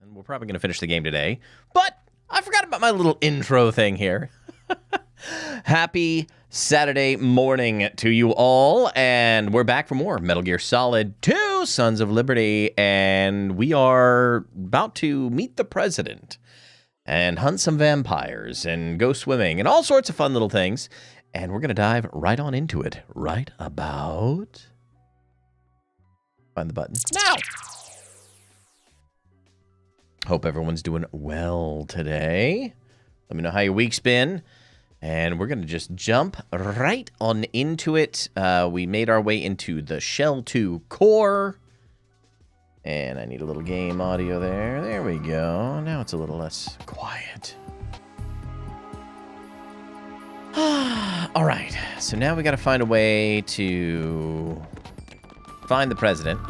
and we're probably going to finish the game today. But I forgot about my little intro thing here. Happy Saturday morning to you all, and we're back for more Metal Gear Solid 2 Sons of Liberty, and we are about to meet the president and hunt some vampires and go swimming and all sorts of fun little things, and we're going to dive right on into it right about... Find the button now. Hope everyone's doing well today. Let me know how your week's been. And we're going to just jump right on into it. We made our way into the Shell 2 core. And I need a little game audio there. There we go. Now it's a little less quiet. All right. So now we got to find a way to find the president.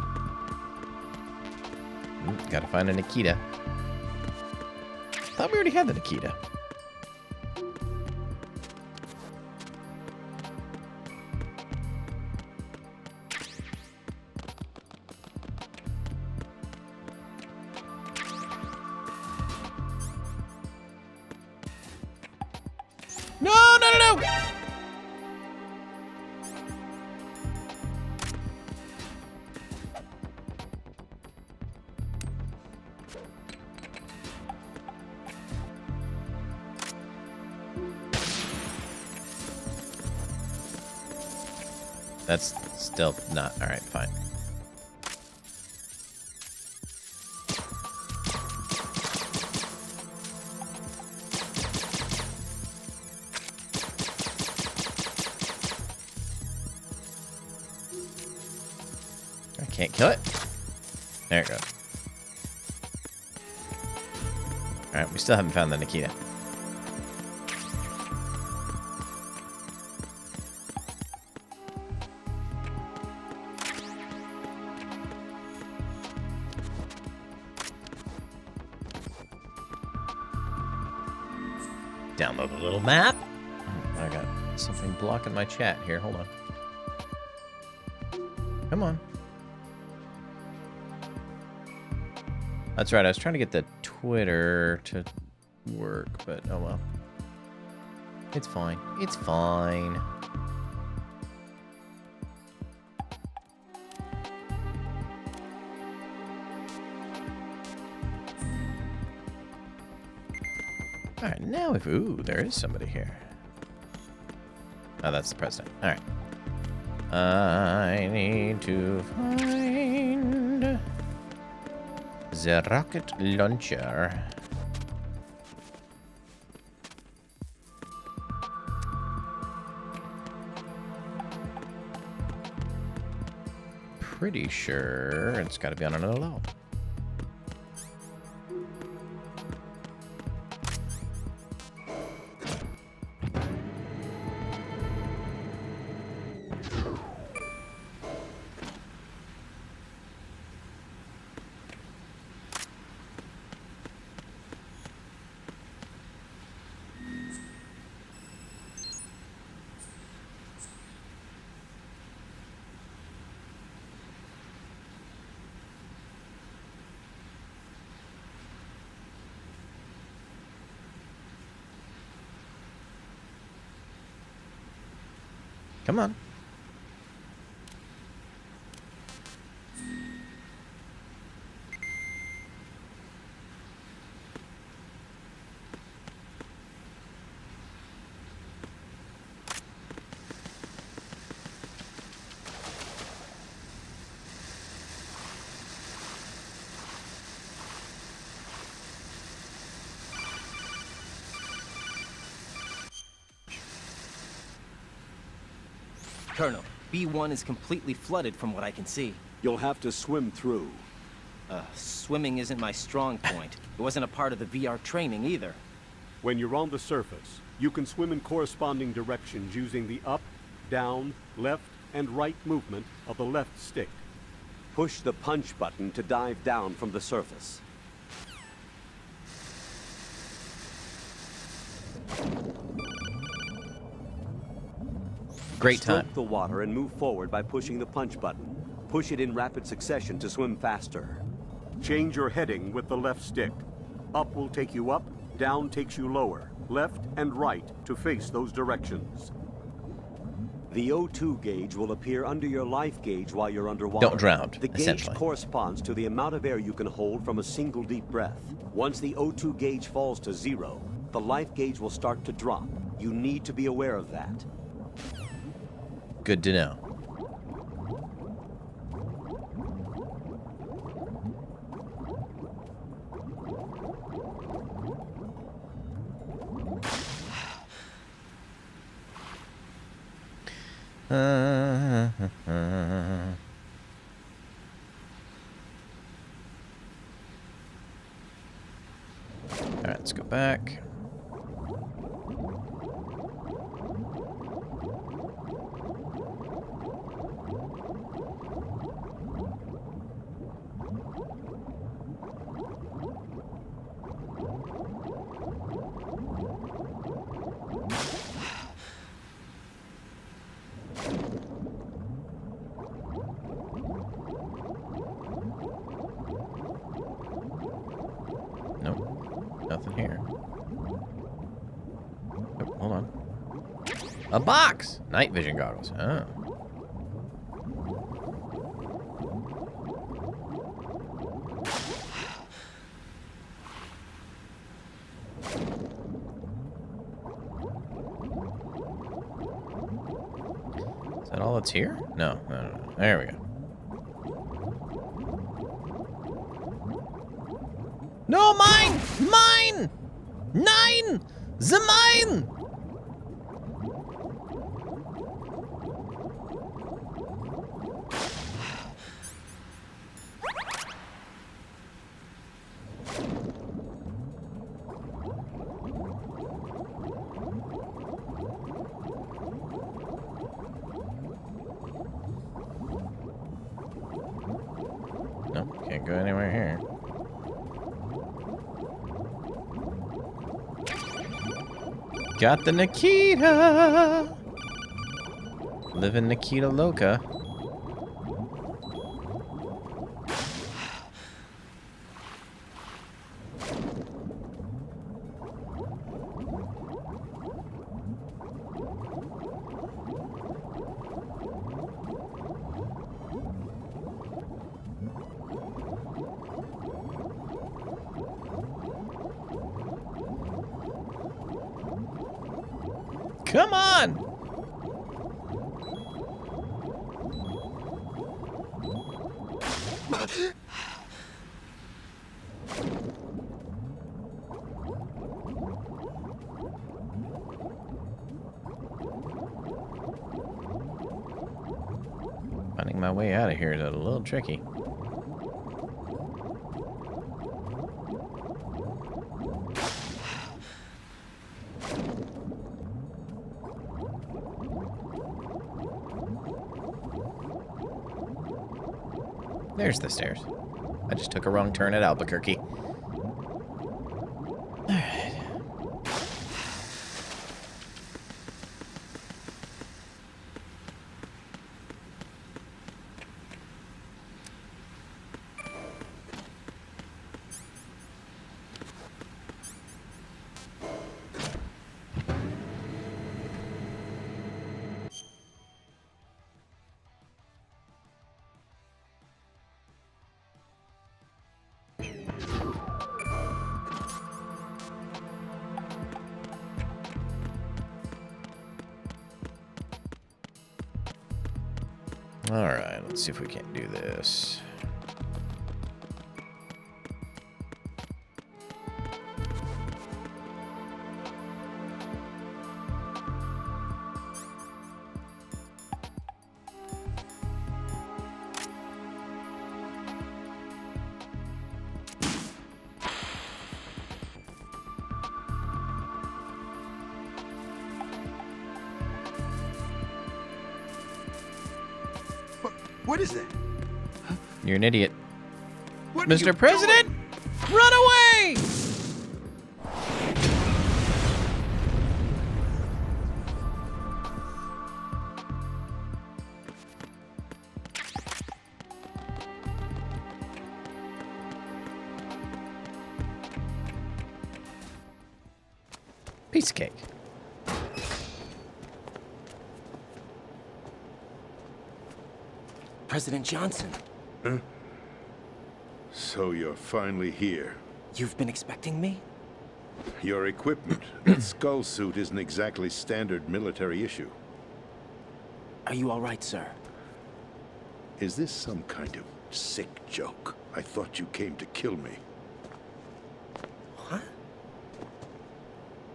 Got to find a Nikita. Thought we already had the Nikita. No! That's still not... All right, fine. I can't kill it. There it goes. All right, we still haven't found the Nikita. Download a little map. Oh, I got something blocking my chat here. Hold on. Come on. That's right. I was trying to get the Twitter to work, but oh well. It's fine. It's fine. All right, now if... Ooh, there is somebody here. Oh, that's the president. All right. I need to find the rocket launcher. Pretty sure it's got to be on another level. Come on. Colonel, B1 is completely flooded from what I can see. You'll have to swim through. Swimming isn't my strong point. It wasn't a part of the VR training either. When you're on the surface, you can swim in corresponding directions using the up, down, left, and right movement of the left stick. Push the punch button to dive down from the surface. Great time. Stroke the water and move forward by pushing the punch button. Push it in rapid succession to swim faster. Change your heading with the left stick. Up will take you up, down takes you lower, left and right to face those directions. The O2 gauge will appear under your life gauge while you're underwater. Don't drown, The gauge essentially. corresponds to the amount of air you can hold from a single deep breath. Once the O2 gauge falls to 0, the life gauge will start to drop. You need to be aware of that. Good to know. Alright, let's go back. Nope. Nothing here. Oh, hold on. A box! Night vision goggles. Oh. Is that all that's here? No, no, no, no. There we go. No, mine! Mine! Nine! The mine! Nope, can't go anywhere here. Got the Nikita! Living Nikita Loca. Come on! Finding my way out of here is a little tricky. There's the stairs. I just took a wrong turn at Albuquerque. Alright. Alright, let's see if we can't do this. What is that? You're an idiot. What are you Mr. President, run away! piece of cake. President Johnson, So you're finally here. you've been expecting me? Your equipment, that skull suit, isn't exactly standard military issue. Are you all right, sir? Is this some kind of sick joke? I thought you came to kill me. What?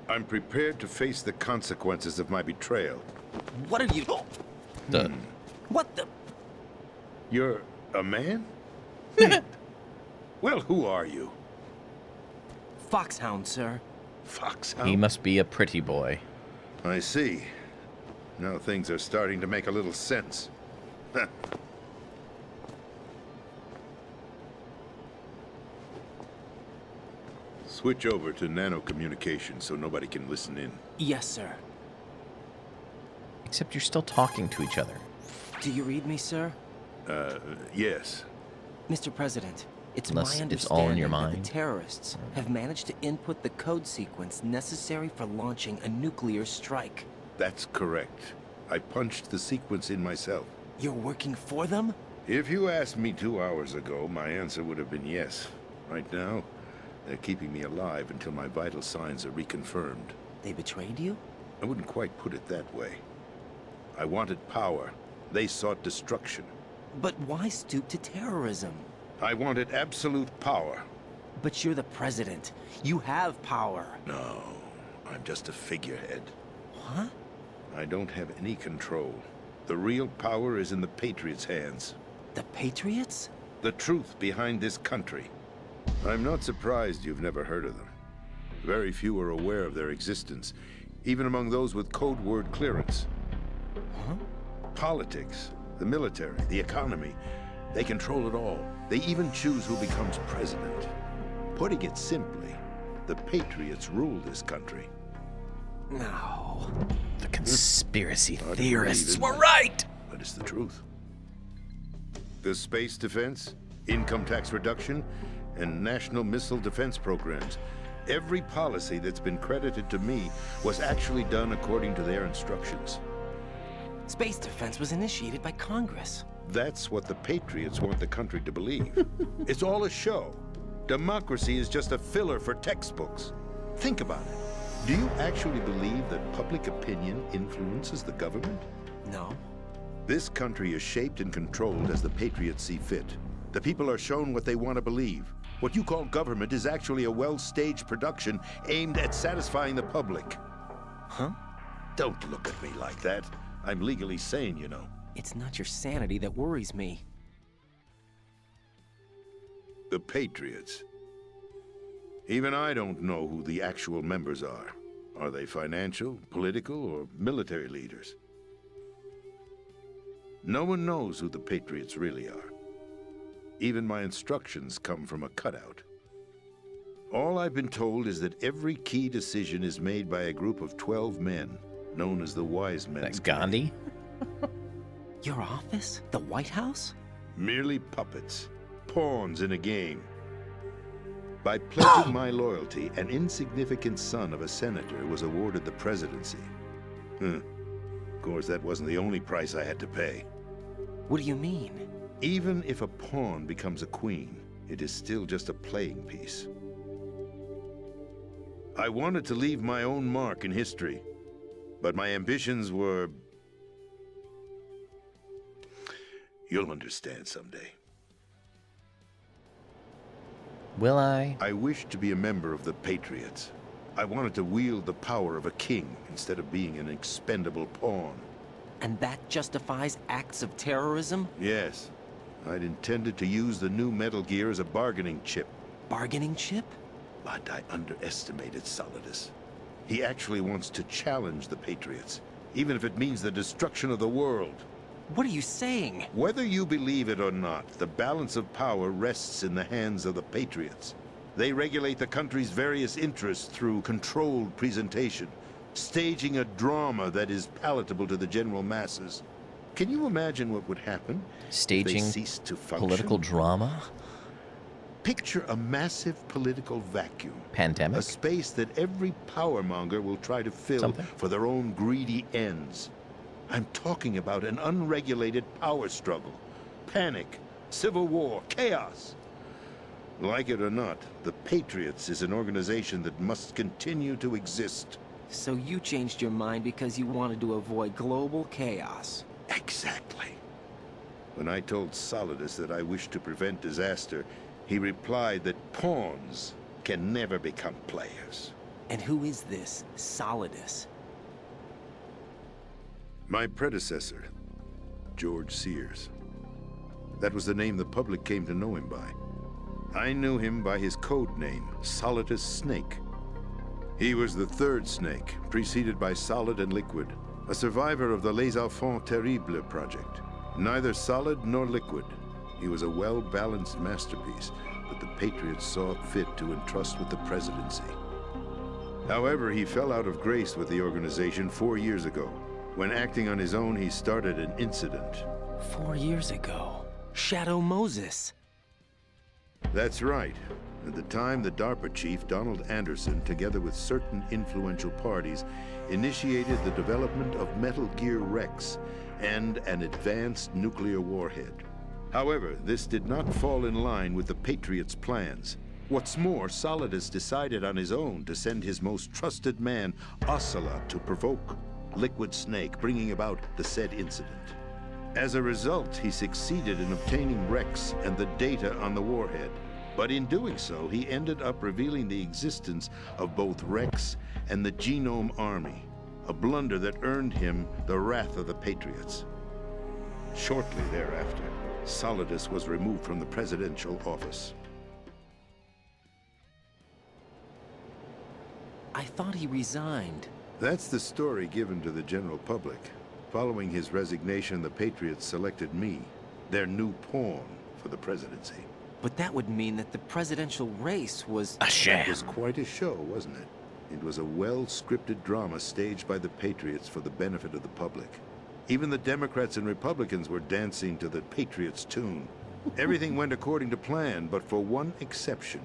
I'm prepared to face the consequences of my betrayal. What are you... Duh. What the... You're a man? Well, who are you? Foxhound, sir. Foxhound? He must be a pretty boy. I see. Now things are starting to make a little sense. Switch over to nano-communication so nobody can listen in. Yes, sir. Except you're still talking to each other. Do you read me, sir? Yes. Mr. President, it's Unless my understanding it's all in your that mind. the terrorists have managed to input the code sequence necessary for launching a nuclear strike. That's correct. I punched the sequence in myself. You're working for them? If you asked me 2 hours ago, my answer would have been yes. Right now, they're keeping me alive until my vital signs are reconfirmed. They betrayed you? I wouldn't quite put it that way. I wanted power. They sought destruction. But why stoop to terrorism? I wanted absolute power. But you're the president. You have power. No, I'm just a figurehead. What? I don't have any control. The real power is in the Patriots' hands. The Patriots? The truth behind this country. I'm not surprised you've never heard of them. Very few are aware of their existence, even among those with code word clearance. Huh? Politics, the military, the economy, they control it all. They even choose who becomes president. Putting it simply, the Patriots rule this country. No. The conspiracy Hard to theorists believe, were isn't it? right! But it's the truth. The space defense, income tax reduction, and national missile defense programs. Every policy that's been credited to me was actually done according to their instructions. Space defense was initiated by Congress. That's what the Patriots want the country to believe. It's all a show. Democracy is just a filler for textbooks. Think about it. Do you actually believe that public opinion influences the government? No. This country is shaped and controlled as the Patriots see fit. The people are shown what they want to believe. What you call government is actually a well-staged production aimed at satisfying the public. Huh? Don't look at me like that. I'm legally sane, you know. It's not your sanity that worries me. The Patriots. Even I don't know who the actual members are. Are they financial, political, or military leaders? No one knows who the Patriots really are. Even my instructions come from a cutout. All I've been told is that every key decision is made by a group of 12 men, known as the Wise Men. That's Gandhi? Your office? The White House? Merely puppets, pawns in a game. By pledging my loyalty, an insignificant son of a senator was awarded the presidency. Of course, that wasn't the only price I had to pay. What do you mean? Even if a pawn becomes a queen, it is still just a playing piece. I wanted to leave my own mark in history, but my ambitions were... You'll understand someday. Will I? I wished to be a member of the Patriots. I wanted to wield the power of a king instead of being an expendable pawn. And that justifies acts of terrorism? Yes, I'd intended to use the new Metal Gear as a bargaining chip. Bargaining chip? But I underestimated Solidus. He actually wants to challenge the Patriots, even if it means the destruction of the world. What are you saying? Whether you believe it or not, the balance of power rests in the hands of the Patriots. They regulate the country's various interests through controlled presentation, staging a drama that is palatable to the general masses. Can you imagine what would happen if Staging they ceased to function? political drama? Picture a massive political vacuum. Pandemic? A space that every powermonger will try to fill for their own greedy ends. I'm talking about an unregulated power struggle. Panic, civil war, chaos. Like it or not, the Patriots is an organization that must continue to exist. So you changed your mind because you wanted to avoid global chaos. Exactly. When I told Solidus that I wished to prevent disaster, he replied that pawns can never become players. And who is this Solidus? My predecessor, George Sears. That was the name the public came to know him by. I knew him by his code name, Solidus Snake. He was the third snake, preceded by Solid and Liquid, a survivor of the Les Enfants Terribles project. Neither solid nor liquid, he was a well-balanced masterpiece that the Patriots saw fit to entrust with the presidency. However, he fell out of grace with the organization 4 years ago. When acting on his own, he started an incident. 4 years ago. Shadow Moses. That's right. At the time, the DARPA chief, Donald Anderson, together with certain influential parties, initiated the development of Metal Gear Rex and an advanced nuclear warhead. However, this did not fall in line with the Patriots' plans. What's more, Solidus decided on his own to send his most trusted man, Ocelot, to provoke Liquid Snake, bringing about the said incident. As a result, he succeeded in obtaining Rex and the data on the warhead. But in doing so, he ended up revealing the existence of both Rex and the Genome Army, a blunder that earned him the wrath of the Patriots. Shortly thereafter, Solidus was removed from the presidential office. I thought he resigned. That's the story given to the general public. Following his resignation, the Patriots selected me, their new pawn, for the presidency. But that would mean that the presidential race was... A sham. It was quite a show, wasn't it? It was a well-scripted drama staged by the Patriots for the benefit of the public. Even the Democrats and Republicans were dancing to the Patriots' tune. Everything went according to plan, but for one exception.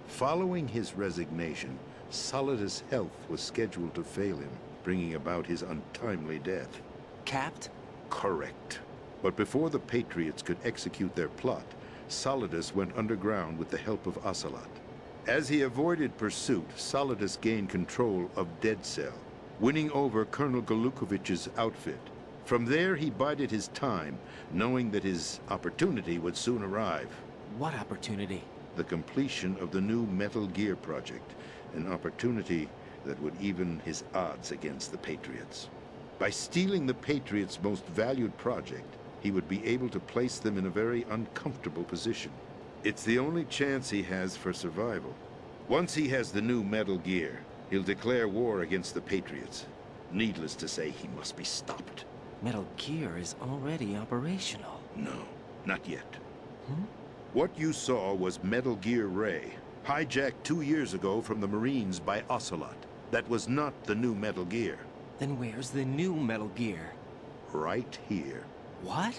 Following his resignation, Solidus' health was scheduled to fail him, bringing about his untimely death. Capped? Correct. But before the Patriots could execute their plot, Solidus went underground with the help of Ocelot. As he avoided pursuit, Solidus gained control of Dead Cell, winning over Colonel Galukovich's outfit. From there, he bided his time, knowing that his opportunity would soon arrive. What opportunity? The completion of the new Metal Gear project, an opportunity that would even his odds against the Patriots. By stealing the Patriots' most valued project, he would be able to place them in a very uncomfortable position. It's the only chance he has for survival. Once he has the new Metal Gear, he'll declare war against the Patriots. Needless to say, he must be stopped. Metal Gear is already operational. No, not yet. What you saw was Metal Gear Ray, hijacked 2 years ago from the Marines by Ocelot. That was not the new Metal Gear. Then where's the new Metal Gear? Right here. What?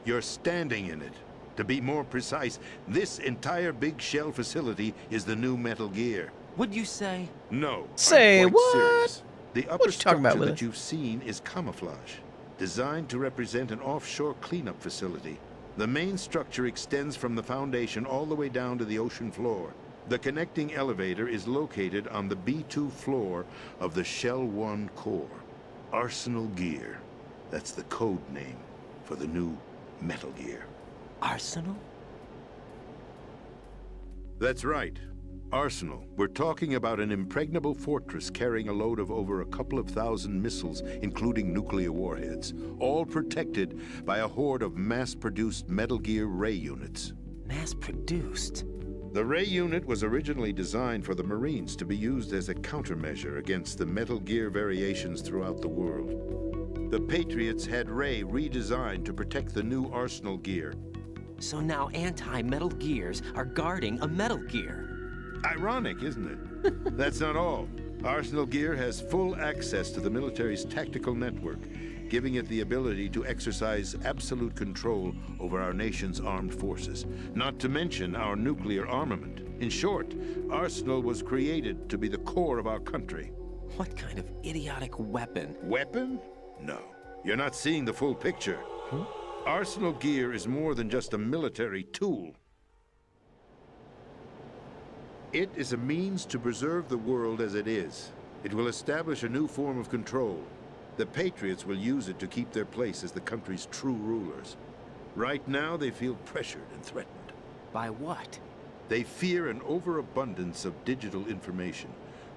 You're standing in it. To be more precise, this entire big shell facility is the new Metal Gear. What'd you say? No. Say I'm quite what? serious. The upper you talking about, structure Willie? that you've seen is camouflage, designed to represent an offshore cleanup facility. The main structure extends from the foundation all the way down to the ocean floor. The connecting elevator is located on the B2 floor of the Shell 1 core. Arsenal Gear. That's the code name for the new Metal Gear. Arsenal? That's right. Arsenal. We're talking about an impregnable fortress carrying a load of over a couple of thousand missiles, including nuclear warheads, all protected by a horde of mass-produced Metal Gear Ray units. Mass-produced? The Ray unit was originally designed for the Marines to be used as a countermeasure against the Metal Gear variations throughout the world. The Patriots had Ray redesigned to protect the new Arsenal Gear. So now anti-Metal Gears are guarding a Metal Gear. Ironic, isn't it? That's not all. Arsenal Gear has full access to the military's tactical network, giving it the ability to exercise absolute control over our nation's armed forces, not to mention our nuclear armament. In short, Arsenal was created to be the core of our country. What kind of idiotic weapon? Weapon? No. You're not seeing the full picture. Arsenal gear is more than just a military tool. It is a means to preserve the world as it is. It will establish a new form of control. The Patriots will use it to keep their place as the country's true rulers. Right now, they feel pressured and threatened. By what? They fear an overabundance of digital information.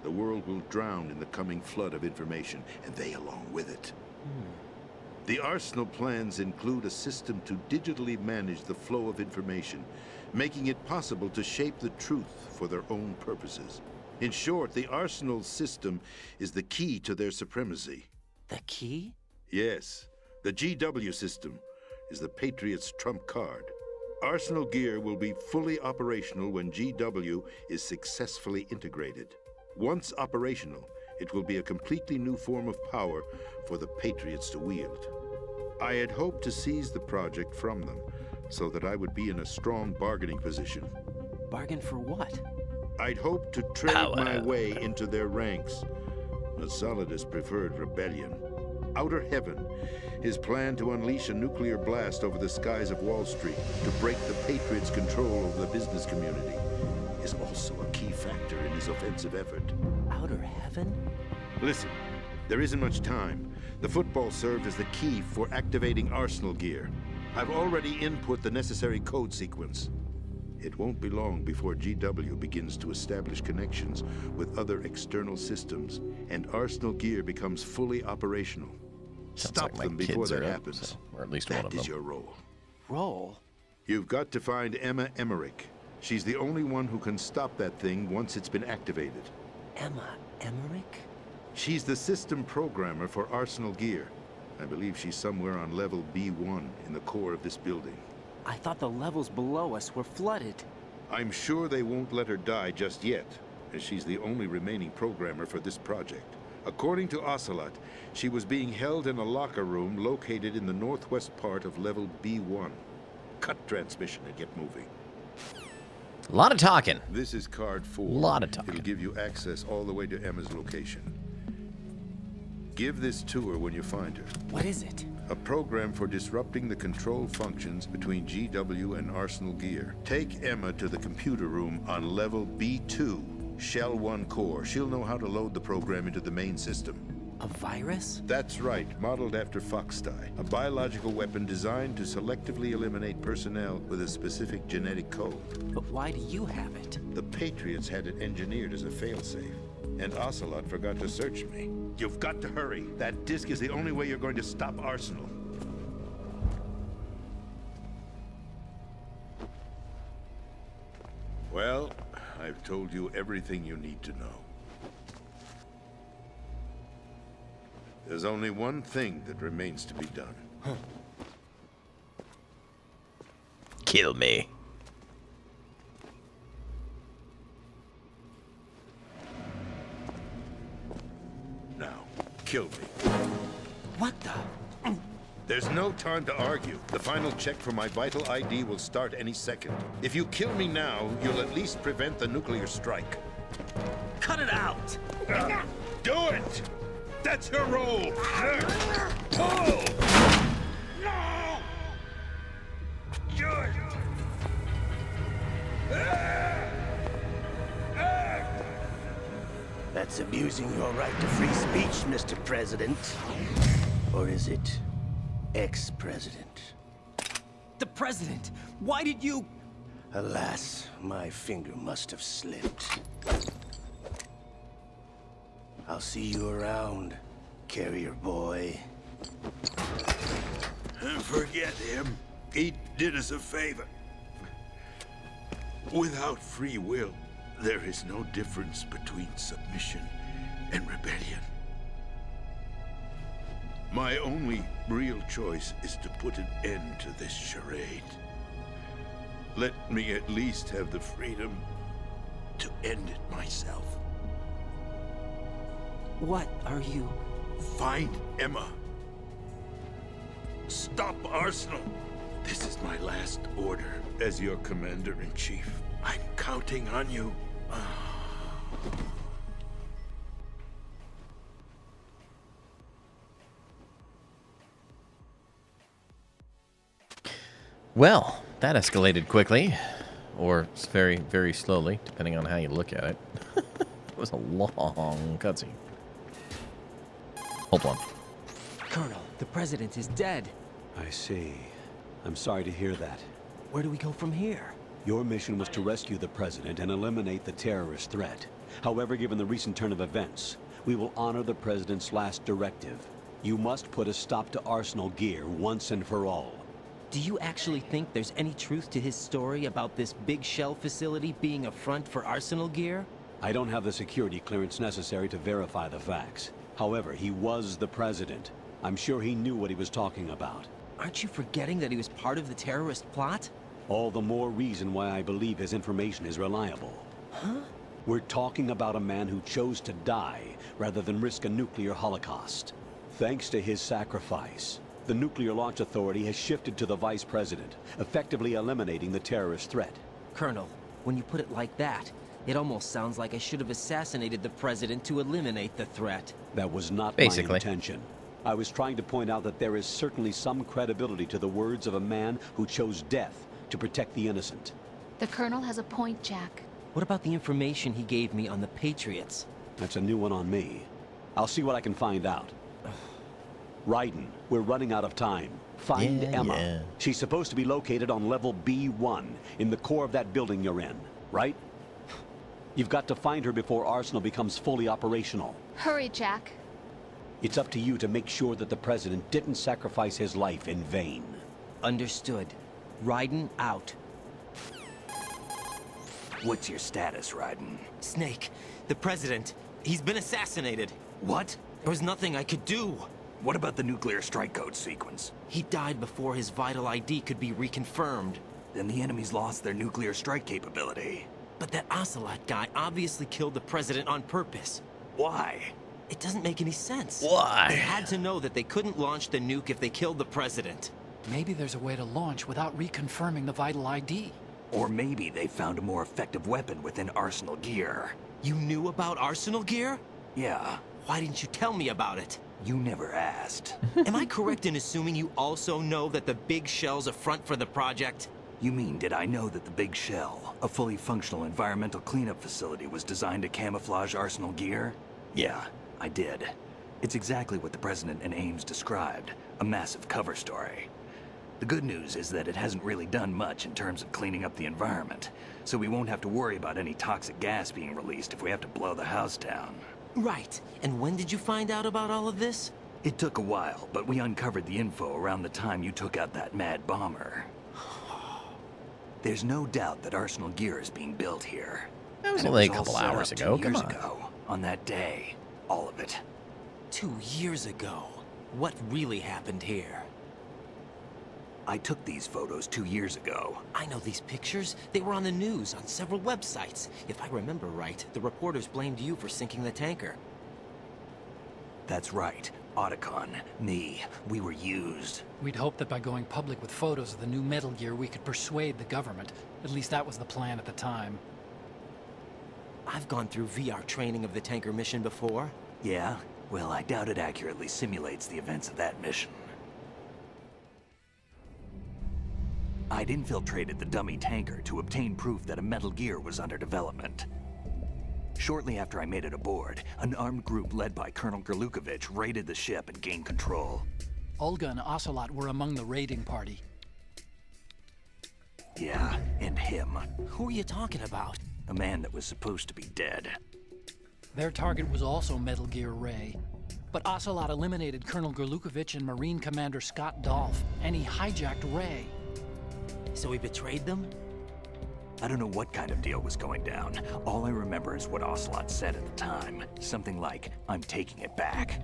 The world will drown in the coming flood of information, and they along with it. The Arsenal plans include a system to digitally manage the flow of information, making it possible to shape the truth for their own purposes. In short, the Arsenal system is the key to their supremacy. The key? Yes, the GW system is the Patriots' trump card. Arsenal gear will be fully operational when GW is successfully integrated. Once operational, it will be a completely new form of power for the Patriots to wield. I had hoped to seize the project from them, so that I would be in a strong bargaining position. Bargain for what? I'd hoped to trade my way into their ranks. The Solidus preferred rebellion. Outer Heaven, his plan to unleash a nuclear blast over the skies of Wall Street to break the Patriots' control over the business community, is also a key factor in his offensive effort. Outer Heaven? Listen, there isn't much time. The football served as the key for activating Arsenal gear. I've already input the necessary code sequence. It won't be long before GW begins to establish connections with other external systems, and Arsenal gear becomes fully operational. Sounds Stop like my them before kids that are up, happens. so- or at least one of That is them. your role. Roll? You've got to find Emma Emmerich. She's the only one who can stop that thing once it's been activated. Emma Emmerich? She's the system programmer for Arsenal gear. I believe she's somewhere on level B1 in the core of this building. I thought the levels below us were flooded. I'm sure they won't let her die just yet, as she's the only remaining programmer for this project. According to Ocelot, she was being held in a locker room located in the northwest part of level B1. Cut transmission and get moving. A lot of talking. This is card 4. Lot of talking. It'll give you access all the way to Emma's location. Give this to her when you find her. What is it? A program for disrupting the control functions between GW and Arsenal gear. Take Emma to the computer room on level B2, Shell 1 core. She'll know how to load the program into the main system. A virus? That's right, modeled after Foxdie, a biological weapon designed to selectively eliminate personnel with a specific genetic code. But why do you have it? The Patriots had it engineered as a failsafe, and Ocelot forgot to search me. You've got to hurry. That disk is the only way you're going to stop Arsenal. Well, I've told you everything you need to know. There's only one thing that remains to be done. Kill me. Now, kill me. What the? There's no time to argue. The final check for my vital ID will start any second. If you kill me now, you'll at least prevent the nuclear strike. Cut it out! Do it! That's your role! Pull! No! Do it! That's abusing your right to free speech, Mr. President. Or is it ex-president? The president! Why did you... Alas, my finger must have slipped. I'll see you around, carrier boy. Forget him. He did us a favor. Without free will, there is no difference between submission and rebellion. My only real choice is to put an end to this charade. Let me at least have the freedom to end it myself. What are you... Find Emma Stop Arsenal. This is my last order. As your commander-in-chief. I'm counting on you. Well, that escalated quickly, or very, very slowly, depending on how you look at it. It was a long cutscene. Hold on. Colonel, the president is dead. I see. I'm sorry to hear that. Where do we go from here? Your mission was to rescue the president and eliminate the terrorist threat. However, given the recent turn of events, we will honor the president's last directive. You must put a stop to Arsenal gear once and for all. Do you actually think there's any truth to his story about this big shell facility being a front for Arsenal gear? I don't have the security clearance necessary to verify the facts. However, he was the president. I'm sure he knew what he was talking about. Aren't you forgetting that he was part of the terrorist plot? All the more reason why I believe his information is reliable. Huh? We're talking about a man who chose to die rather than risk a nuclear holocaust. Thanks to his sacrifice, the Nuclear Launch Authority has shifted to the vice president, effectively eliminating the terrorist threat. Colonel, when you put it like that, it almost sounds like I should have assassinated the president to eliminate the threat. That was not Basically. my intention. I was trying to point out that there is certainly some credibility to the words of a man who chose death to protect the innocent. The Colonel has a point, Jack. What about the information he gave me on the Patriots? That's a new one on me. I'll see what I can find out. Raiden, we're running out of time. Find Emma. Yeah. She's supposed to be located on level B1, in the core of that building you're in, right? You've got to find her before Arsenal becomes fully operational. Hurry, Jack. It's up to you to make sure that the president didn't sacrifice his life in vain. Understood. Raiden out. What's your status, Raiden? Snake, the president, he's been assassinated. What? There was nothing I could do. What about the nuclear strike code sequence? He died before his vital ID could be reconfirmed. Then the enemy's lost their nuclear strike capability. But that Ocelot guy obviously killed the president on purpose. Why? It doesn't make any sense. Why? They had to know that they couldn't launch the nuke if they killed the president. Maybe there's a way to launch without reconfirming the vital ID. Or maybe they found a more effective weapon within Arsenal gear. You knew about Arsenal gear? Yeah, Why didn't you tell me about it? you never asked. Am I correct in assuming you also know that the big shell's a front for the project? You mean, did I know that the Big Shell, a fully functional environmental cleanup facility, was designed to camouflage Arsenal gear? Yeah, I did. It's exactly what the President and Ames described, a massive cover story. The good news is that it hasn't really done much in terms of cleaning up the environment, so we won't have to worry about any toxic gas being released if we have to blow the house down. Right. And when did you find out about all of this? It took a while, but we uncovered the info around the time you took out that mad bomber. There's no doubt that Arsenal gear is being built here. That was And it only a all couple set hours up ago. 2 Come years on. ago, on that day. All of it. 2 years ago. What really happened here? I took these photos 2 years ago. I know these pictures. They were on the news, on several websites. If I remember right, the reporters blamed you for sinking the tanker. That's right. Otacon, me, we were used. We'd hoped that by going public with photos of the new Metal Gear, we could persuade the government. At least that was the plan at the time. I've gone through VR training of the tanker mission before. Yeah? Well, I doubt it accurately simulates the events of that mission. I'd infiltrated the dummy tanker to obtain proof that a Metal Gear was under development. Shortly after I made it aboard, an armed group led by Colonel Gerlukovich raided the ship and gained control. Olga and Ocelot were among the raiding party. Yeah, and him. Who are you talking about? A man that was supposed to be dead. Their target was also Metal Gear Ray. But Ocelot eliminated Colonel Gerlukovich and Marine Commander Scott Dolph, and he hijacked Ray. So he betrayed them? I don't know what kind of deal was going down. All I remember is what Ocelot said at the time. Something like, "I'm taking it back."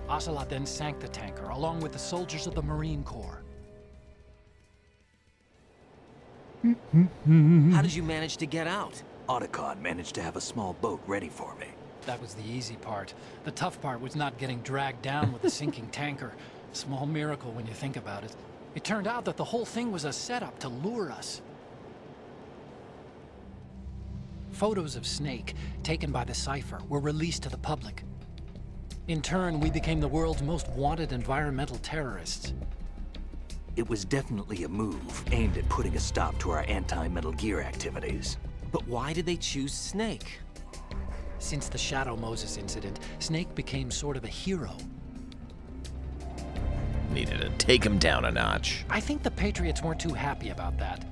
Ocelot then sank the tanker, along with the soldiers of the Marine Corps. How did you manage to get out? Otacon managed to have a small boat ready for me. That was the easy part. The tough part was not getting dragged down with a sinking tanker. Small miracle when you think about it. It turned out that the whole thing was a setup to lure us. Photos of Snake, taken by the Cypher, were released to the public. In turn, we became the world's most wanted environmental terrorists. It was definitely a move aimed at putting a stop to our anti-Metal Gear activities. But why did they choose Snake? Since the Shadow Moses incident, Snake became sort of a hero. Needed to take him down a notch. I think the Patriots weren't too happy about that.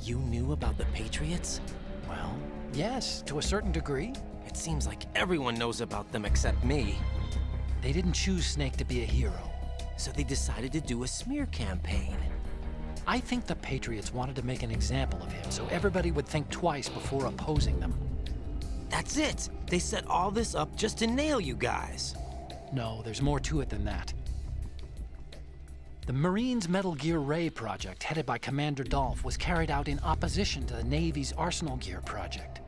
You knew about the Patriots? Well, yes, to a certain degree. It seems like everyone knows about them except me. They didn't choose Snake to be a hero. So they decided to do a smear campaign. I think the Patriots wanted to make an example of him so everybody would think twice before opposing them. That's it! They set all this up just to nail you guys. No, there's more to it than that. The Marines' Metal Gear Ray project, headed by Commander Dolph, was carried out in opposition to the Navy's Arsenal Gear project.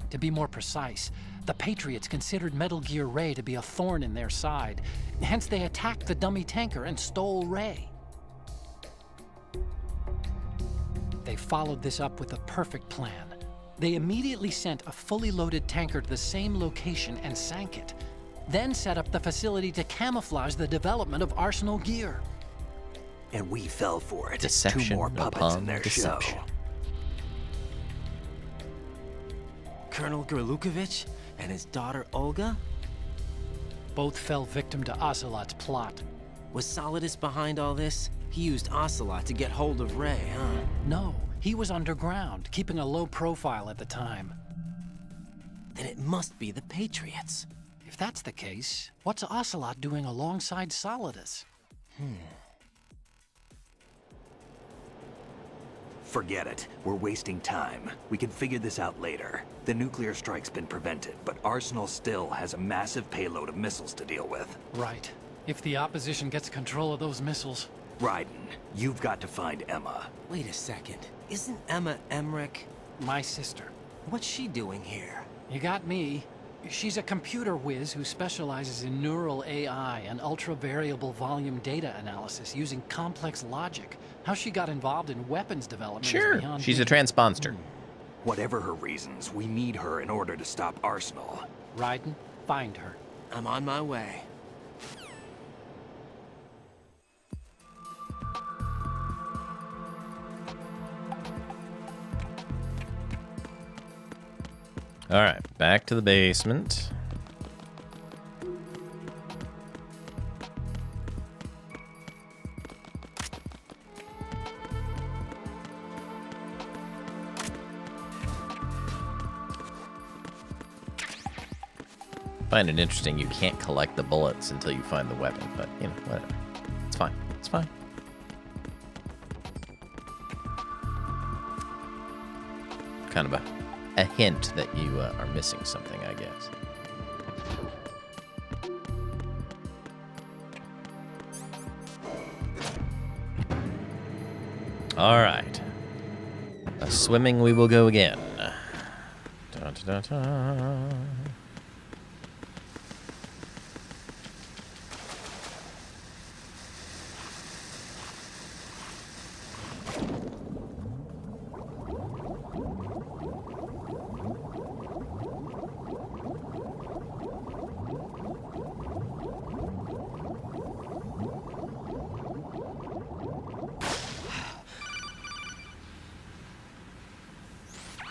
To be more precise, the Patriots considered Metal Gear Ray to be a thorn in their side. Hence, they attacked the dummy tanker and stole Ray. They followed this up with a perfect plan. They immediately sent a fully loaded tanker to the same location and sank it. Then set up the facility to camouflage the development of Arsenal Gear. And we fell for it. Deception 2 more puppets upon in their deception. show. Colonel Gerlukovich and his daughter Olga? Both fell victim to Ocelot's plot. Was Solidus behind all this? He used Ocelot to get hold of Ray, huh? No, he was underground, keeping a low profile at the time. Then it must be the Patriots. If that's the case, what's Ocelot doing alongside Solidus? Forget it. We're wasting time. We can figure this out later. The nuclear strike's been prevented, but Arsenal still has a massive payload of missiles to deal with. Right. If the opposition gets control of those missiles... Raiden, you've got to find Emma. Wait a second. Isn't Emma Emmerich? My sister. What's she doing here? You got me. She's a computer whiz who specializes in neural AI and ultra-variable volume data analysis using complex logic. How she got involved in weapons development is Sure, beyond she's me. a transponster. Whatever her reasons, we need her in order to stop Arsenal. Raiden, find her. I'm on my way. All right, back to the basement. Find it interesting you can't collect the bullets until you find the weapon, but, you know, whatever. It's fine. It's fine. Kind of a hint that you are missing something, I guess. All right. Swimming we will go again. Dun, dun, dun, dun.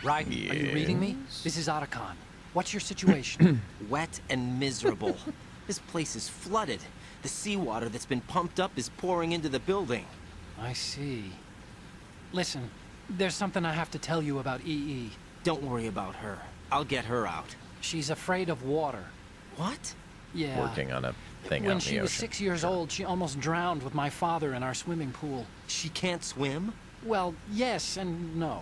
Raiden, are you reading me? This is Otacon. What's your situation? Wet and miserable. This place is flooded. The seawater that's been pumped up is pouring into the building. I see. Listen, there's something I have to tell you about EE. Don't worry about her. I'll get her out. She's afraid of water. What? Yeah. Working on a thing out When in the she was ocean. 6 years old, she almost drowned with my father in our swimming pool. She can't swim? Well, yes and no.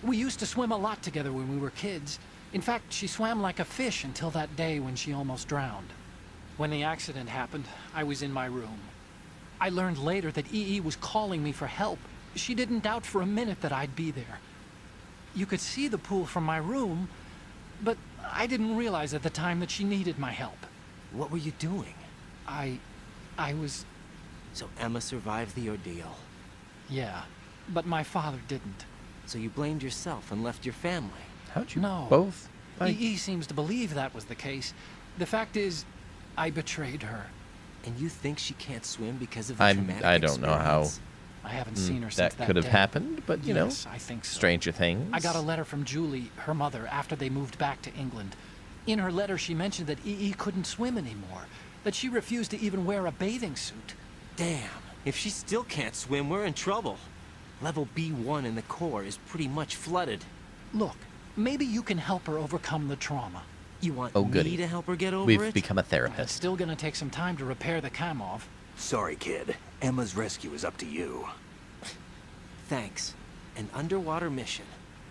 We used to swim a lot together when we were kids. In fact, she swam like a fish until that day when she almost drowned. When the accident happened, I was in my room. I learned later that EE was calling me for help. She didn't doubt for a minute that I'd be there. You could see the pool from my room, but I didn't realize at the time that she needed my help. What were you doing? I was... So Emma survived the ordeal. Yeah, but my father didn't. So you blamed yourself and left your family. How'd you No. both? He seems to believe that was the case. The fact is, I betrayed her. And you think she can't swim because of the traumatic I don't know how experience? I haven't seen her since that that could have day. happened, but you know, Yes, I think so. stranger things. I got a letter from Julie, her mother, after they moved back to England. In her letter, she mentioned that E.E. couldn't swim anymore, that she refused to even wear a bathing suit. Damn, if she still can't swim, we're in trouble. Level B1 in the core is pretty much flooded. Look, maybe you can help her overcome the trauma. You want Oh, me goody. to help her get over We've it? become a It's therapist. still gonna take some time to repair the Kamov. Sorry, kid. Emma's rescue is up to you. Thanks. An underwater mission.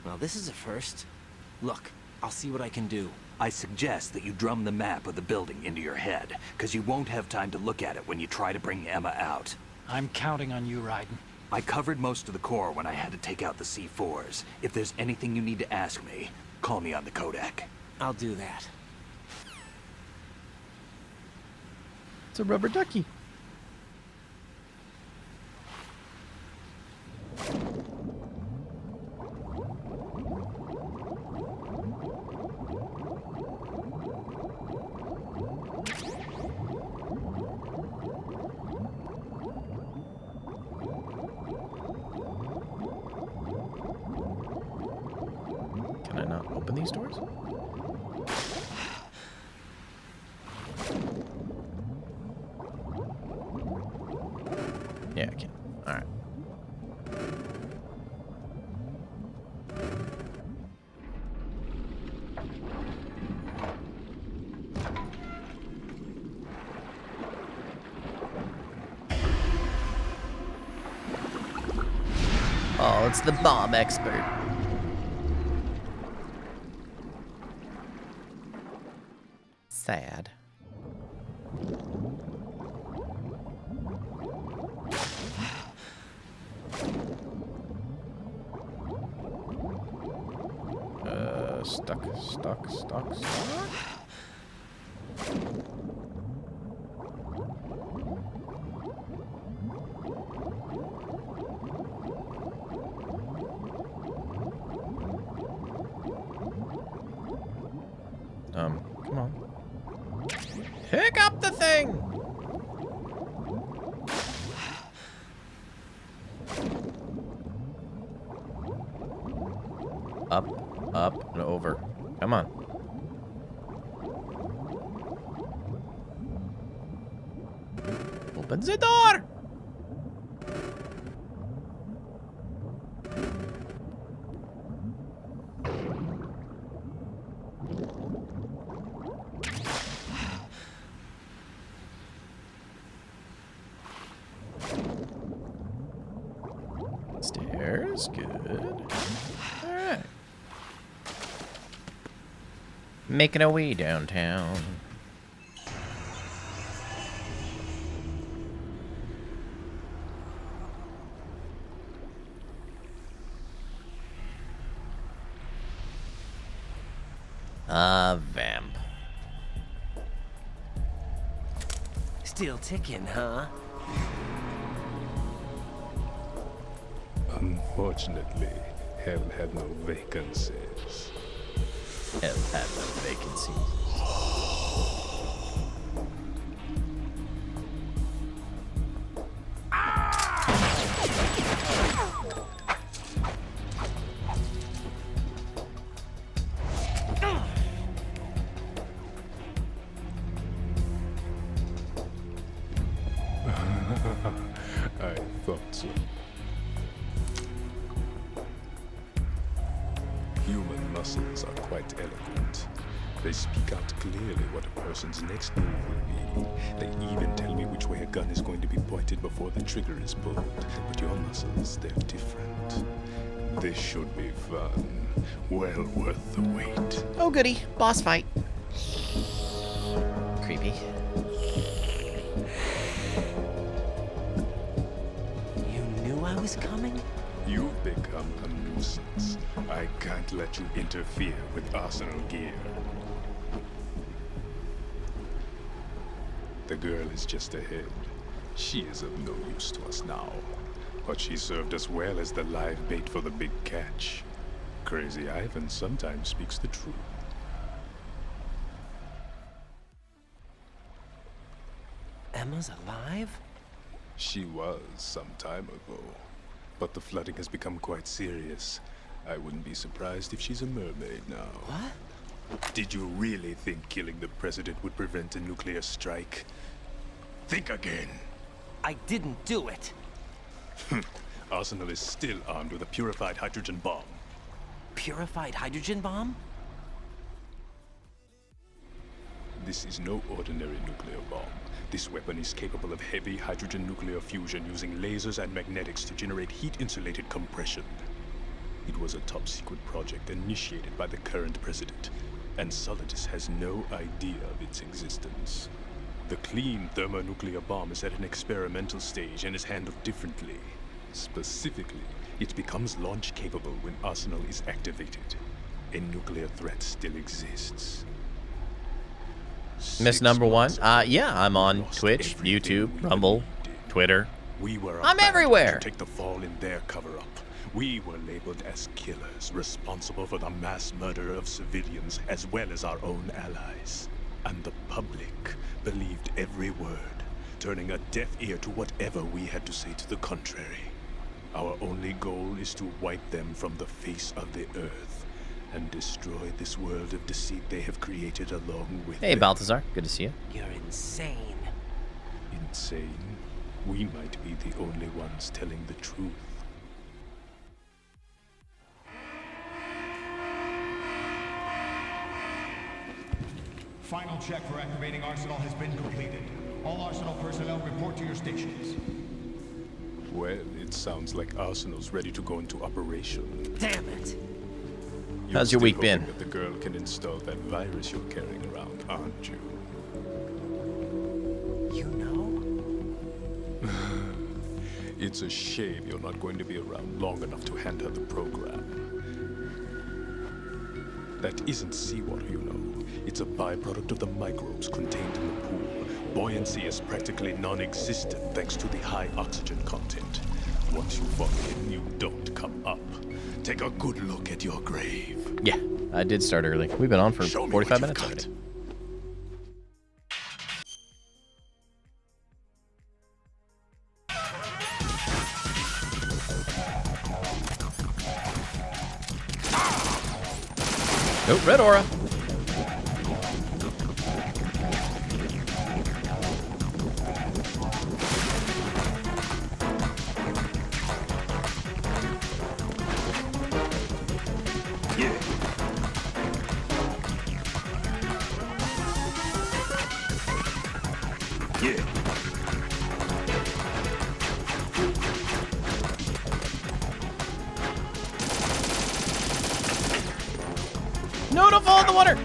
Well, this is a first. Look, I'll see what I can do. I suggest that you drum the map of the building into your head, because you won't have time to look at it when you try to bring Emma out. I'm counting on you, Raiden. I covered most of the core when I had to take out the C4s. If there's anything you need to ask me, call me on the Kodak. I'll do that. It's a rubber ducky. Can I not open these doors? Yeah, I can. All right. Oh, it's the bomb expert. Sad. Stuck. Come on. Pick up the thing! Up, and over. Come on. Open the door! Stairs, good. Alright. Making our way downtown. Vamp. Still ticking, huh? Unfortunately, Hell had no vacancies. Hell had no vacancies. I thought so. Human muscles are quite eloquent. They speak out clearly what a person's next move will be. They even tell me which way a gun is going to be pointed before the trigger is pulled. But your muscles, they're different. This should be fun. Well worth the wait. Oh goody, boss fight. Creepy. You knew I was coming? You've become a nuisance. I can't let you interfere with Arsenal gear. The girl is just ahead. She is of no use to us now. But she served us well as the live bait for the big catch. Crazy Ivan sometimes speaks the truth. Emma's alive? She was some time ago. But the flooding has become quite serious. I wouldn't be surprised if she's a mermaid now. What? Did you really think killing the president would prevent a nuclear strike? Think again. I didn't do it. Arsenal is still armed with a purified hydrogen bomb. Purified hydrogen bomb? This is no ordinary nuclear bomb. This weapon is capable of heavy hydrogen nuclear fusion using lasers and magnetics to generate heat-insulated compression. It was a top-secret project initiated by the current president, and Solidus has no idea of its existence. The clean thermonuclear bomb is at an experimental stage and is handled differently. Specifically, it becomes launch-capable when Arsenal is activated. A nuclear threat still exists. Miss number one? Yeah, I'm on Twitch, YouTube, Rumble, Twitter. I'm everywhere. To take the fall in their cover-up. We were labeled as killers, responsible for the mass murder of civilians as well as our own allies. And the public believed every word, turning a deaf ear to whatever we had to say to the contrary. Our only goal is to wipe them from the face of the earth and destroy this world of deceit they have created along with Hey, them. Balthazar. Good to see you. You're insane. Insane? We might be the only ones telling the truth. Final check for activating Arsenal has been completed. All Arsenal personnel report to your stations. Well, it sounds like Arsenal's ready to go into operation. Damn it. You're How's your still week been? hoping that the girl can install that virus you're carrying around, aren't you? You know? It's a shame you're not going to be around long enough to hand her the program. That isn't seawater, you know. It's a byproduct of the microbes contained in the pool. Buoyancy is practically non-existent thanks to the high oxygen content. Once you fall in, you don't come up. Take a good look at your grave. Yeah, I did start early. We've been on for Show me 45 what minutes you've already. got. Nope, red aura. No, don't fall in the water.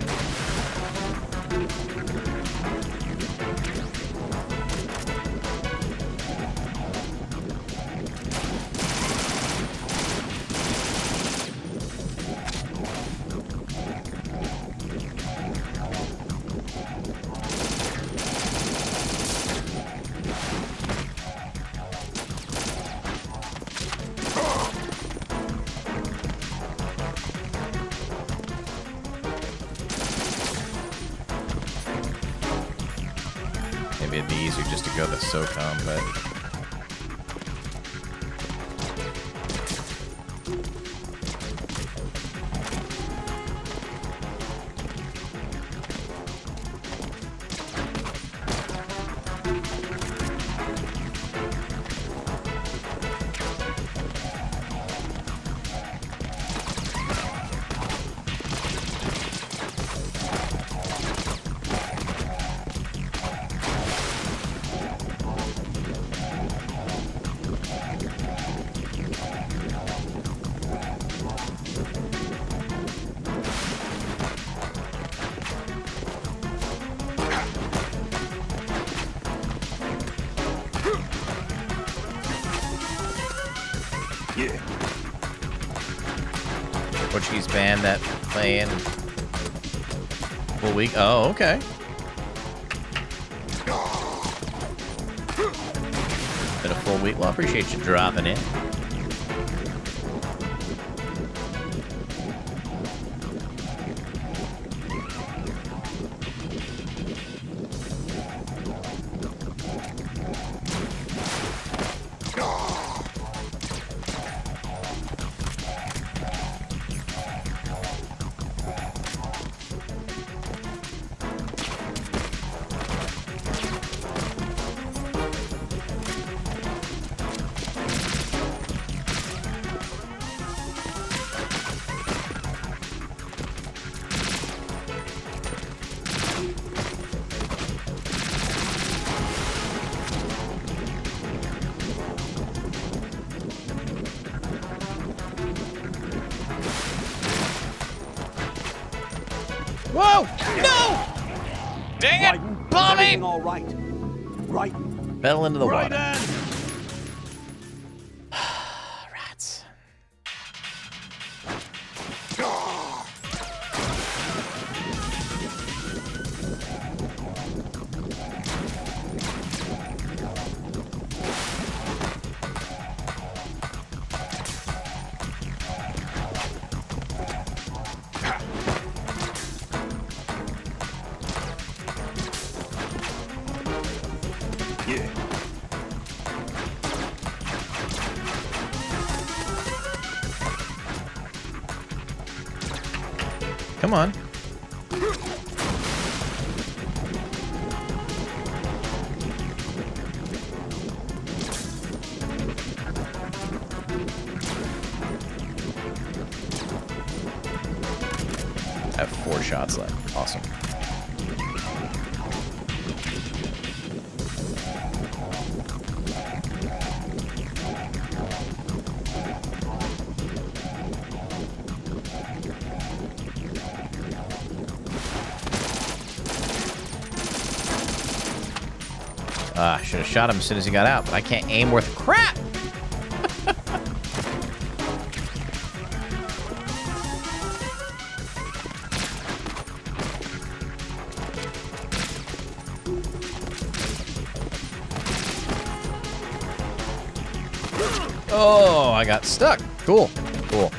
Maybe it'd be easier just to go the SOCOM, but... Portuguese band that playing full week. Oh, okay. Been a full week. Well, I appreciate you dropping in. Whoa! No! Dang it! Raiden, Bobby! is everything all right? Raiden. Fell into the water. Rats. Yeah. Come on. I have 4 shots left. Awesome. I should have shot him as soon as he got out, but I can't aim worth crap. Oh, I got stuck. Cool. Cool.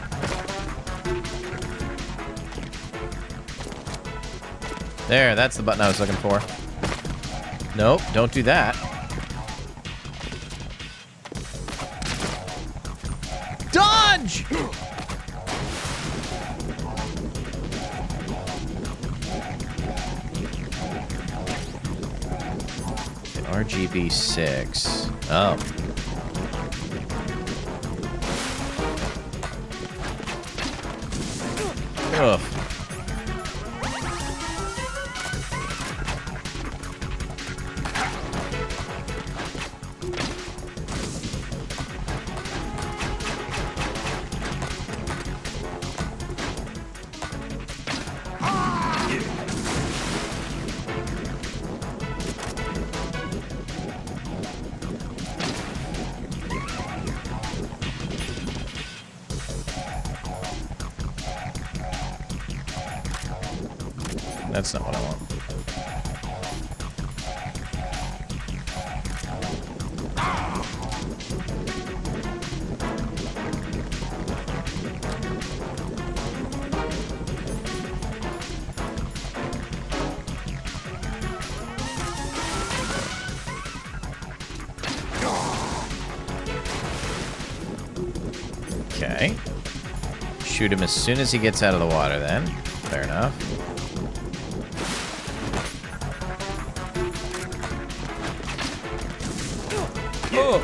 There, that's the button I was looking for. Nope, don't do that. Dodge! RGB 6. Oh. Ugh. That's not what I want. Okay. Shoot him as soon as he gets out of the water then. Fair enough. Oh.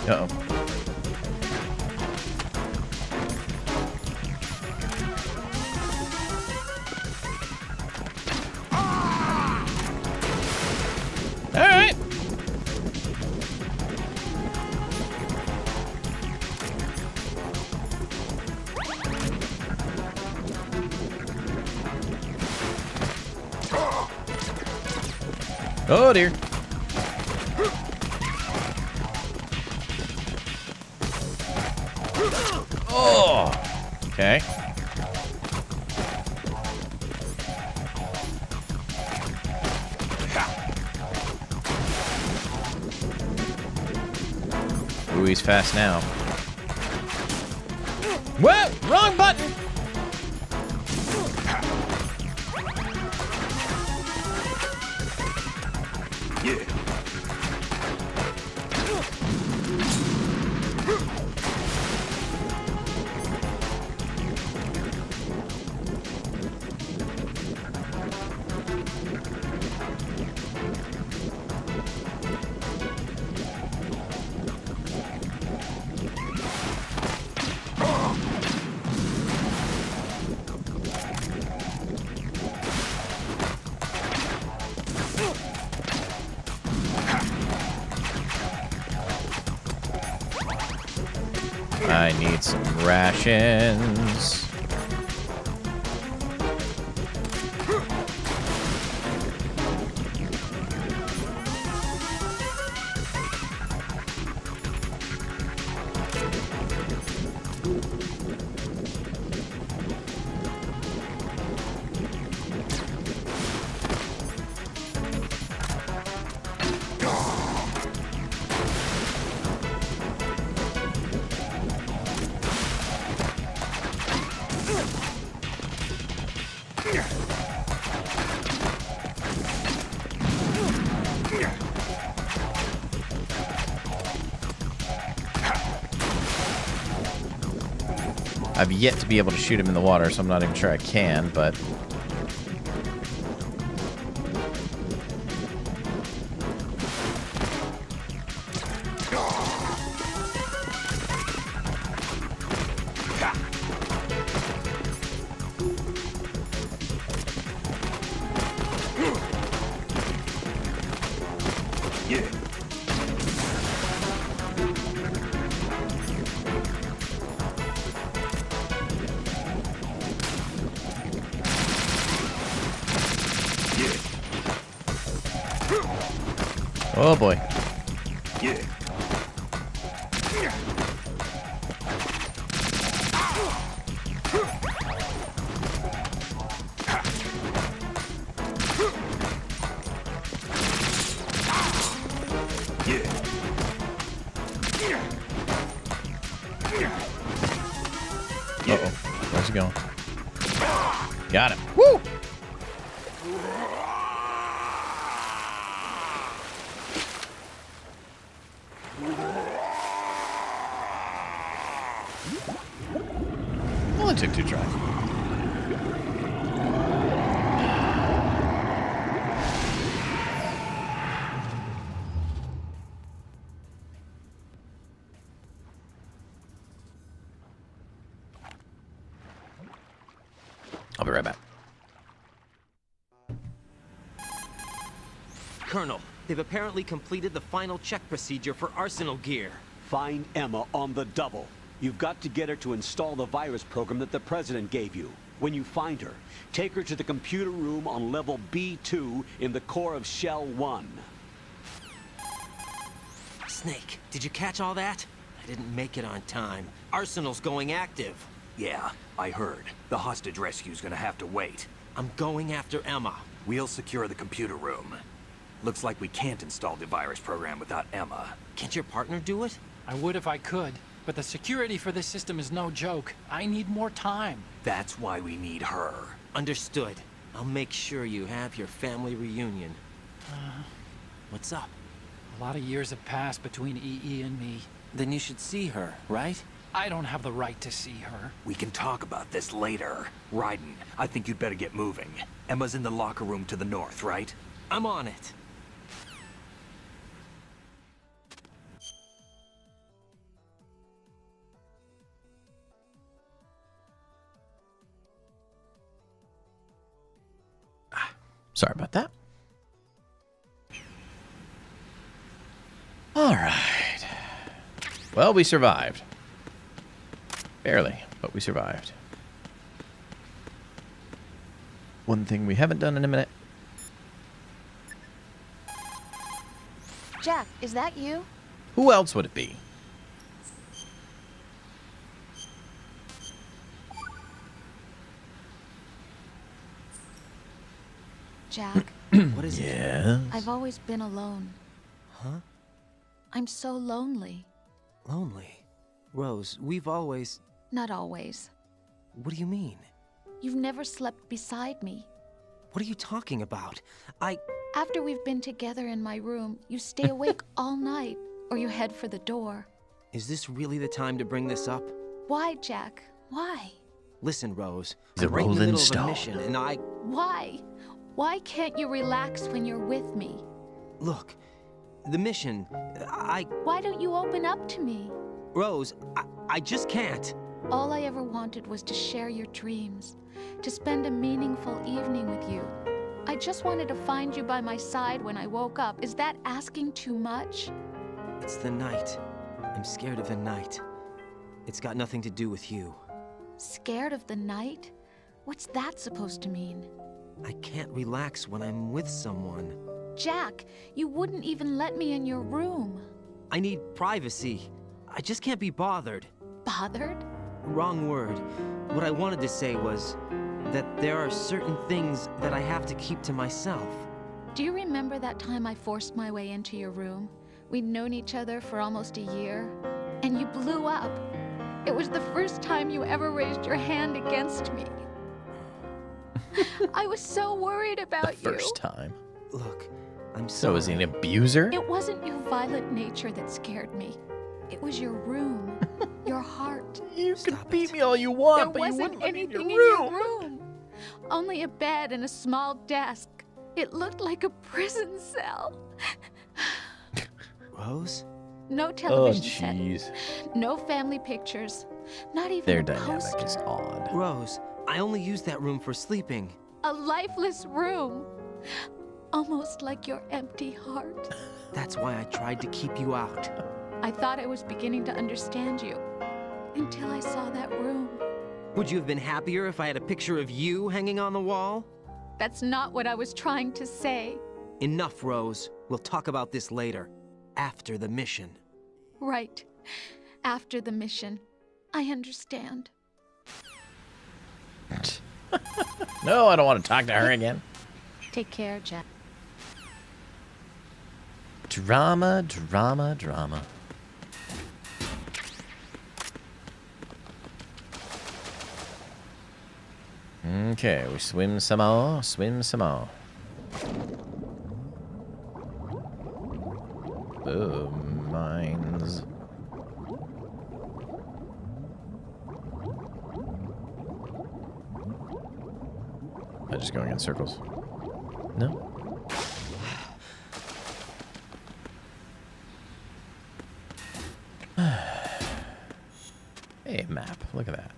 Uh-oh. All right. Oh, dear. Oh! Okay. Ooh, he's fast now. Whoa! Wrong button! Yeah. I need some rations. I've yet to be able to shoot him in the water, so I'm not even sure I can, but... Oh boy. Yeah. Uh-oh. Where's he going? Got him. Woo! Only took 2 tries. I'll be right back. Colonel, they've apparently completed the final check procedure for arsenal gear. Find Emma on the double. You've got to get her to install the virus program that the President gave you. When you find her, take her to the computer room on level B2 in the core of Shell 1. Snake, did you catch all that? I didn't make it on time. Arsenal's going active. Yeah, I heard. The hostage rescue's gonna have to wait. I'm going after Emma. We'll secure the computer room. Looks like we can't install the virus program without Emma. Can't your partner do it? I would if I could, but the security for this system is no joke. I need more time. That's why we need her. Understood. I'll make sure you have your family reunion. What's up? A lot of years have passed between EE and me. Then you should see her, right? I don't have the right to see her. We can talk about this later. Raiden, I think you'd better get moving. Emma's in the locker room to the north, right? I'm on it. Sorry about that. All right. Well, we survived. Barely, but we survived. One thing we haven't done in a minute. Jack, is that you? Who else would it be? Jack, What is it? Yeah. I've always been alone. Huh? I'm so lonely. Lonely. Rose, we've always... Not always. What do you mean? You've never slept beside me. What are you talking about? After we've been together in my room, you stay awake all night, or you head for the door. Is this really the time to bring this up? Why, Jack? Why? Listen, Rose. He's a I'm right in the Rolling middle Stone. of a mission, and Why? Why can't you relax when you're with me? Look, the mission... Why don't you open up to me? Rose, I just can't. All I ever wanted was to share your dreams, to spend a meaningful evening with you. I just wanted to find you by my side when I woke up. Is that asking too much? It's the night. I'm scared of the night. It's got nothing to do with you. Scared of the night? What's that supposed to mean? I can't relax when I'm with someone. Jack, you wouldn't even let me in your room. I need privacy. I just can't be bothered. Bothered? Wrong word. What I wanted to say was that there are certain things that I have to keep to myself. Do you remember that time I forced my way into your room? We'd known each other for almost a year, and you blew up. It was the first time you ever raised your hand against me. I was so worried about The first time. Look, I'm So sorry. is he an abuser? It wasn't your violent nature that scared me. It was your room, your heart. You Stop can beat it. me all you There want, but you wasn't wouldn't let me in anything your in room. your room. Only a bed and a small desk. It looked like a prison cell. Rose? No Oh, television set. jeez. No family pictures. Not even Their a dynamic poster. is odd. Rose, I only use that room for sleeping. A lifeless room. Almost like your empty heart. That's why I tried to keep you out. I thought I was beginning to understand you. Until I saw that room. Would you have been happier if I had a picture of you hanging on the wall? That's not what I was trying to say. Enough, Rose. We'll talk about this later. After the mission. Right. After the mission. I understand. No, I don't want to talk to her again. Take care, Jack. Drama, drama, drama. Okay, we swim some more, swim some more. Boom, mines. Am I just going in circles? No? Hey, map. Look at that.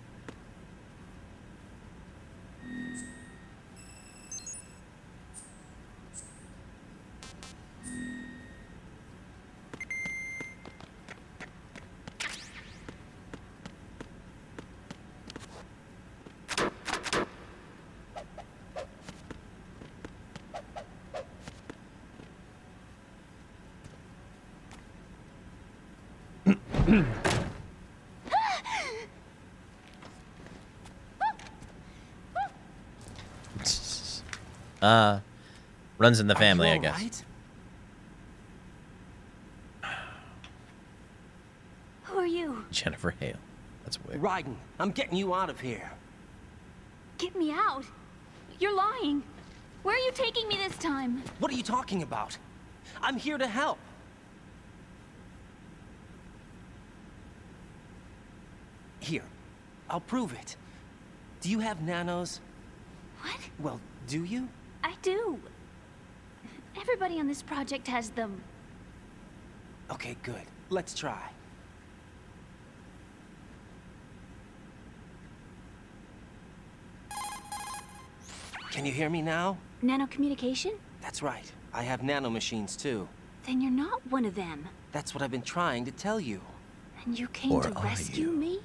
Runs in the family, I guess. Right? Who are you? Jennifer Hale. That's weird. Raiden, I'm getting you out of here. Get me out. You're lying. Where are you taking me this time? What are you talking about? I'm here to help. Here, I'll prove it. Do you have nanos? What? Well, do you? I do. Everybody on this project has them. Okay, good. Let's try. Can you hear me now? Nanocommunication? That's right. I have nanomachines too. Then you're not one of them. That's what I've been trying to tell you. And you came Or to are rescue you? me?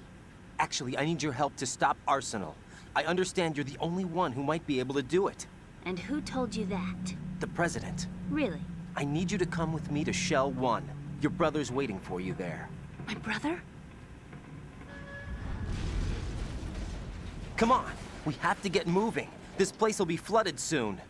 Actually, I need your help to stop Arsenal. I understand you're the only one who might be able to do it. And who told you that? The President. Really? I need you to come with me to Shell 1. Your brother's waiting for you there. My brother? Come on, we have to get moving. This place will be flooded soon.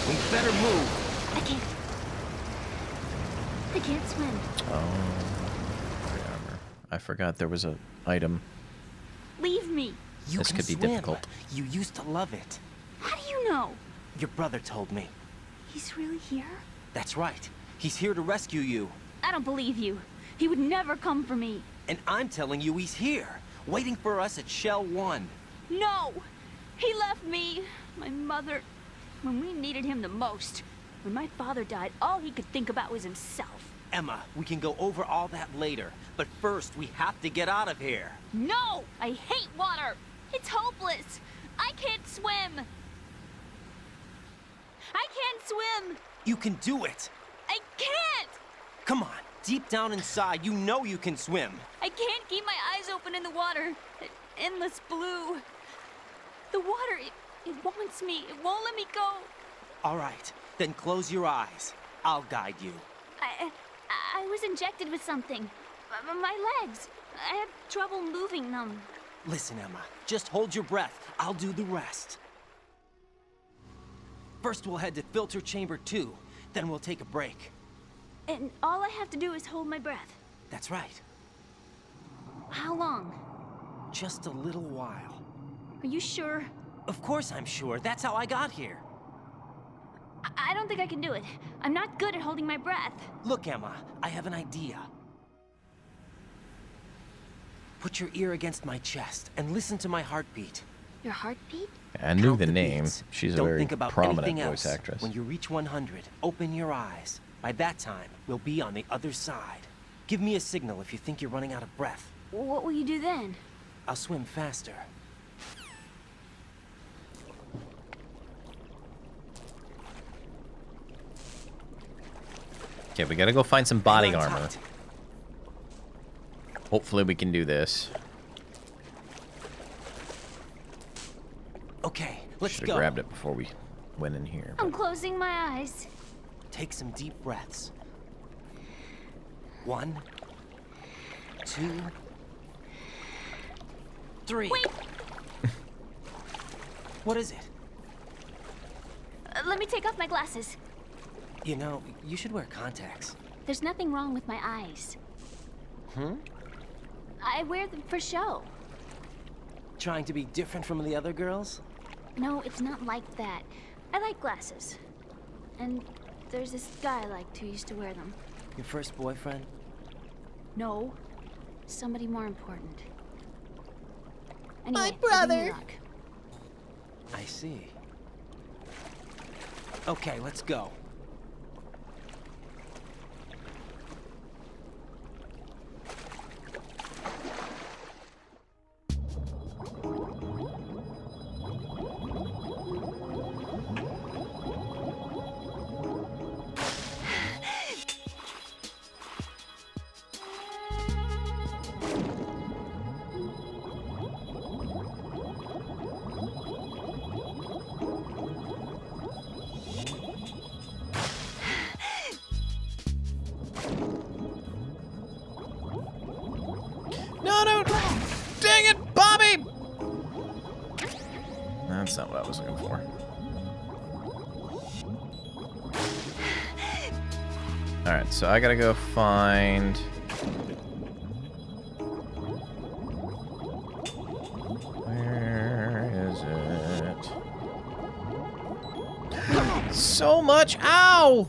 We better move. I can't swim. I forgot there was a item. Leave me. You This can could be swim. difficult. You used to love it. How do you know? Your brother told me. He's really here? That's right. He's here to rescue you. I don't believe you. He would never come for me. And I'm telling you he's here, waiting for us at Shell 1. No! He left me, my mother, when we needed him the most. When my father died, all he could think about was himself. Emma, we can go over all that later. But first, we have to get out of here. No! I hate water! It's hopeless! I can't swim! I can't swim! You can do it. I can't! Come on, deep down inside, you know you can swim. I can't keep my eyes open in the water. Endless blue. The water, it wants me. It won't let me go. All right, then close your eyes. I'll guide you. I was injected with something. My legs. I have trouble moving them. Listen, Emma, just hold your breath. I'll do the rest. First, we'll head to filter chamber 2. Then we'll take a break. And all I have to do is hold my breath. That's right. How long? Just a little while. Are you sure? Of course I'm sure. That's how I got here. I don't think I can do it. I'm not good at holding my breath. Look, Emma, I have an idea. Put your ear against my chest and listen to my heartbeat. Your heartbeat? I knew Count the name. beats. She's a Don't very think about prominent anything voice else. actress. When you reach 100, open your eyes. By that time, we'll be on the other side. Give me a signal if you think you're running out of breath. What will you do then? I'll swim faster. Okay, we gotta go find some body Hang on armor. tight. Hopefully we can do this. Okay, let's Should go. have grabbed it before we went in here. I'm closing my eyes. Take some deep breaths. 1, 2, 3. Wait! What is it? Let me take off my glasses. You know, you should wear contacts. There's nothing wrong with my eyes. Hmm? I wear them for show. Trying to be different from the other girls? No, it's not like that. I like glasses. And there's this guy I liked who used to wear them. Your first boyfriend? No. Somebody more important. Anyway, My brother. wish me luck. I see. Okay, let's go. No! Dang it, Bobby! That's not what I was looking for. Alright, so I gotta go find... Where is it? So much! Ow!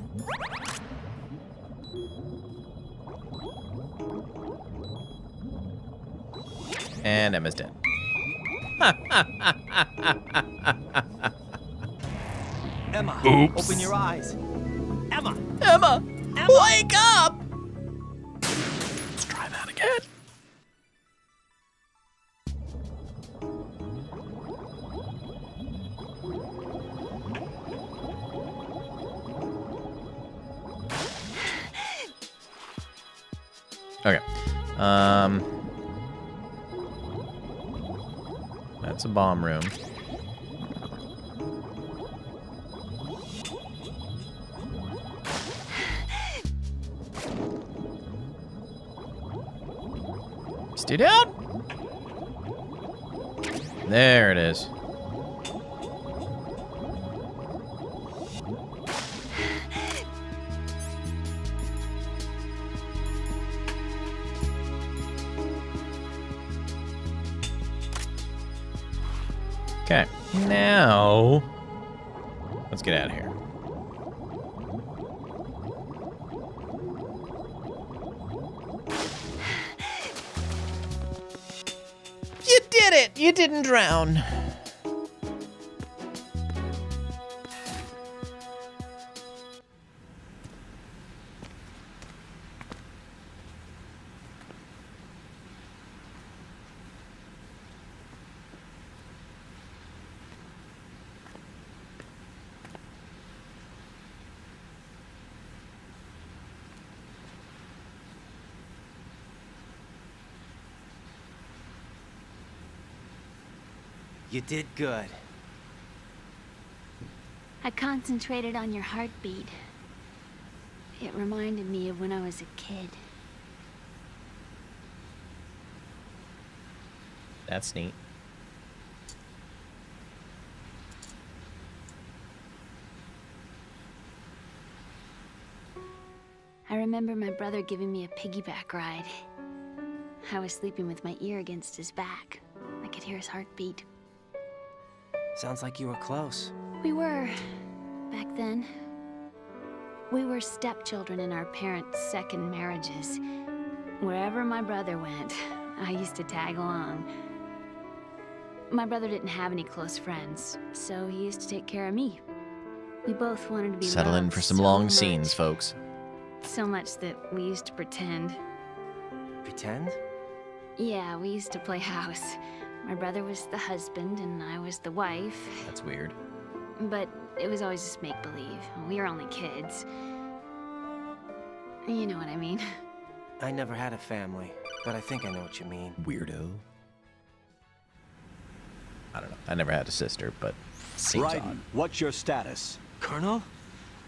And Emma's dead. Emma, Oops. open your eyes. Emma! Emma! Emma! Wake up! Let's try that. Okay. That's a bomb room. Stay down. There it is. Okay, now let's get out of here. You did it! You didn't drown. You did good. I concentrated on your heartbeat. It reminded me of when I was a kid. That's neat. I remember my brother giving me a piggyback ride. I was sleeping with my ear against his back. I could hear his heartbeat. Sounds like you were close. We were, back then. We were stepchildren in our parents' second marriages. Wherever my brother went, I used to tag along. My brother didn't have any close friends, so he used to take care of me. We both wanted to be Settle in loved for some so long much. scenes, folks. So much that we used to pretend. Pretend? Yeah, we used to play house. My brother was the husband and I was the wife. That's weird. But it was always just make-believe. We were only kids. You know what I mean. I never had a family, but I think I know what you mean. Weirdo. I don't know. I never had a sister, but seems odd. Raiden, what's your status? Colonel?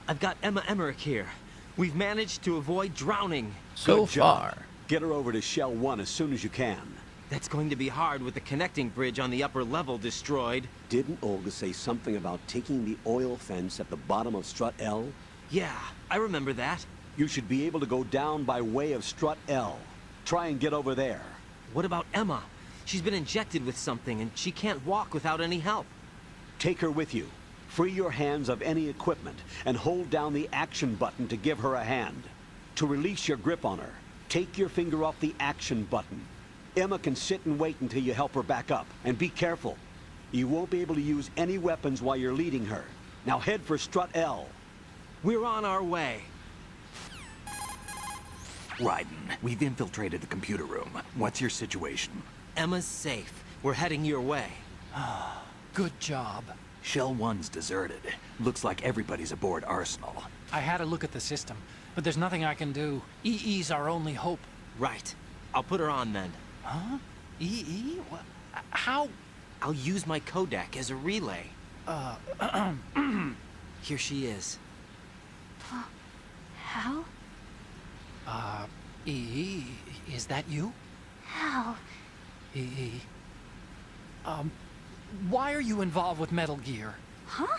I've got Emma Emmerich here. We've managed to avoid drowning. So Good job. far. Get her over to Shell 1 as soon as you can. That's going to be hard with the connecting bridge on the upper level destroyed. Didn't Olga say something about taking the oil fence at the bottom of Strut L? Yeah, I remember that. You should be able to go down by way of Strut L. Try and get over there. What about Emma? She's been injected with something and she can't walk without any help. Take her with you. Free your hands of any equipment and hold down the action button to give her a hand. To release your grip on her, take your finger off the action button. Emma can sit and wait until you help her back up. And be careful. You won't be able to use any weapons while you're leading her. Now head for Strut L. We're on our way. Raiden, we've infiltrated the computer room. What's your situation? Emma's safe. We're heading your way. Good job. Shell 1's deserted. Looks like everybody's aboard Arsenal. I had a look at the system, but there's nothing I can do. EE's our only hope. Right. I'll put her on then. Huh? EE? What? How? I'll use my codec as a relay. Here she is. How? EE, is that you? How? EE. Why are you involved with Metal Gear? Huh?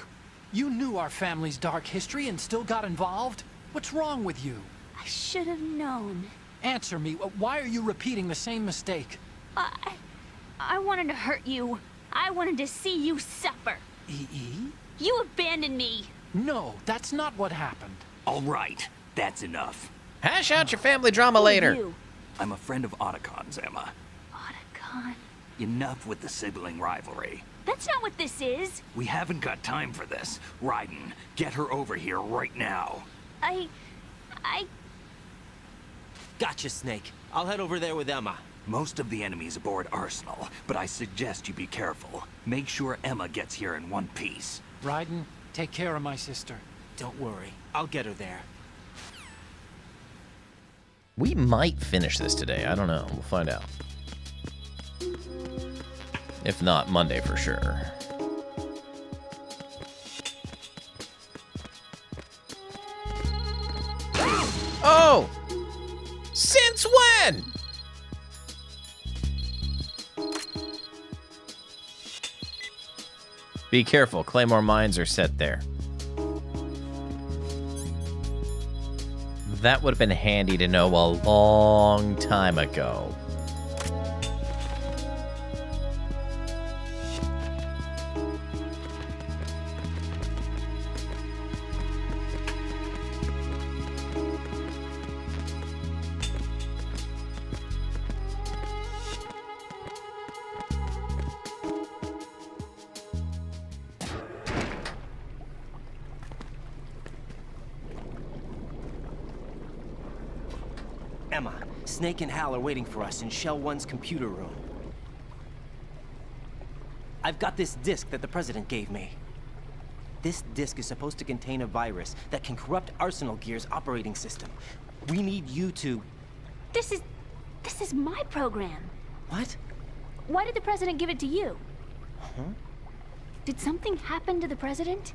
You knew our family's dark history and still got involved? What's wrong with you? I should have known. Answer me. Why are you repeating the same mistake? I wanted to hurt you. I wanted to see you suffer. EE? You abandoned me. No, that's not what happened. All right, that's enough. Hash out your family drama Who are later. you? I'm a friend of Otacon's, Emma. Otacon. Enough with the sibling rivalry. That's not what this is. We haven't got time for this. Raiden, get her over here right now. I... Gotcha, Snake. I'll head over there with Emma. Most of the enemy's aboard Arsenal, but I suggest you be careful. Make sure Emma gets here in one piece. Raiden, take care of my sister. Don't worry. I'll get her there. We might finish this today. I don't know. We'll find out. If not, Monday for sure. Oh! Since when? Be careful. Claymore mines are set there. That would have been handy to know a long time ago. Emma, Snake and Hal are waiting for us in Shell 1's computer room. I've got this disk that the President gave me. This disk is supposed to contain a virus that can corrupt Arsenal Gear's operating system. We need you to... This is my program. What? Why did the President give it to you? Huh? Did something happen to the President?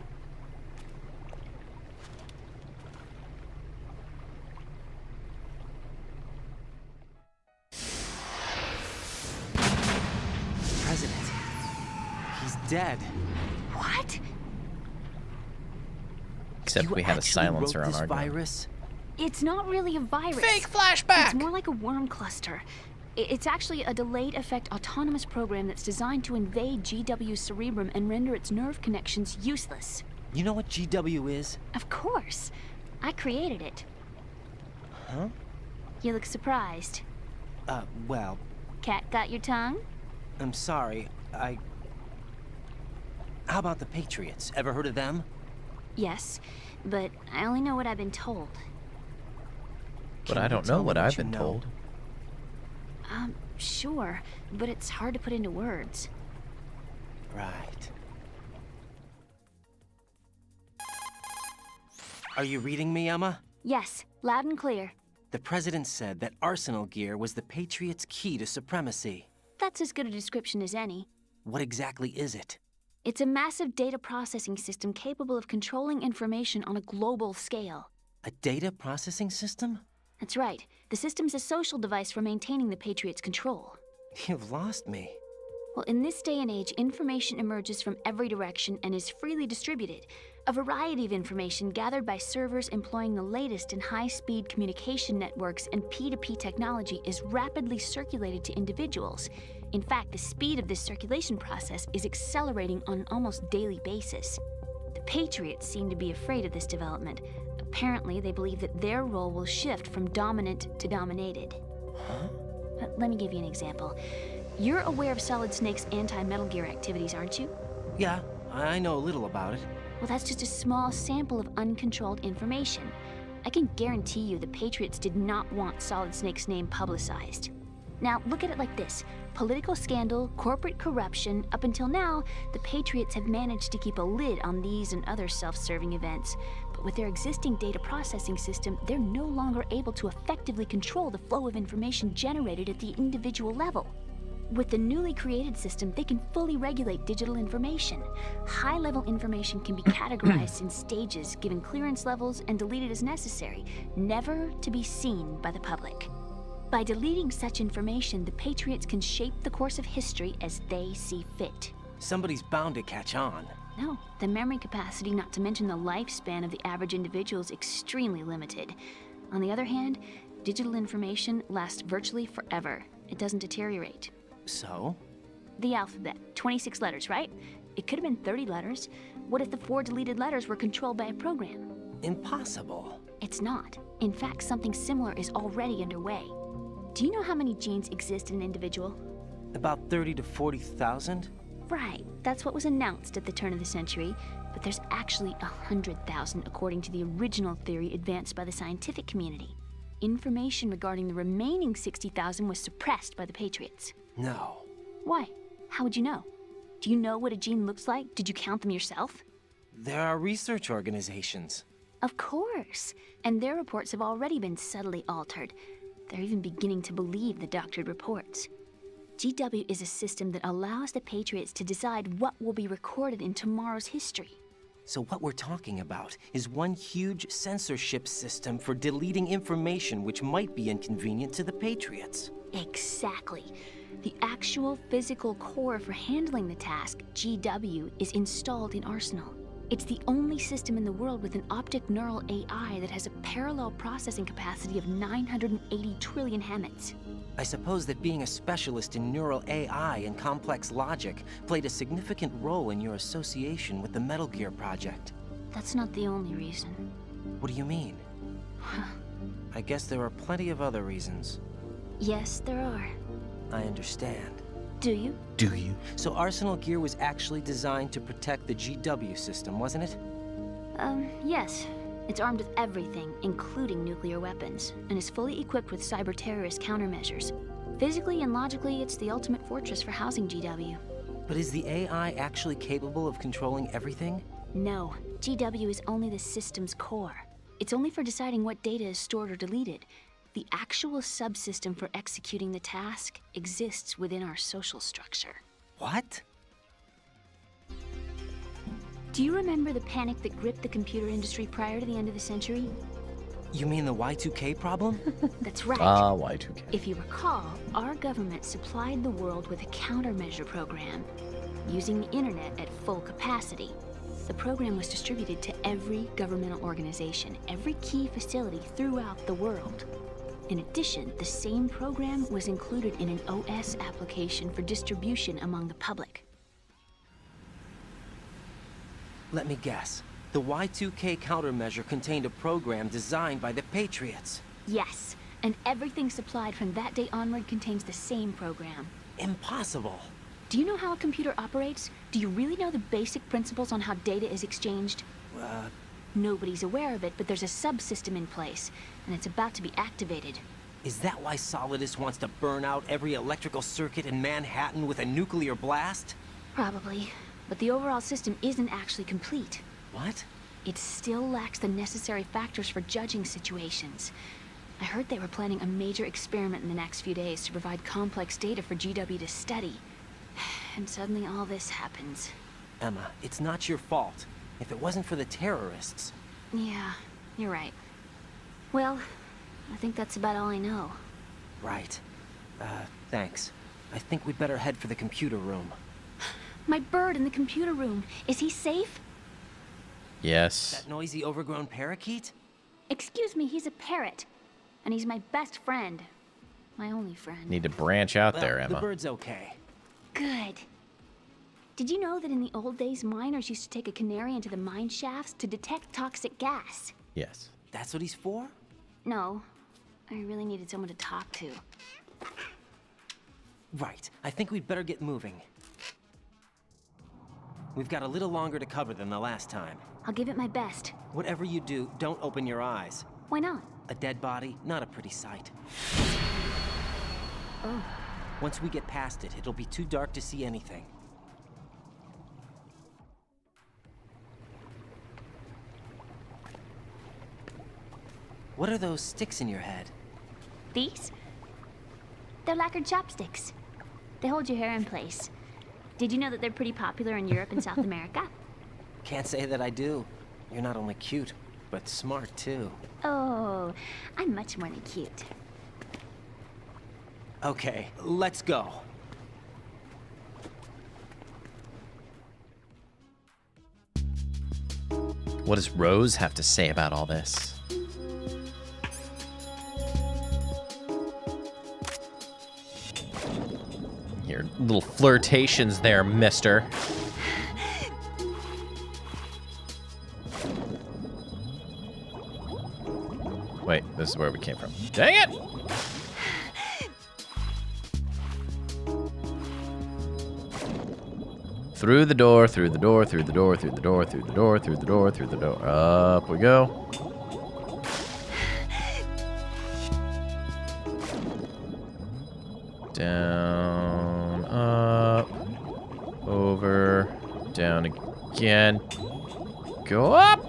President. He's dead. What? Except You we had a actually silencer wrote on this our gun. virus? It's not really a virus. Fake flashback! It's more like a worm cluster. It's actually a delayed effect autonomous program that's designed to invade GW's cerebrum and render its nerve connections useless. You know what GW is? Of course. I created it. Huh? You look surprised. Well, Cat got your tongue? I'm sorry. How about the Patriots? Ever heard of them? Yes, but I only know what I've been told. But Can I you don't tell know me what I've you been know? told. Sure, but it's hard to put into words. Right. Are you reading me, Emma? Yes, loud and clear. The President said that Arsenal Gear was the Patriots' key to supremacy. That's as good a description as any. What exactly is it? It's a massive data processing system capable of controlling information on a global scale. A data processing system? That's right. The system's a social device for maintaining the Patriots' control. You've lost me. Well, in this day and age, information emerges from every direction and is freely distributed. A variety of information gathered by servers employing the latest in high-speed communication networks and P2P technology is rapidly circulated to individuals. In fact, the speed of this circulation process is accelerating on an almost daily basis. The Patriots seem to be afraid of this development. Apparently, they believe that their role will shift from dominant to dominated. Huh? Let me give you an example. You're aware of Solid Snake's anti-Metal Gear activities, aren't you? Yeah, I know a little about it. Well, that's just a small sample of uncontrolled information. I can guarantee you the Patriots did not want Solid Snake's name publicized. Now, look at it like this. Political scandal, corporate corruption, up until now, the Patriots have managed to keep a lid on these and other self-serving events. But with their existing data processing system, they're no longer able to effectively control the flow of information generated at the individual level. With the newly created system, they can fully regulate digital information. High-level information can be categorized in stages, given clearance levels, and deleted as necessary, never to be seen by the public. By deleting such information, the Patriots can shape the course of history as they see fit. Somebody's bound to catch on. No, the memory capacity, not to mention the lifespan of the average individual, is extremely limited. On the other hand, digital information lasts virtually forever. It doesn't deteriorate. So? The alphabet, 26 letters, right? It could have been 30 letters. What if the 4 deleted letters were controlled by a program? Impossible. It's not. In fact, something similar is already underway. Do you know how many genes exist in an individual? About 30 to 40,000? Right, that's what was announced at the turn of the century, but there's actually 100,000 according to the original theory advanced by the scientific community. Information regarding the remaining 60,000 was suppressed by the Patriots. No. Why? How would you know? Do you know what a gene looks like? Did you count them yourself? There are research organizations. Of course, and their reports have already been subtly altered. They're even beginning to believe the doctored reports. GW is a system that allows the Patriots to decide what will be recorded in tomorrow's history. So what we're talking about is one huge censorship system for deleting information which might be inconvenient to the Patriots. Exactly. The actual physical core for handling the task, GW, is installed in Arsenal. It's the only system in the world with an optic neural AI that has a parallel processing capacity of 980 trillion Hammets. I suppose that being a specialist in neural AI and complex logic played a significant role in your association with the Metal Gear project. That's not the only reason. What do you mean? I guess there are plenty of other reasons. Yes, there are. I understand. Do you? Do you? So Arsenal Gear was actually designed to protect the GW system, wasn't it? Yes. It's armed with everything, including nuclear weapons, and is fully equipped with cyber-terrorist countermeasures. Physically and logically, it's the ultimate fortress for housing GW. But is the AI actually capable of controlling everything? No. GW is only the system's core. It's only for deciding what data is stored or deleted. The actual subsystem for executing the task exists within our social structure. What? Do you remember the panic that gripped the computer industry prior to the end of the century? You mean the Y2K problem? That's right. Y2K. If you recall, our government supplied the world with a countermeasure program, using the internet at full capacity. The program was distributed to every governmental organization, every key facility throughout the world. In addition, the same program was included in an OS application for distribution among the public. Let me guess. The Y2K countermeasure contained a program designed by the Patriots. Yes, and everything supplied from that day onward contains the same program. Impossible. Do you know how a computer operates? Do you really know the basic principles on how data is exchanged? Nobody's aware of it, but there's a subsystem in place, and it's about to be activated. Is that why Solidus wants to burn out every electrical circuit in Manhattan with a nuclear blast? Probably, but the overall system isn't actually complete. What? It still lacks the necessary factors for judging situations. I heard they were planning a major experiment in the next few days to provide complex data for GW to study. And suddenly all this happens. Emma, it's not your fault. If it wasn't for the terrorists... Yeah, you're right. Well, I think that's about all I know. Right. Thanks. I think we'd better head for the computer room. My bird in the computer room. Is he safe? Yes. That noisy, overgrown parakeet? Excuse me, he's a parrot. And he's my best friend. My only friend. Need to branch out Well, there, Emma. The bird's okay. Good. Did you know that in the old days, miners used to take a canary into the mine shafts to detect toxic gas? Yes. That's what he's for? No. I really needed someone to talk to. Right. I think we'd better get moving. We've got a little longer to cover than the last time. I'll give it my best. Whatever you do, don't open your eyes. Why not? A dead body, not a pretty sight. Oh. Once we get past it, it'll be too dark to see anything. What are those sticks in your head? These? They're lacquered chopsticks. They hold your hair in place. Did you know that they're pretty popular in Europe and South America? Can't say that I do. You're not only cute, but smart too. Oh, I'm much more than cute. Okay, let's go. What does Rose have to say about all this? Your little flirtations there, mister. Wait, this is where we came from. Dang it! Through the door, through the door, through the door, through the door, through the door, through the door, through the door. Up we go. Down, up, over, down again. Go up!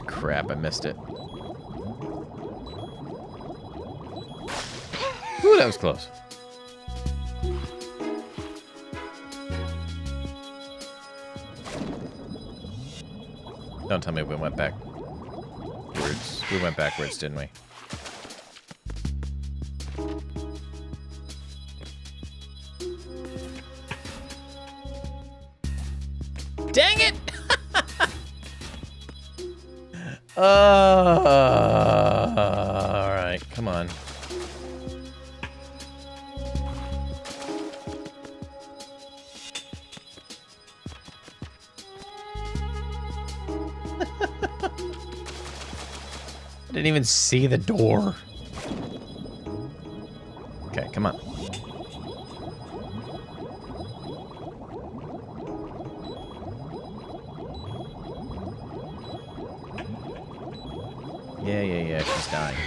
Crap, I missed it. Ooh, that was close. Don't tell me we went backwards. We went backwards, didn't we? Dang it! All right, come on. I didn't even see the door. Okay, come on. Yeah, she's dying.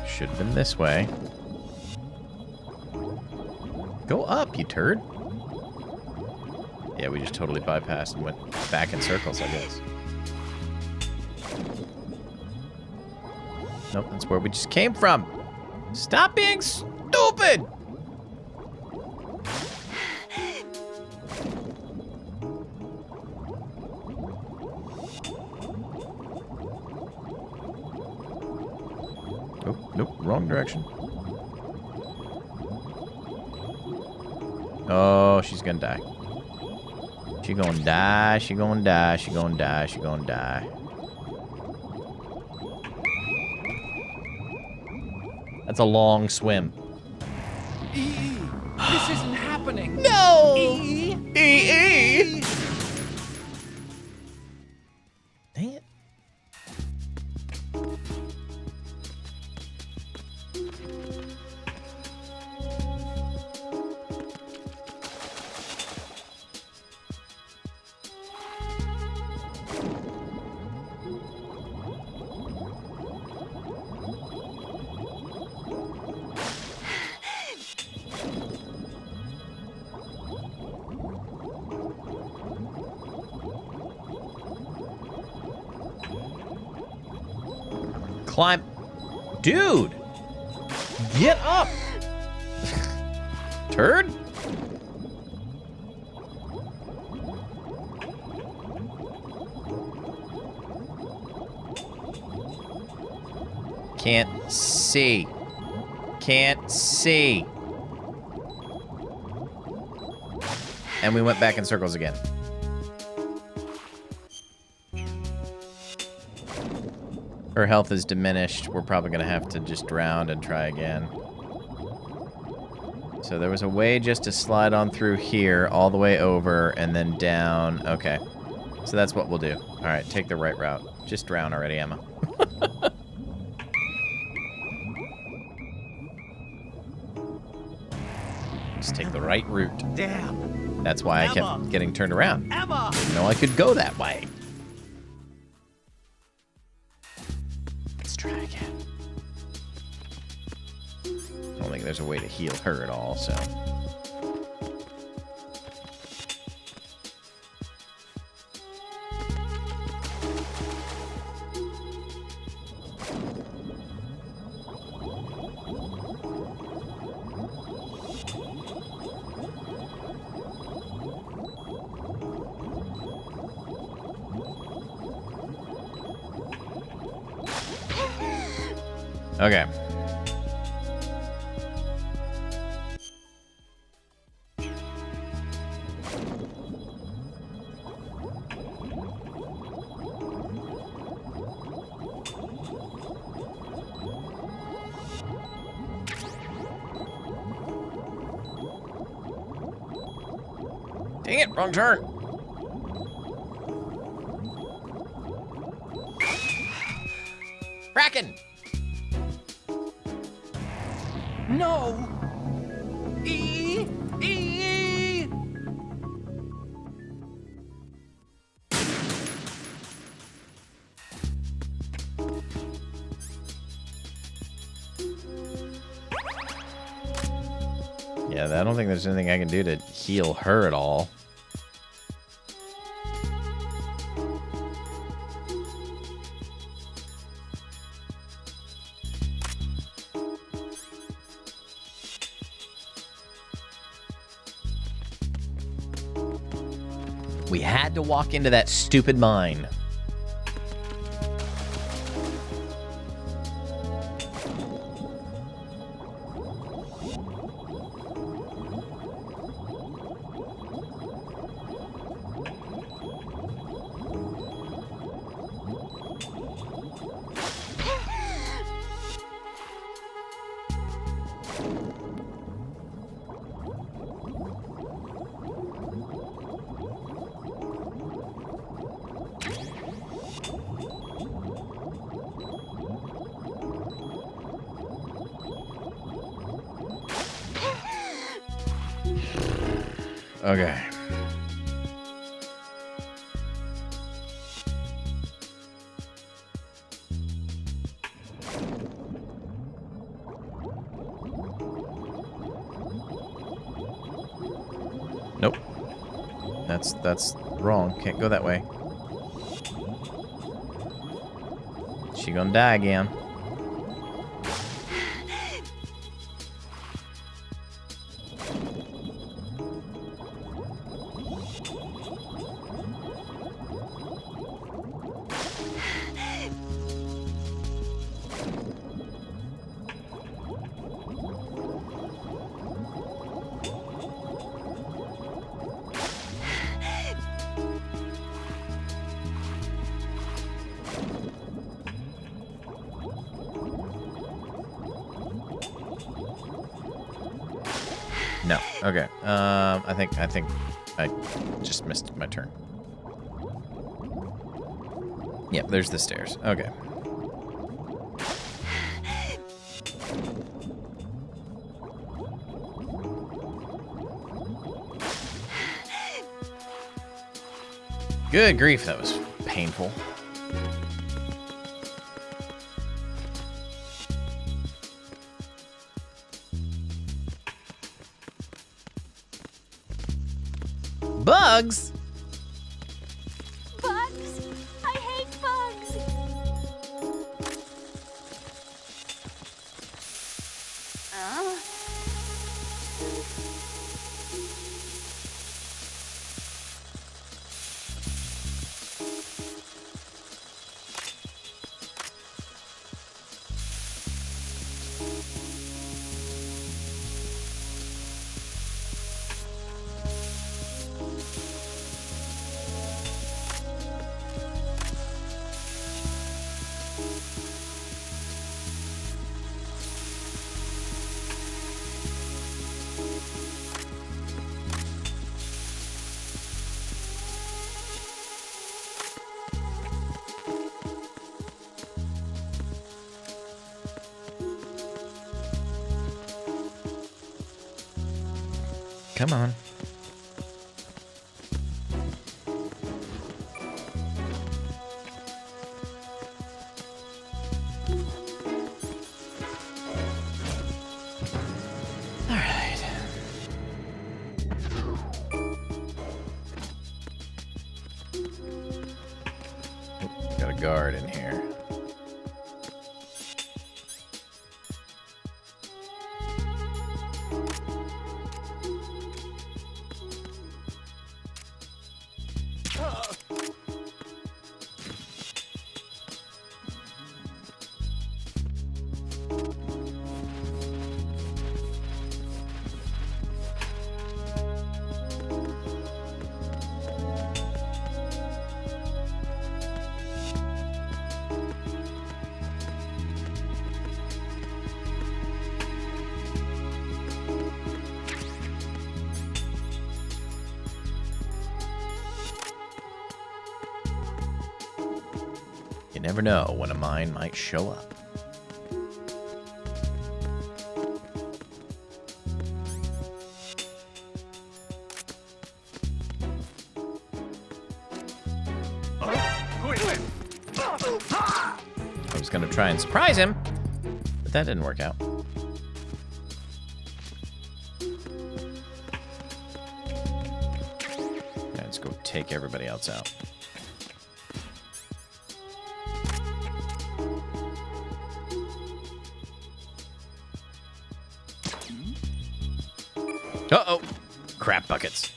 Should have been this way. Go up, you turd. Yeah, we just totally bypassed and went back in circles, I guess. Nope, that's where we just came from. Stop being stupid! Nope, wrong direction. Oh, she's gonna die. She gonna die, she gonna die, she gonna die, she gonna die. That's a long swim. This isn't happening. No! E. Dang it. Climb. Dude! Get up! Turd? Can't see. Can't see. And we went back in circles again. Her health is diminished. We're probably going to have to just drown and try again. So there was a way just to slide on through here, all the way over, and then down. Okay. So that's what we'll do. All right, take the right route. Just drown already, Emma. Just take the right route. Damn. That's why I kept getting turned around. Emma! Didn't know I could go that way. Try again. I don't think there's a way to heal her at all, so. Okay. Dang it, wrong turn. Bracken! No! E! Yeah, I don't think there's anything I can do to heal her at all. We had to walk into that stupid mine. Okay. Nope. That's wrong. Can't go that way. She gonna die again. No. Okay. I think I just missed my turn. Yep, there's the stairs. Okay. Good grief, that was painful. Bugs? Bugs? I hate bugs! Come on. All right. Got a guard in here. You never know when a mine might show up. I was gonna try and surprise him, but that didn't work out. Let's go take everybody else out. Uh-oh. Crap buckets.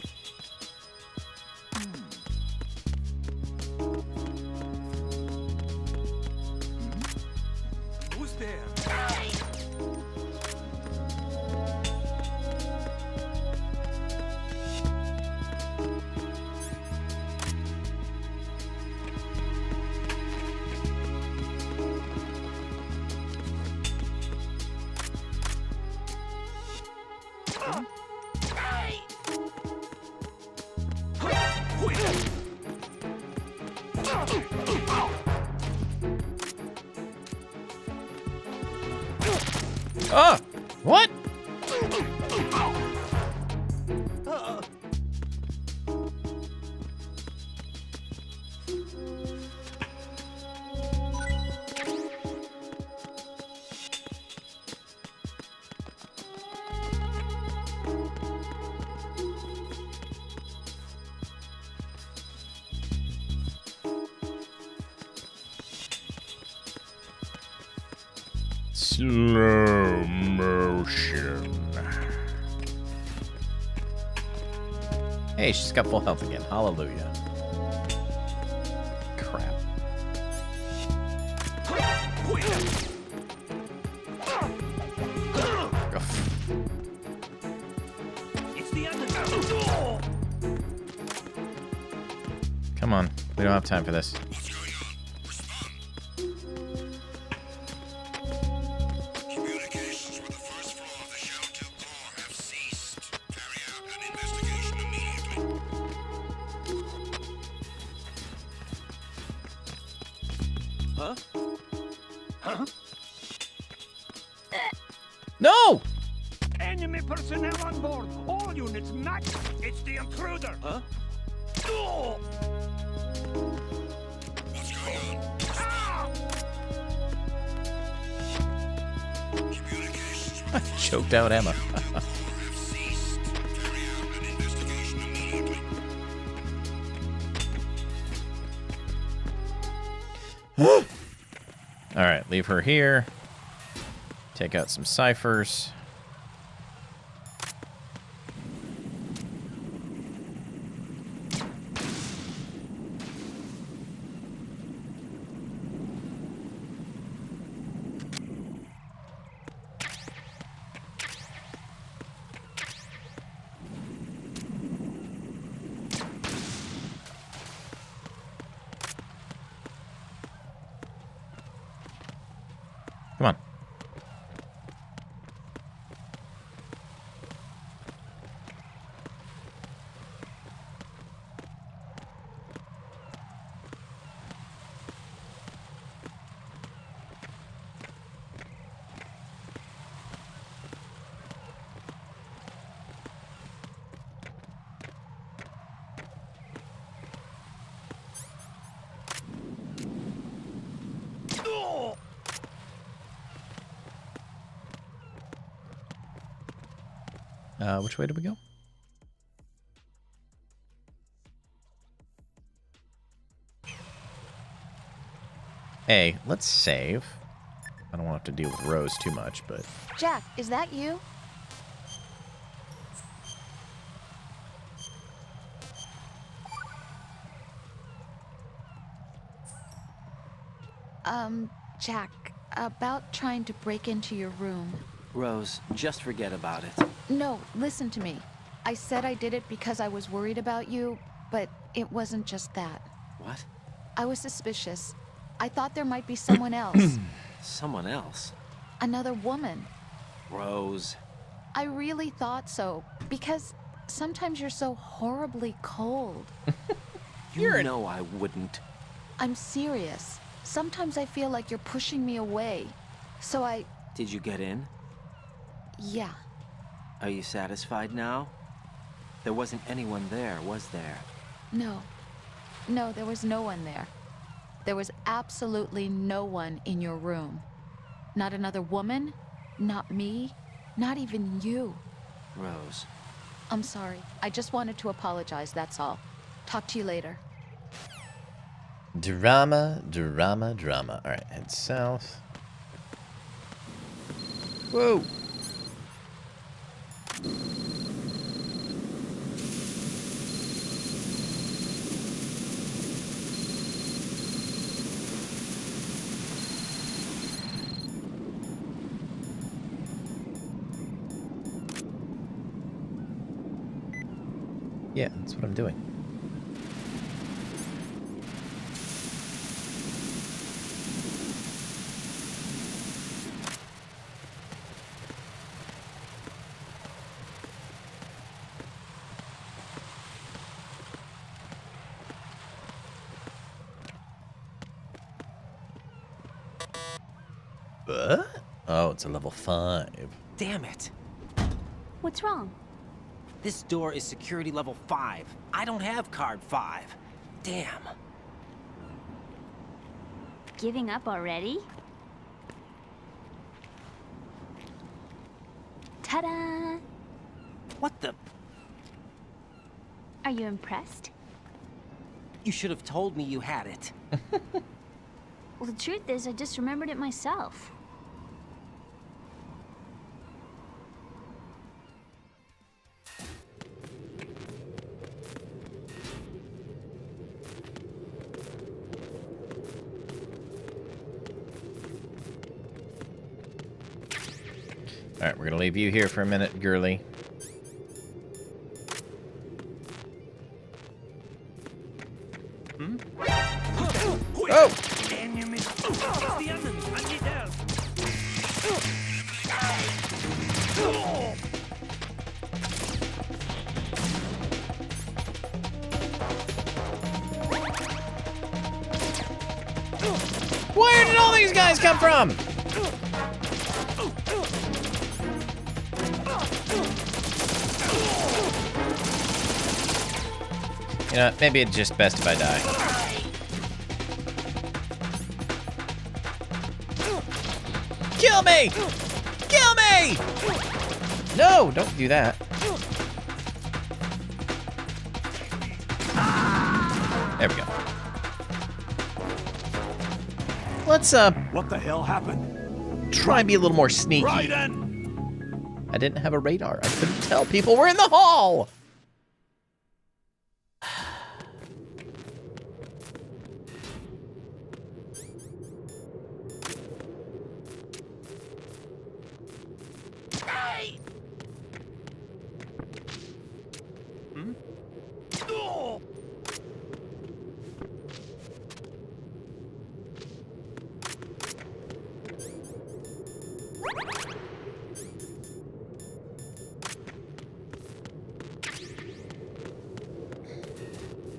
Oh! What? Slow motion. Hey, she's got full health again. Hallelujah. Crap. Come on. We don't have time for this. No! Enemy personnel on board. All units max. It's the intruder. Huh? Oh! What's going on? Ah! Choked out Emma. All right, leave her here. Take out some ciphers. Come on. Which way do we go? Hey, let's save. I don't want to have to deal with Rose too much, but... Jack, is that you? Jack, about trying to break into your room. Rose, just forget about it. No, listen to me. I said I did it because I was worried about you, but it wasn't just that. What? I was suspicious. I thought there might be someone else. Someone else? Another woman. Rose. I really thought so, because sometimes you're so horribly cold. You know I wouldn't. I'm serious. Sometimes I feel like you're pushing me away. So I... Did you get in? Yeah. Are you satisfied now? There wasn't anyone there, was there? No. No, there was no one there. There was absolutely no one in your room. Not another woman, not me, not even you. Rose. I'm sorry. I just wanted to apologize, that's all. Talk to you later. Drama, drama, drama. All right, head south. Whoa. Yeah, that's what I'm doing. What? Oh, it's a level 5. Damn it. What's wrong? This door is security level 5. I don't have card 5. Damn. Giving up already? Ta-da! What the? Are you impressed? You should have told me you had it. Well, the truth is, I just remembered it myself. All right, we're gonna leave you here for a minute, girly. Oh! Enemy. It's the enemy. I need help. Where did all these guys come from? You know, maybe it's just best if I die. Kill me! Kill me! No, don't do that. There we go. Let's, What the hell happened? try and be a little more sneaky. Raiden! I didn't have a radar. I couldn't tell people we're in the hall!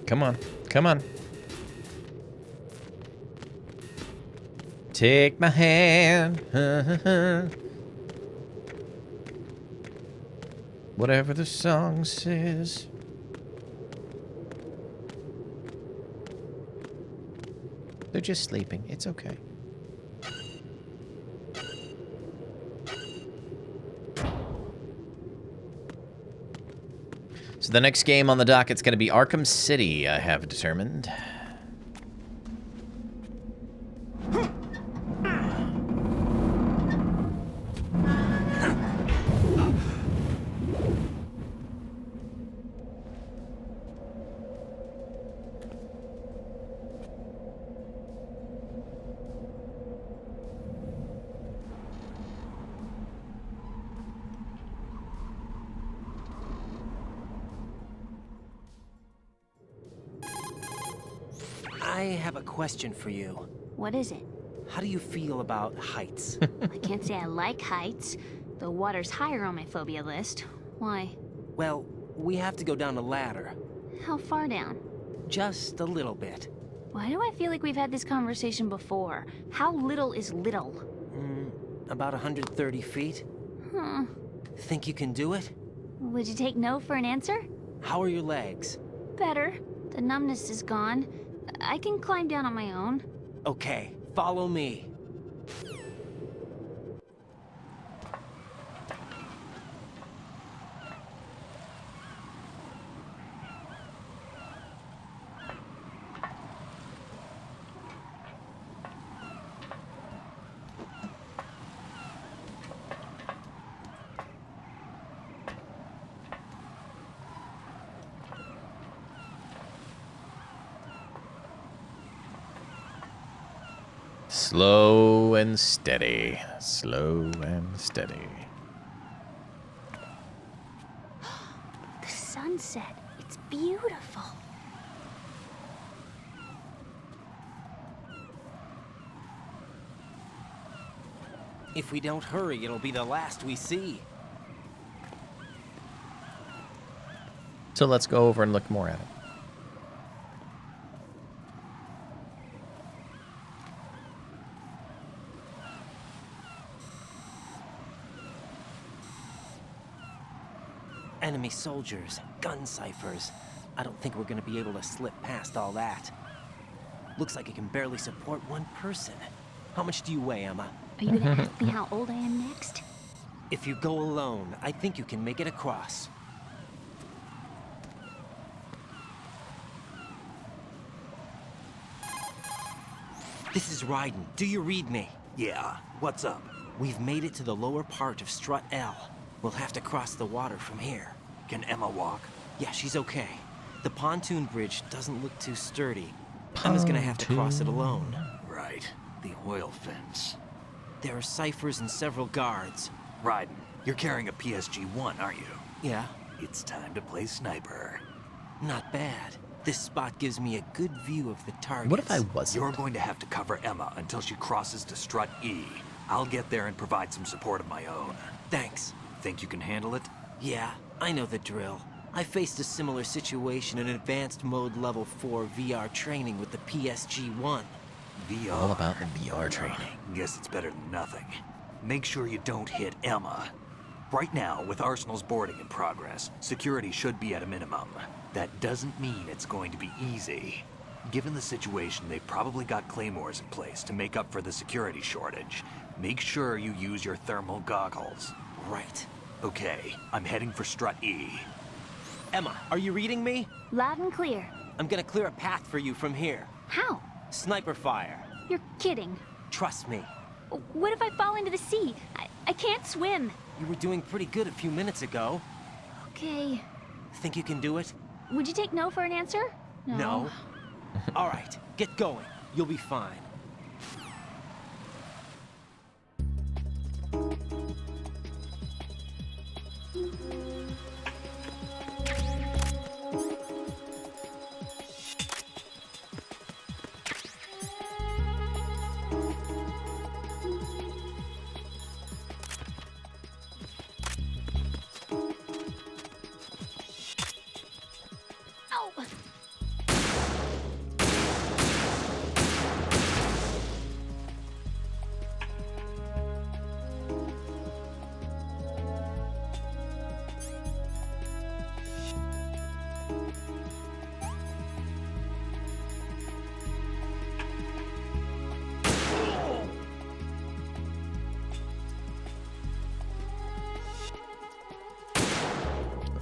Come on. Come on. Take my hand. Whatever the song says. They're just sleeping. It's okay. So the next game on the docket's going to be Arkham City, I have determined. I have a question for you. What is it? How do you feel about heights? I can't say I like heights. The water's higher on my phobia list. Why? Well, we have to go down a ladder. How far down? Just a little bit. Why do I feel like we've had this conversation before? How little is little? About 130 feet. Huh. Think you can do it? Would you take no for an answer? How are your legs? Better. The numbness is gone. I can climb down on my own. Okay, follow me. Slow and steady. Slow and steady. The sunset. It's beautiful. If we don't hurry, it'll be the last we see. So let's go over and look more at it. enemy soldiers, gun ciphers. I don't think we're gonna be able to slip past all that. Looks like it can barely support one person. How much do you weigh, Emma? Are you gonna ask me how old I am next? If you go alone, I think you can make it across. This is Raiden. Do you read me? Yeah, what's up? We've made it to the lower part of Strut L. We'll have to cross the water from here. Can Emma walk? Yeah, she's okay. The pontoon bridge doesn't look too sturdy. Emma's gonna have to cross it alone. Right, the oil fence. There are ciphers and several guards. Raiden, you're carrying a PSG-1, aren't you? Yeah, It's time to play sniper. not bad. This spot gives me a good view of the targets. What if I wasn't? You're going to have to cover Emma until she crosses to Strut E. I'll get there and provide some support of my own. Thanks. Think you can handle it? Yeah, I know the drill. I faced a similar situation in advanced mode level 4 VR training with the PSG-1. VR. All about the VR training. Guess it's better than nothing. Make sure you don't hit Emma. Right now, with Arsenal's boarding in progress, security should be at a minimum. That doesn't mean it's going to be easy. Given the situation, they've probably got claymores in place to make up for the security shortage. Make sure you use your thermal goggles. Right. Okay, I'm heading for Strut E. Emma, are you reading me? Loud and clear. I'm gonna clear a path for you from here. How? Sniper fire. You're kidding. Trust me. What if I fall into the sea? I can't swim. You were doing pretty good a few minutes ago. Okay. Think you can do it? Would you take no for an answer? No. All right, get going. You'll be fine.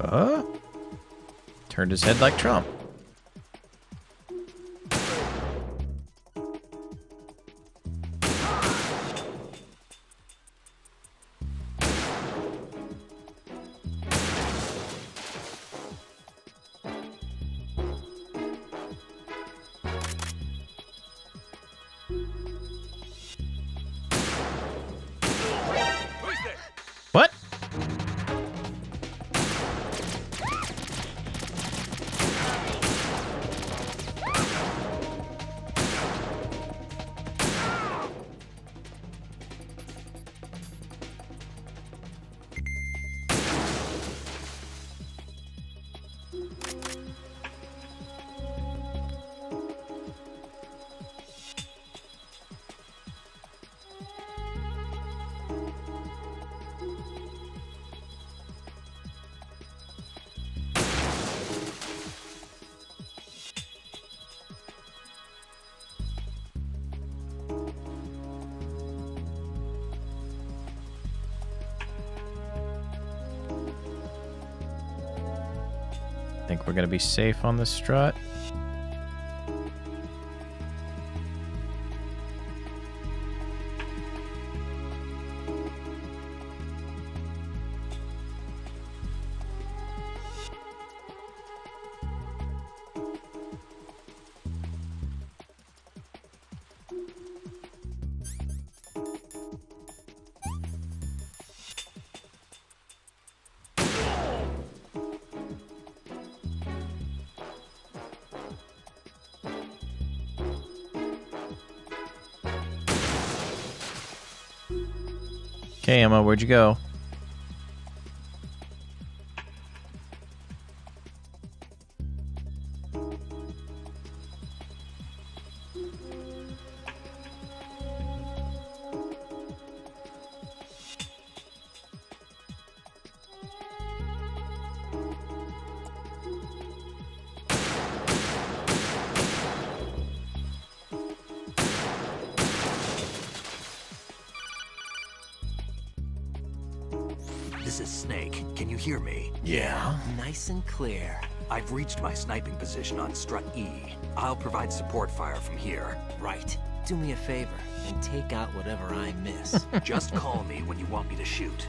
Ow! Turned his head like Trump. What? Think we're gonna be safe on the strut? Okay, Emma, where'd you go? This is Snake. Can you hear me? Yeah. Nice and clear. I've reached my sniping position on strut E. I'll provide support fire from here. Right. Do me a favor and take out whatever I miss. Just call me when you want me to shoot.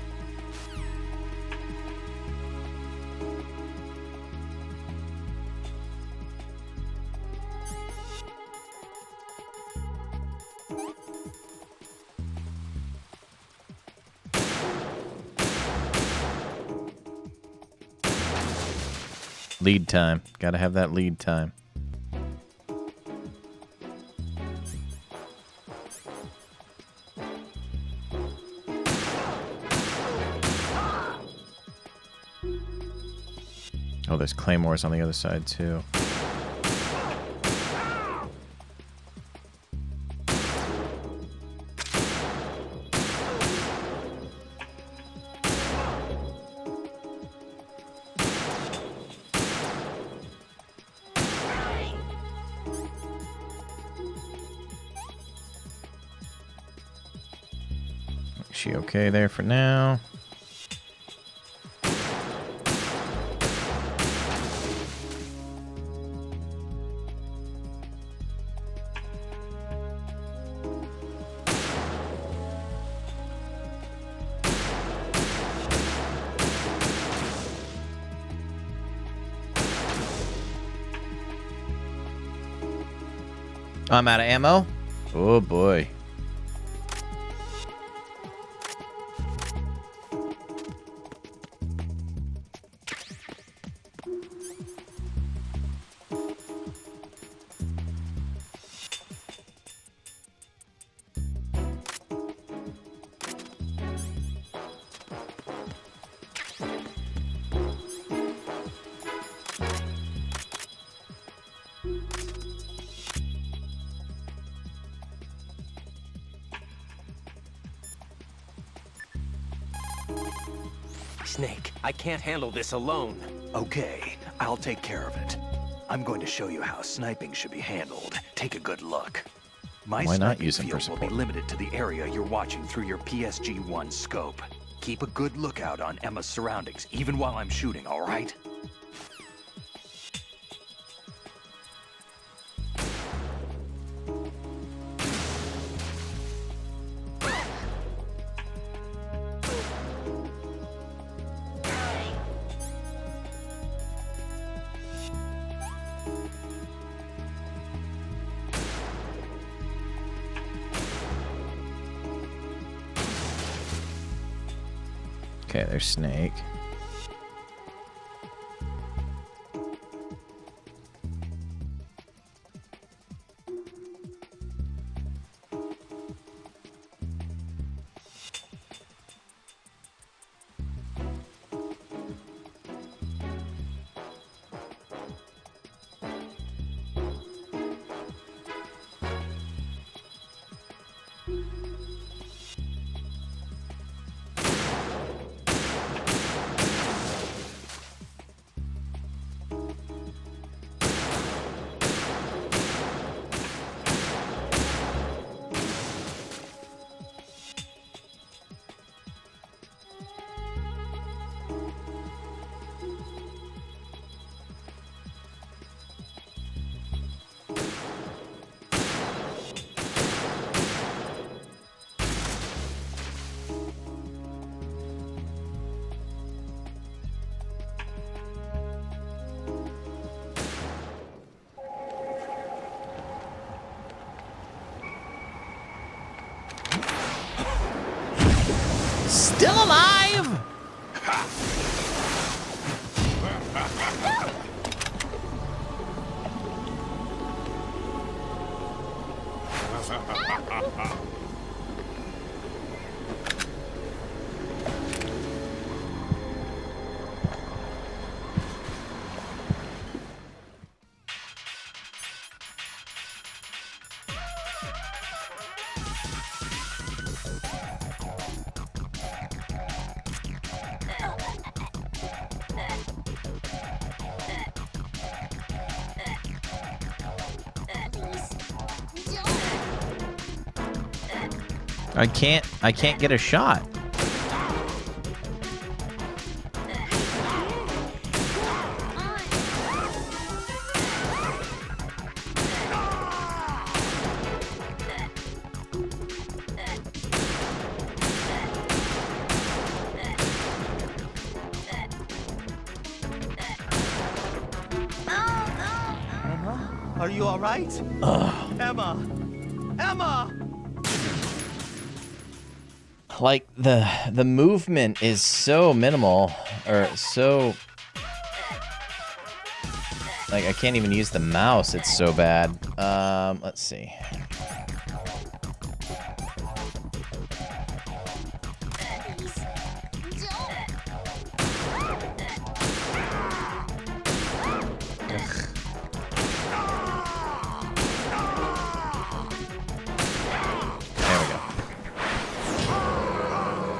Lead time. Gotta have that lead time. Oh, there's claymores on the other side, too. Is she okay there for now? I'm out of ammo. Oh boy. Snake, I can't handle this alone. Okay, I'll take care of it. I'm going to show you how sniping should be handled. Take a good look. My Why not sniping use him for field will be support? limited to the area you're watching through your PSG-1 scope. Keep a good lookout on Emma's surroundings, even while I'm shooting, all right? Okay, there's Snake. Still alive! I can't get a shot. Are you all right? Emma! Emma! Like, the movement is so minimal, or so... Like, I can't even use the mouse, it's so bad. Let's see.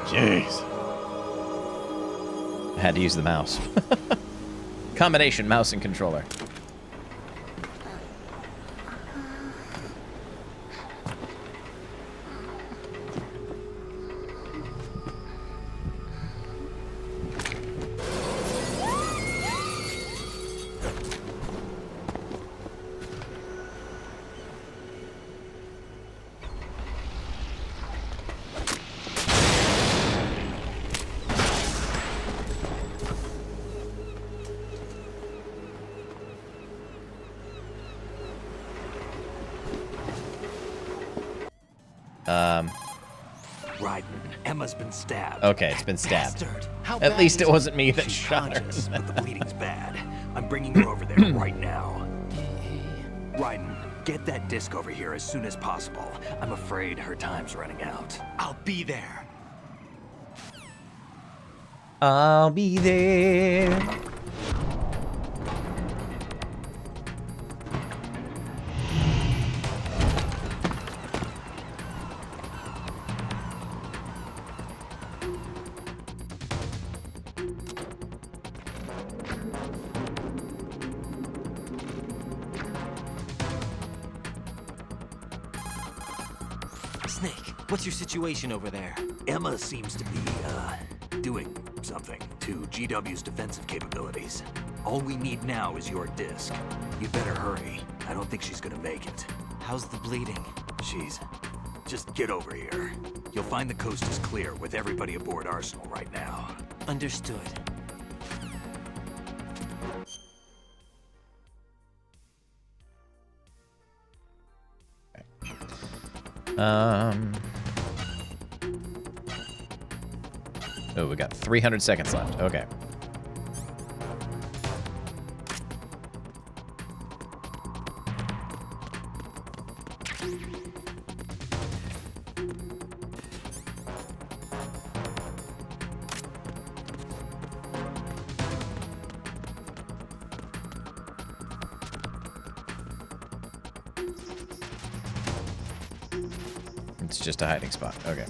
Jeez. I had to use the mouse. Combination mouse and controller. Raiden, Emma's been stabbed. Okay, it's been stabbed. How At bad least is it wasn't me that She's shot her. conscious, but the bleeding's bad. I'm bringing her over there right now. Raiden, get that disc over here as soon as possible. I'm afraid her time's running out. I'll be there. I'll be there. Snake, what's your situation over there? Emma seems to be, doing something to GW's defensive capabilities. All we need now is your disc. You better hurry. I don't think she's gonna make it. How's the bleeding? Just get over here. You'll find the coast is clear with everybody aboard Arsenal right now. Understood. Oh, we got 300 seconds left. Okay. It's just a hiding spot. Okay.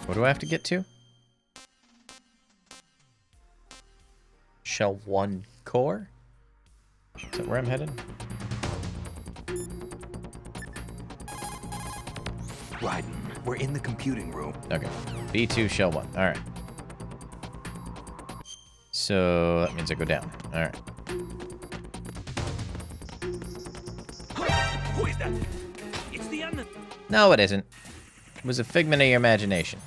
What do I have to get to? Shell 1 core? Is that where I'm headed? Raiden, we're in the computing room. Okay. B2 shell 1. Alright. So that means I go down. Alright. Who is that? It's the end. No, it isn't. It was a figment of your imagination.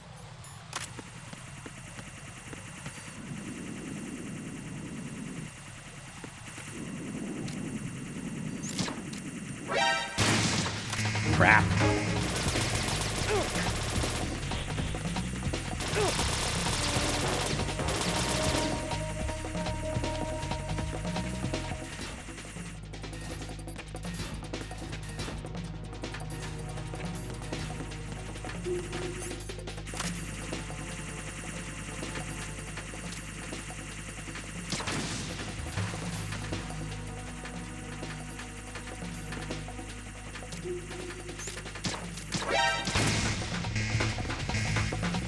Crap.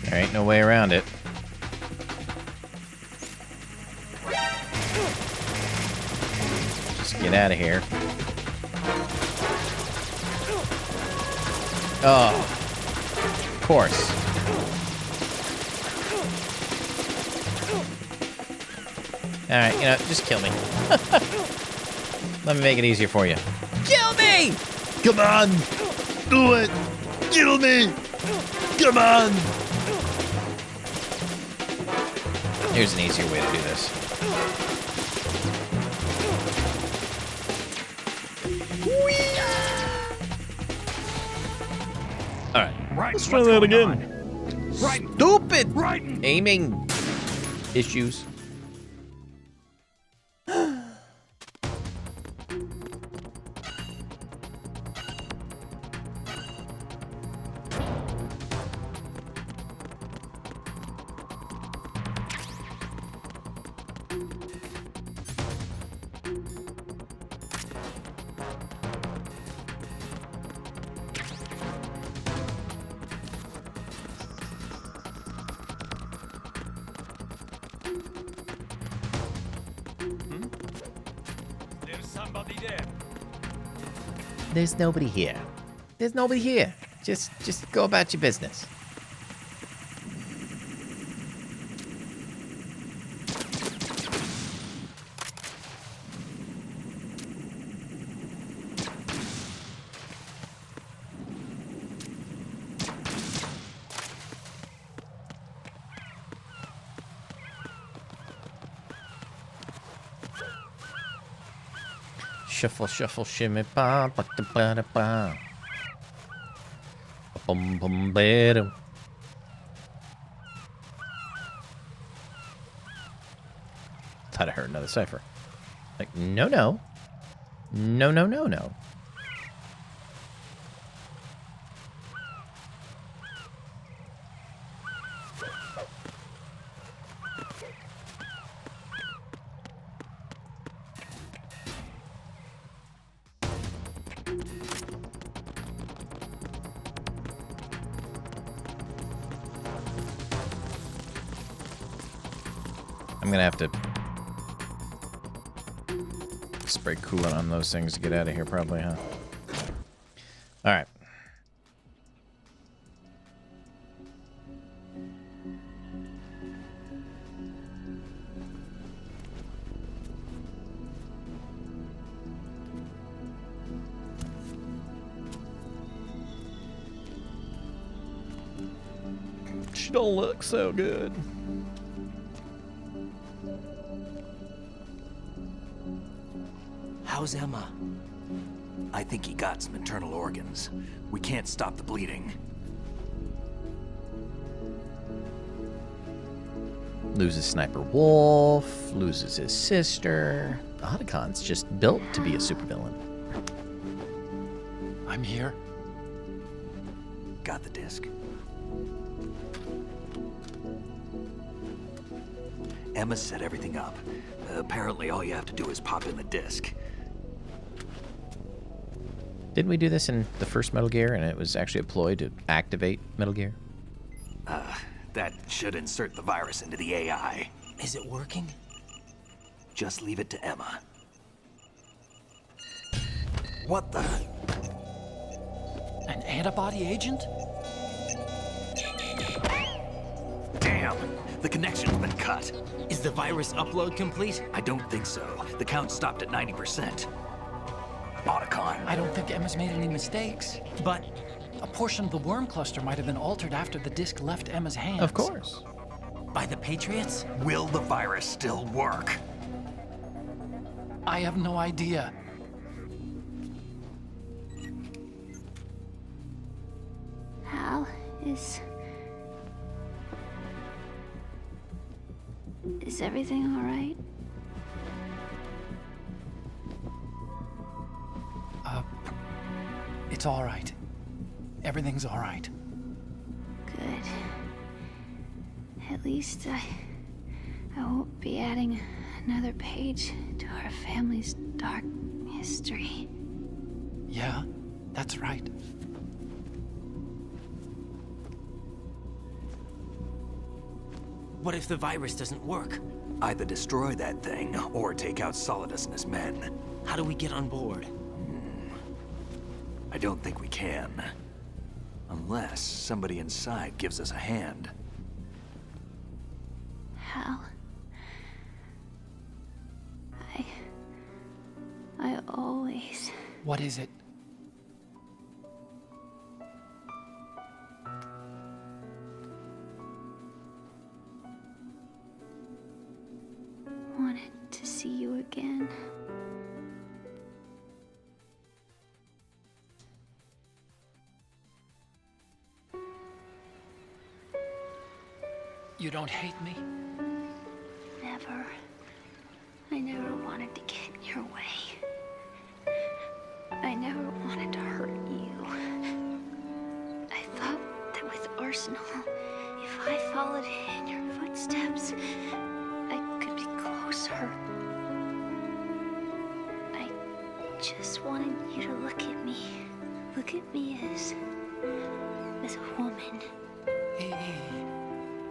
There ain't no way around it. Just get out of here. Oh, of course. All right, you know, just kill me. Let me make it easier for you. Kill me! Come on! Do it! Kill me! Come on! Here's an easier way to do this. All right. Let's try that again. Stupid aiming issues. There's nobody here. There's nobody here. Just go about your business. Shuffle, shuffle, shimmy, ba, ba, da, ba, da, ba. Bum, bum, ba, dum. Thought I heard another cipher. Like, no, no. No, no, no, no. I'm gonna have to spray coolant on those things to get out of here, probably, huh? All right. She don't look so good. How's Emma? I think he got some internal organs. We can't stop the bleeding. Loses Sniper Wolf, loses his sister. Otacon's just built to be a supervillain. I'm here. Got the disc. Emma set everything up. Apparently all you have to do is pop in the disc. Didn't we do this in the first Metal Gear, and it was actually deployed to activate Metal Gear? That should insert the virus into the AI. Is it working? Just leave it to Emma. What the? An antibody agent? Damn! The connection's been cut. Is the virus upload complete? I don't think so. The count stopped at 90%. Otacon. I don't think Emma's made any mistakes. But a portion of the worm cluster might have been altered after the disc left Emma's hands. Of course. by the Patriots? Will the virus still work? I have no idea. Hal, is everything all right? It's all right. Everything's all right. Good. At least I won't be adding another page to our family's dark history. Yeah, that's right. What if the virus doesn't work? Either destroy that thing, or take out Solidus and his men. How do we get on board? I don't think we can. Unless somebody inside gives us a hand. Hal, I always What is it? Wanted to see you again. You don't hate me? Never. I never wanted to get in your way. I never wanted to hurt you. I thought that with Arsenal, if I followed in your footsteps, I could be closer. I just wanted you to look at me. Look at me as a woman.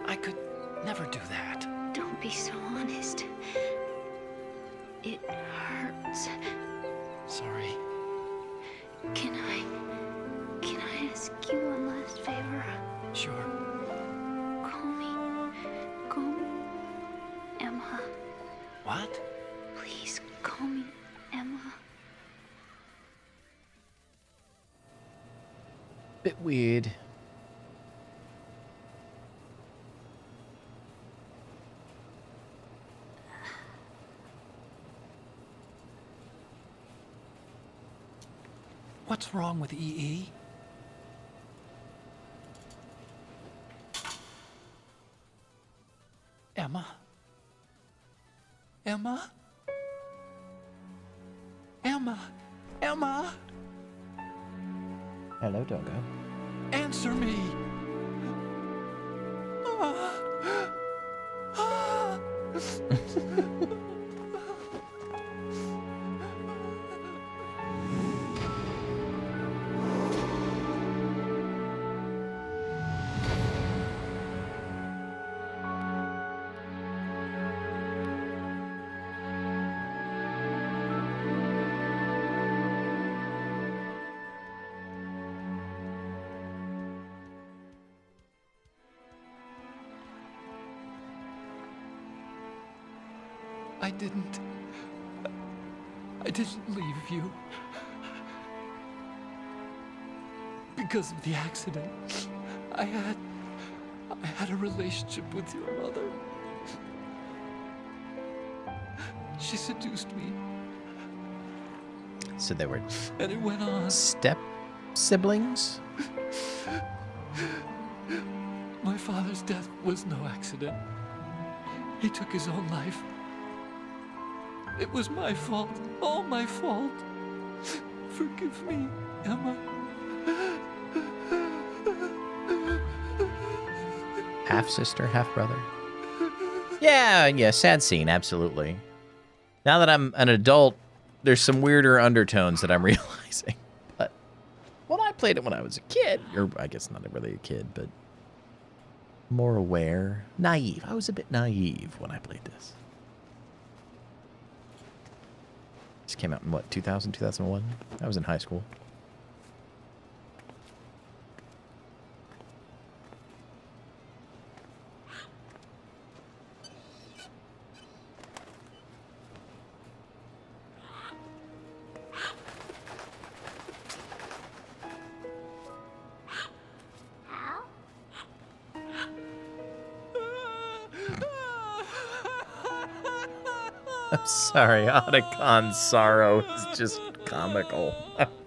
I could never do that. Don't be so honest. It hurts. Sorry. Can I ask you one last favor? Sure. Call me Emma. What? Please call me Emma. Bit weird. What's wrong with EE? Emma? Emma? Emma? Emma? Hello, doggo. Answer me! I didn't leave you. Because of the accident, I had a relationship with your mother. She seduced me. So they were and it went on. Step siblings? My father's death was no accident. He took his own life. It was my fault, all my fault. Forgive me, Emma. Half sister, half brother. Yeah, sad scene, absolutely. Now that I'm an adult, there's some weirder undertones that I'm realizing. But when I played it when I was a kid, or I guess not really a kid, but more aware, naive. I was a bit naive when I played this. This came out in what, 2000, 2001? I was in high school. I'm sorry, Otacon's sorrow is just comical.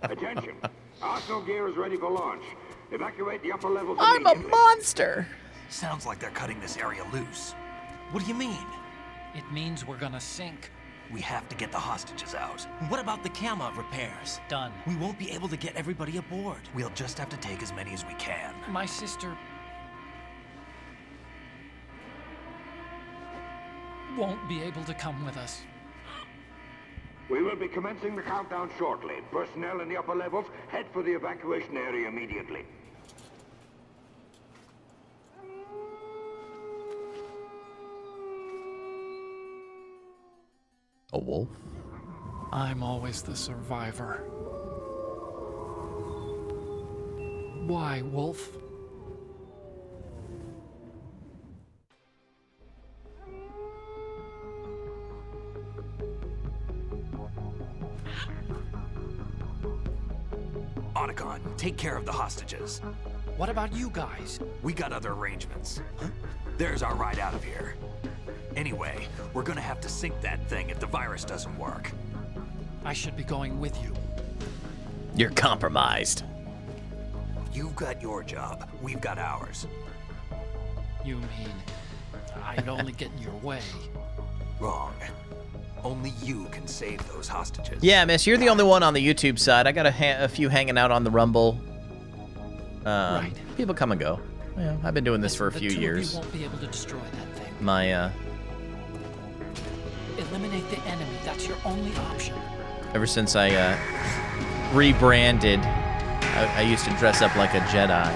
Attention. Arsenal gear is ready for launch. Evacuate the upper levels I'm a immediately. monster! Sounds like they're cutting this area loose. What do you mean? It means we're gonna sink. We have to get the hostages out. What about the camera repairs? Done. We won't be able to get everybody aboard. We'll just have to take as many as we can. My sister won't be able to come with us. We will be commencing the countdown shortly. Personnel in the upper levels, head for the evacuation area immediately. A wolf? I'm always the survivor. Why, Wolf? take care of the hostages. What about you guys? We got other arrangements. There's our ride out of here. Anyway, we're gonna have to sink that thing if the virus doesn't work. I should be going with you. You're compromised. You've got your job. We've got ours. You mean I'd only get in your way? Wrong. Only you can save those hostages. Yeah, miss, you're the only one on the YouTube side. I got a few hanging out on the Rumble. Right. People come and go. Yeah, I've been doing this for a few years. You won't be able to destroy that thing. My, Eliminate the enemy. That's your only option. Ever since I, rebranded, I used to dress up like a Jedi.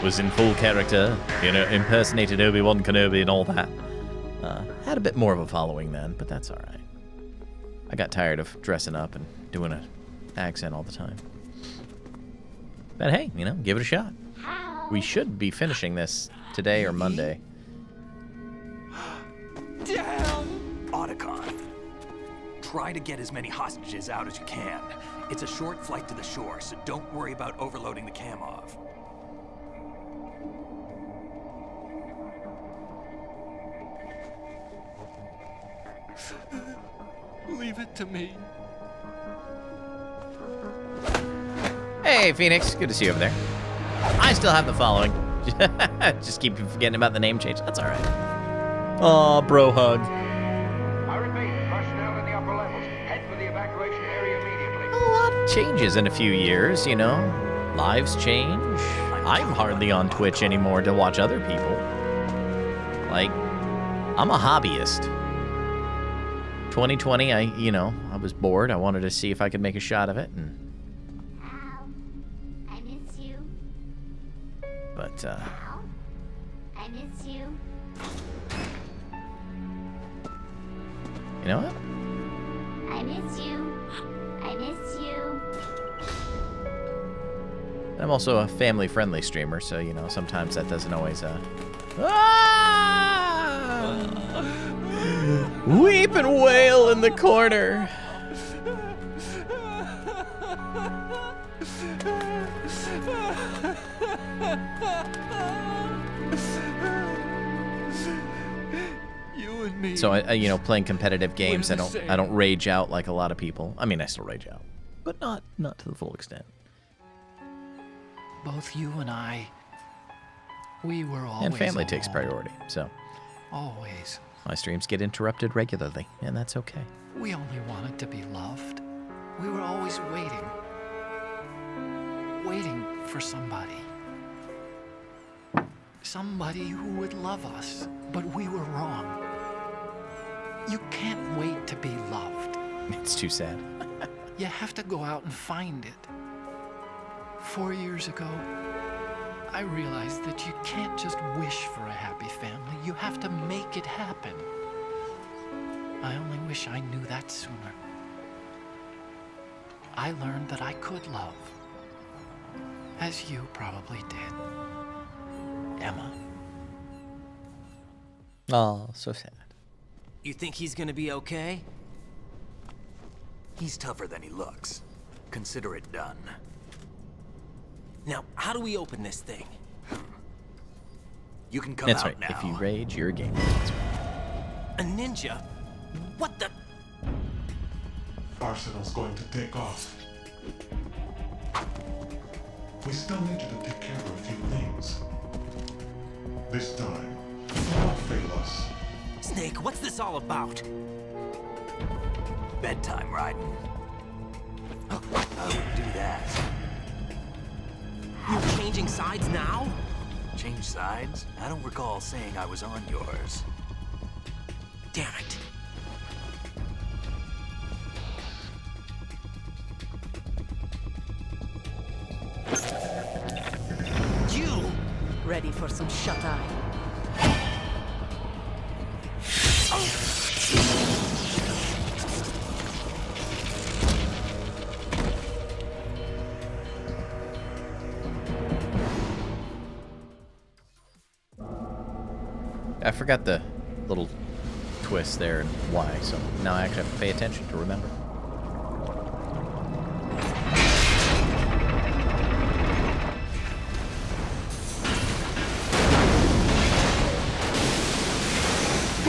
Was in full character, you know, impersonated Obi-Wan Kenobi and all that. Had a bit more of a following then, but that's all right. I got tired of dressing up and doing an accent all the time. But hey, you know, give it a shot. We should be finishing this today or Monday. Damn! Otacon, try to get as many hostages out as you can. It's a short flight to the shore, so don't worry about overloading the Kamov. Leave it to me. Hey, Phoenix. Good to see you over there. I still have the following. Just keep forgetting about the name change. That's all right. Aw, bro hug. I repeat, personnel in the upper levels, head for the evacuation area immediately. A lot changes in a few years, you know. Lives change. I'm hardly on Twitch anymore to watch other people. Like, I'm a hobbyist. 2020, I was bored. I wanted to see if I could make a shot of it, and I miss you. but I miss you. you know what? I miss you. I miss you. I'm also a family-friendly streamer, so you know sometimes that doesn't always weep and wail in the corner. You and me. So I you know, playing competitive games, I don't rage out like a lot of people. I mean, I still rage out, but not to the full extent. Both you and I, we were always And family takes alone. priority, so Always. my streams get interrupted regularly, and that's okay. We only wanted to be loved. We were always waiting. Waiting for somebody. Somebody who would love us. But we were wrong. You can't wait to be loved. It's too sad. You have to go out and find it. 4 years ago, I realized that you can't just wish for a happy family. You have to make it happen. I only wish I knew that sooner. I learned that I could love. As you probably did. Emma. Oh, so sad. You think he's gonna be okay? He's tougher than he looks. Consider it done. Now, how do we open this thing? You can come That's out right. now. If you rage, you're a gamer. That's right. A ninja? What the? Arsenal's going to take off. We still need you to take care of a few things. This time, don't fail us. Snake, what's this all about? Bedtime, Raiden. I wouldn't do that. You're changing sides now? Change sides? I don't recall saying I was on yours. Damn it. You! Ready for some shut-eye? I forgot the little twist there and why, so now I actually have to pay attention to remember.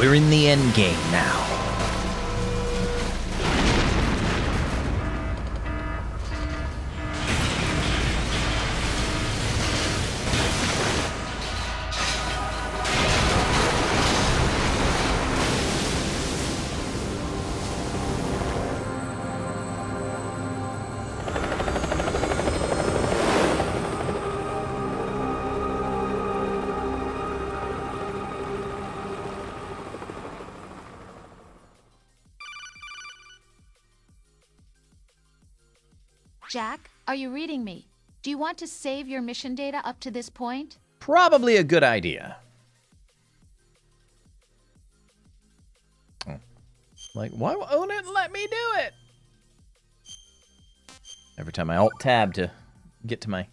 We're in the end game now. Jack, are you reading me? Do you want to save your mission data up to this point? Probably a good idea. Like, why won't it let me do it? Every time I Alt-Tab to get to my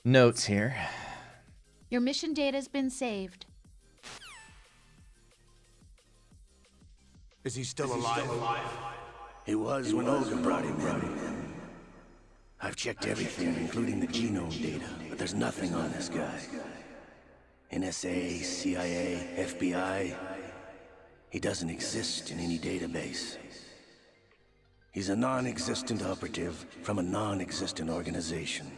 notes here. Your mission data's been saved. Is he still alive? He was when Olga brought him in. I've checked everything, including the genome data, but there's nothing on this guy. NSA, CIA, FBI. He doesn't exist in any database. He's a non-existent operative from a non-existent organization.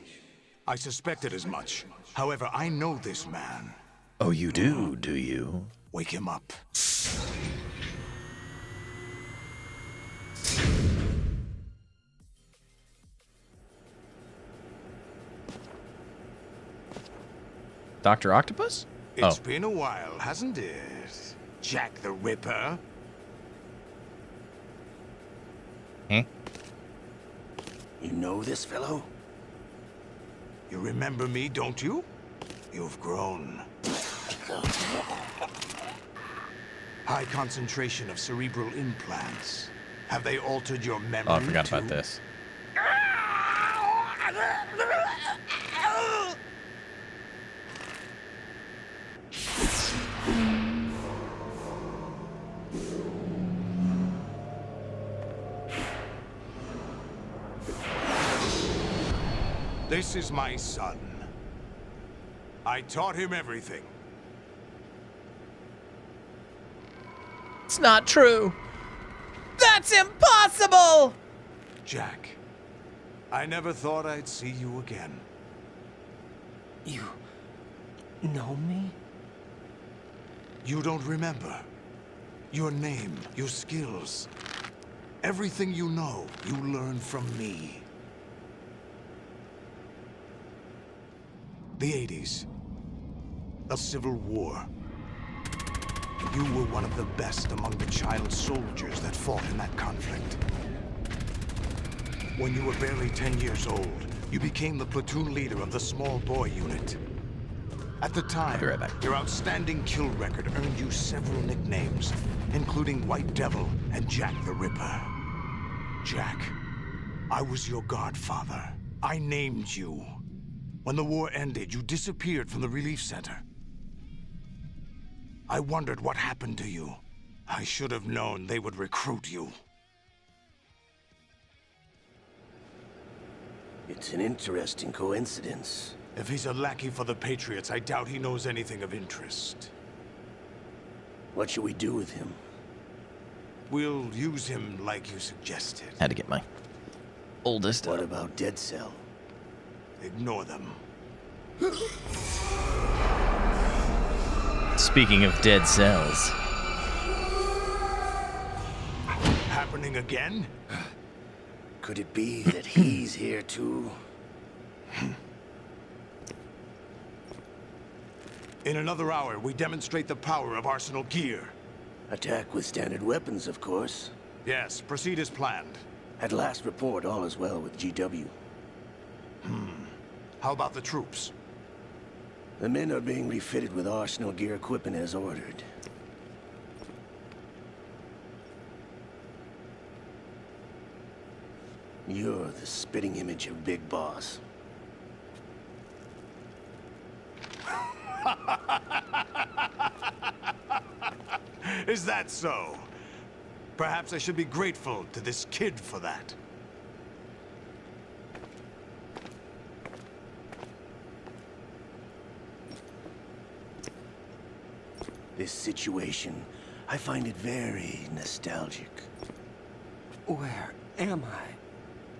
I suspected as much. However, I know this man. Oh, you do you? Wake him up. Dr. Octopus? It's been a while, hasn't it? Jack the Ripper? Eh? You know this fellow? You remember me, don't you? You've grown. High concentration of cerebral implants. Have they altered your memory? Oh, I forgot about this. This is my son. I taught him everything. It's not true. That's impossible! Jack, I never thought I'd see you again. You know me? You don't remember. Your name, your skills. Everything you know, you learned from me. The 80s. A civil war. You were one of the best among the child soldiers that fought in that conflict. When you were barely 10 years old, you became the platoon leader of the small boy unit. At the time, your outstanding kill record earned you several nicknames, including White Devil and Jack the Ripper. Jack, I was your godfather. I named you. When the war ended, you disappeared from the relief center. I wondered what happened to you. I should have known they would recruit you. It's an interesting coincidence. If he's a lackey for the Patriots, I doubt he knows anything of interest. What should we do with him? We'll use him like you suggested. Had to get my oldest. What about Dead Cell? Ignore them. Speaking of dead cells. Happening again? Could it be that he's here too? In another hour, we demonstrate the power of Arsenal gear. Attack with standard weapons, of course. Yes, proceed as planned. At last report, all is well with GW. How about the troops? The men are being refitted with Arsenal gear equipment as ordered. You're the spitting image of Big Boss. Is that so? Perhaps I should be grateful to this kid for that. This situation I find it very nostalgic. Where am I?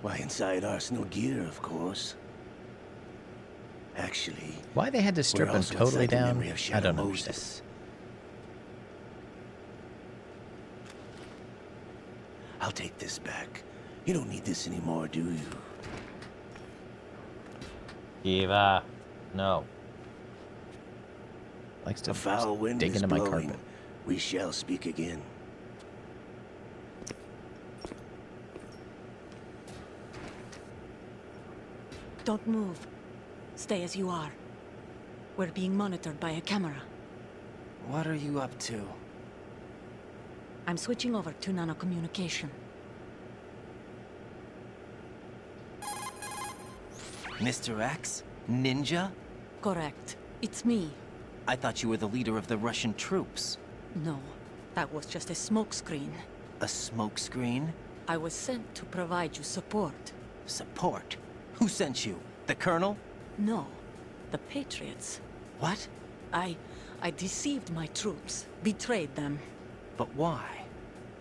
Why, inside Arsenal Gear, of course. Actually, why they had to strip we're him also totally inside the down, memory of I Shadow don't Moses. understand. I'll take this back. You don't need this anymore, do you? Eva, no. Likes to A foul wind dig is into my blowing. carpet. We shall speak again. Don't move. Stay as you are. We're being monitored by a camera. What are you up to? I'm switching over to nanocommunication. Mr. X? Ninja? Correct. It's me. I thought you were the leader of the Russian troops. No, that was just a smokescreen. A smokescreen? I was sent to provide you support. Support? Who sent you? The Colonel? No, the Patriots. What? I deceived my troops, betrayed them. But why?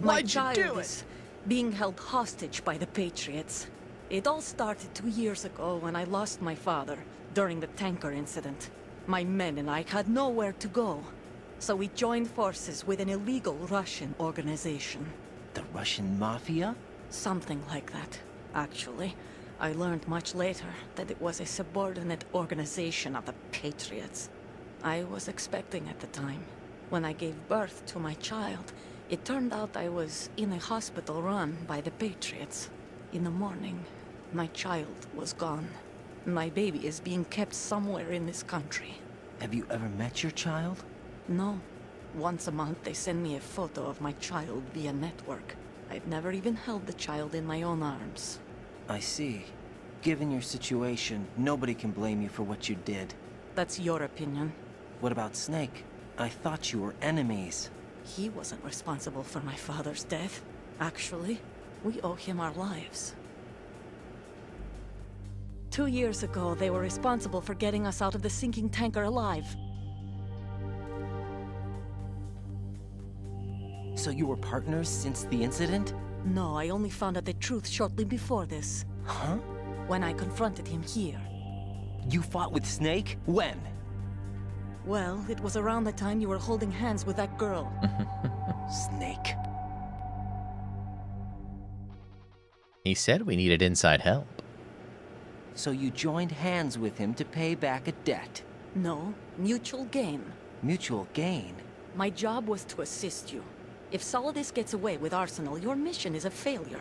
My child is being held hostage by the Patriots. It all started 2 years ago when I lost my father during the tanker incident. My men and I had nowhere to go, so we joined forces with an illegal Russian organization. The Russian Mafia? Something like that, actually. I learned much later that it was a subordinate organization of the Patriots. I was expecting at the time. When I gave birth to my child, it turned out I was in a hospital run by the Patriots. In the morning, my child was gone. My baby is being kept somewhere in this country. Have you ever met your child? No. Once a month they send me a photo of my child via network. I've never even held the child in my own arms. I see. Given your situation, nobody can blame you for what you did. That's your opinion. What about Snake? I thought you were enemies. He wasn't responsible for my father's death. Actually, we owe him our lives. 2 years ago, they were responsible for getting us out of the sinking tanker alive. So you were partners since the incident? No, I only found out the truth shortly before this. Huh? When I confronted him here. You fought with Snake? When? Well, it was around the time you were holding hands with that girl. Snake. He said we needed inside help. So you joined hands with him to pay back a debt? No, mutual gain. Mutual gain? My job was to assist you. If Solidus gets away with Arsenal, your mission is a failure.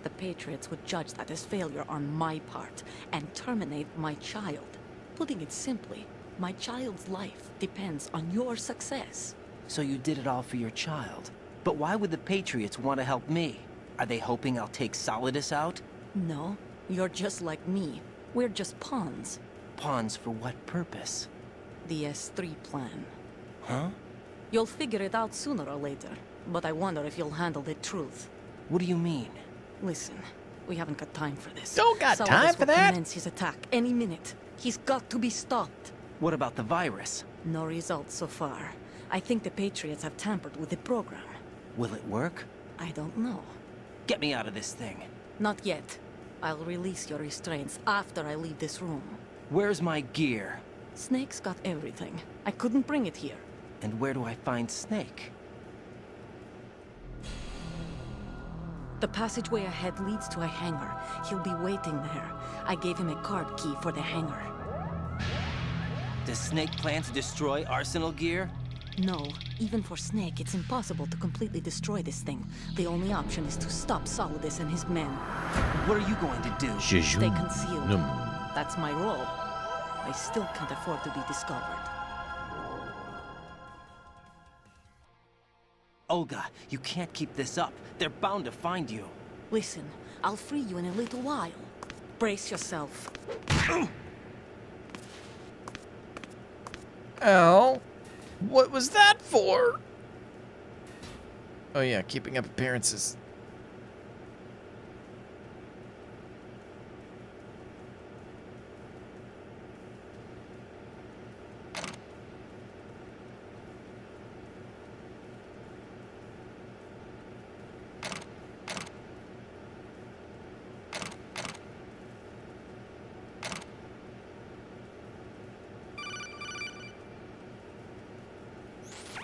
The Patriots would judge that as failure on my part, and terminate my child. Putting it simply, my child's life depends on your success. So you did it all for your child. But why would the Patriots want to help me? Are they hoping I'll take Solidus out? No, you're just like me. We're just pawns. Pawns for what purpose? The S3 plan. Huh? You'll figure it out sooner or later, but I wonder if you'll handle the truth. What do you mean? Listen, we haven't got time for this. Don't got Solidus time for will that? commence his attack any minute. He's got to be stopped. What about the virus? No results so far. I think the Patriots have tampered with the program. Will it work? I don't know. Get me out of this thing. Not yet. I'll release your restraints after I leave this room. Where's my gear? Snake's got everything. I couldn't bring it here. And where do I find Snake? The passageway ahead leads to a hangar. He'll be waiting there. I gave him a card key for the hangar. Does Snake plan to destroy Arsenal gear? No. Even for Snake, it's impossible to completely destroy this thing. The only option is to stop Solidus and his men. What are you going to do? Stay concealed. That's my role. I still can't afford to be discovered. Olga, you can't keep this up. They're bound to find you. Listen, I'll free you in a little while. Brace yourself. Ow. What was that for? Oh yeah, keeping up appearances.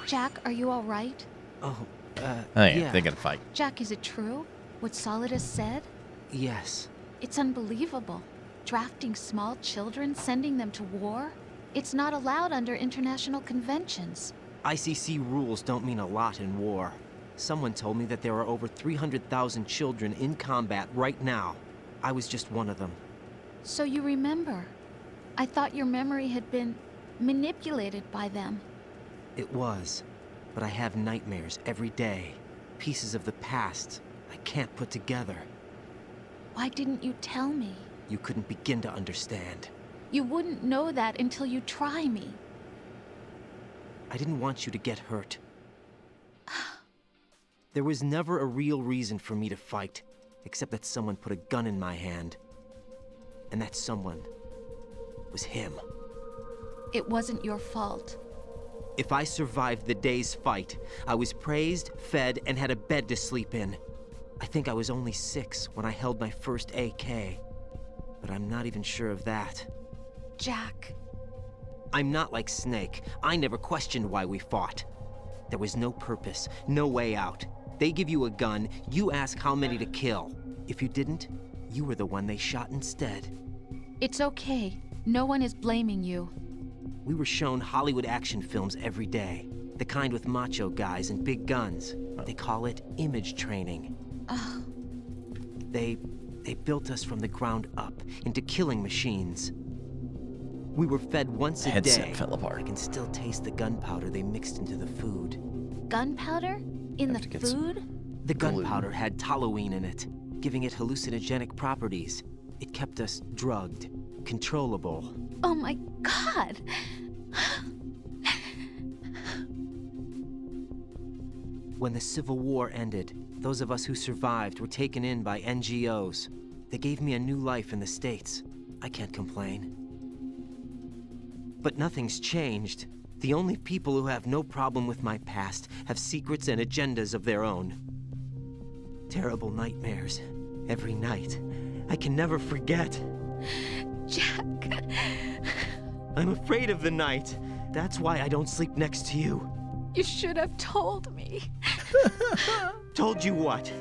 Jack, are you all right? Oh, yeah, they gotta fight. Jack, is it true? What Solidus said? Yes. It's unbelievable. Drafting small children, sending them to war? It's not allowed under international conventions. ICC rules don't mean a lot in war. Someone told me that there are over 300,000 children in combat right now. I was just one of them. So you remember. I thought your memory had been manipulated by them. It was. But I have nightmares every day. Pieces of the past I can't put together. Why didn't you tell me? You couldn't begin to understand. You wouldn't know that until you try me. I didn't want you to get hurt. There was never a real reason for me to fight, except that someone put a gun in my hand. And that someone was him. It wasn't your fault. If I survived the day's fight, I was praised, fed, and had a bed to sleep in. I think I was only 6 when I held my first AK. But I'm not even sure of that. Jack. I'm not like Snake. I never questioned why we fought. There was no purpose, no way out. They give you a gun, you ask how many to kill. If you didn't, you were the one they shot instead. It's okay. No one is blaming you. We were shown Hollywood action films every day. The kind with macho guys and big guns. They call it image training. They built us from the ground up into killing machines. We were fed once a day. Fell apart. I can still taste the gunpowder they mixed into the food. Gunpowder? In the food? The gunpowder had toluene in it, giving it hallucinogenic properties. It kept us drugged, controllable. Oh my God! When the Civil War ended, those of us who survived were taken in by NGOs. They gave me a new life in the States. I can't complain. But nothing's changed. The only people who have no problem with my past have secrets and agendas of their own. Terrible nightmares. Every night. I can never forget. Jack. I'm afraid of the night. That's why I don't sleep next to you. You should have told me. Told you what?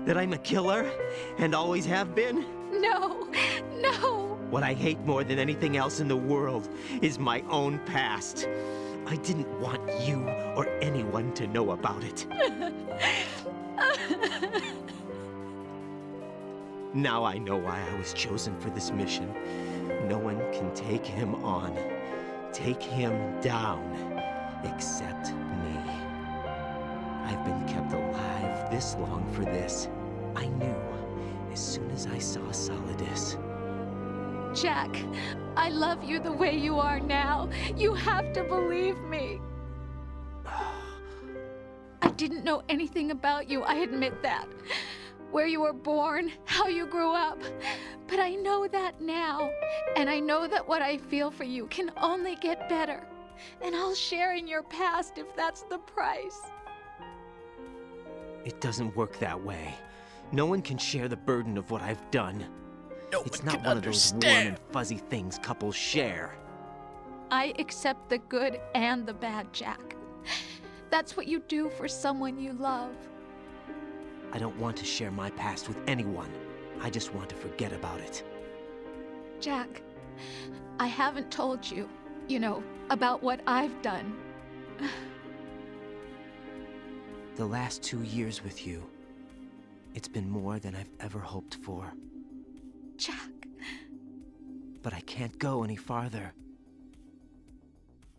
That I'm a killer? And always have been? No, no. What I hate more than anything else in the world is my own past. I didn't want you or anyone to know about it. Now I know why I was chosen for this mission. No one can take him on, take him down, except me. I've been kept alive this long for this. I knew as soon as I saw Solidus. Jack, I love you the way you are now. You have to believe me. I didn't know anything about you, I admit that. Where you were born, how you grew up. But I know that now. And I know that what I feel for you can only get better. And I'll share in your past if that's the price. It doesn't work that way. No one can share the burden of what I've done. It's not one of those warm and fuzzy things couples share. I accept the good and the bad, Jack. That's what you do for someone you love. I don't want to share my past with anyone. I just want to forget about it. Jack, I haven't told you, about what I've done. The last 2 years with you, it's been more than I've ever hoped for. Jack. But I can't go any farther.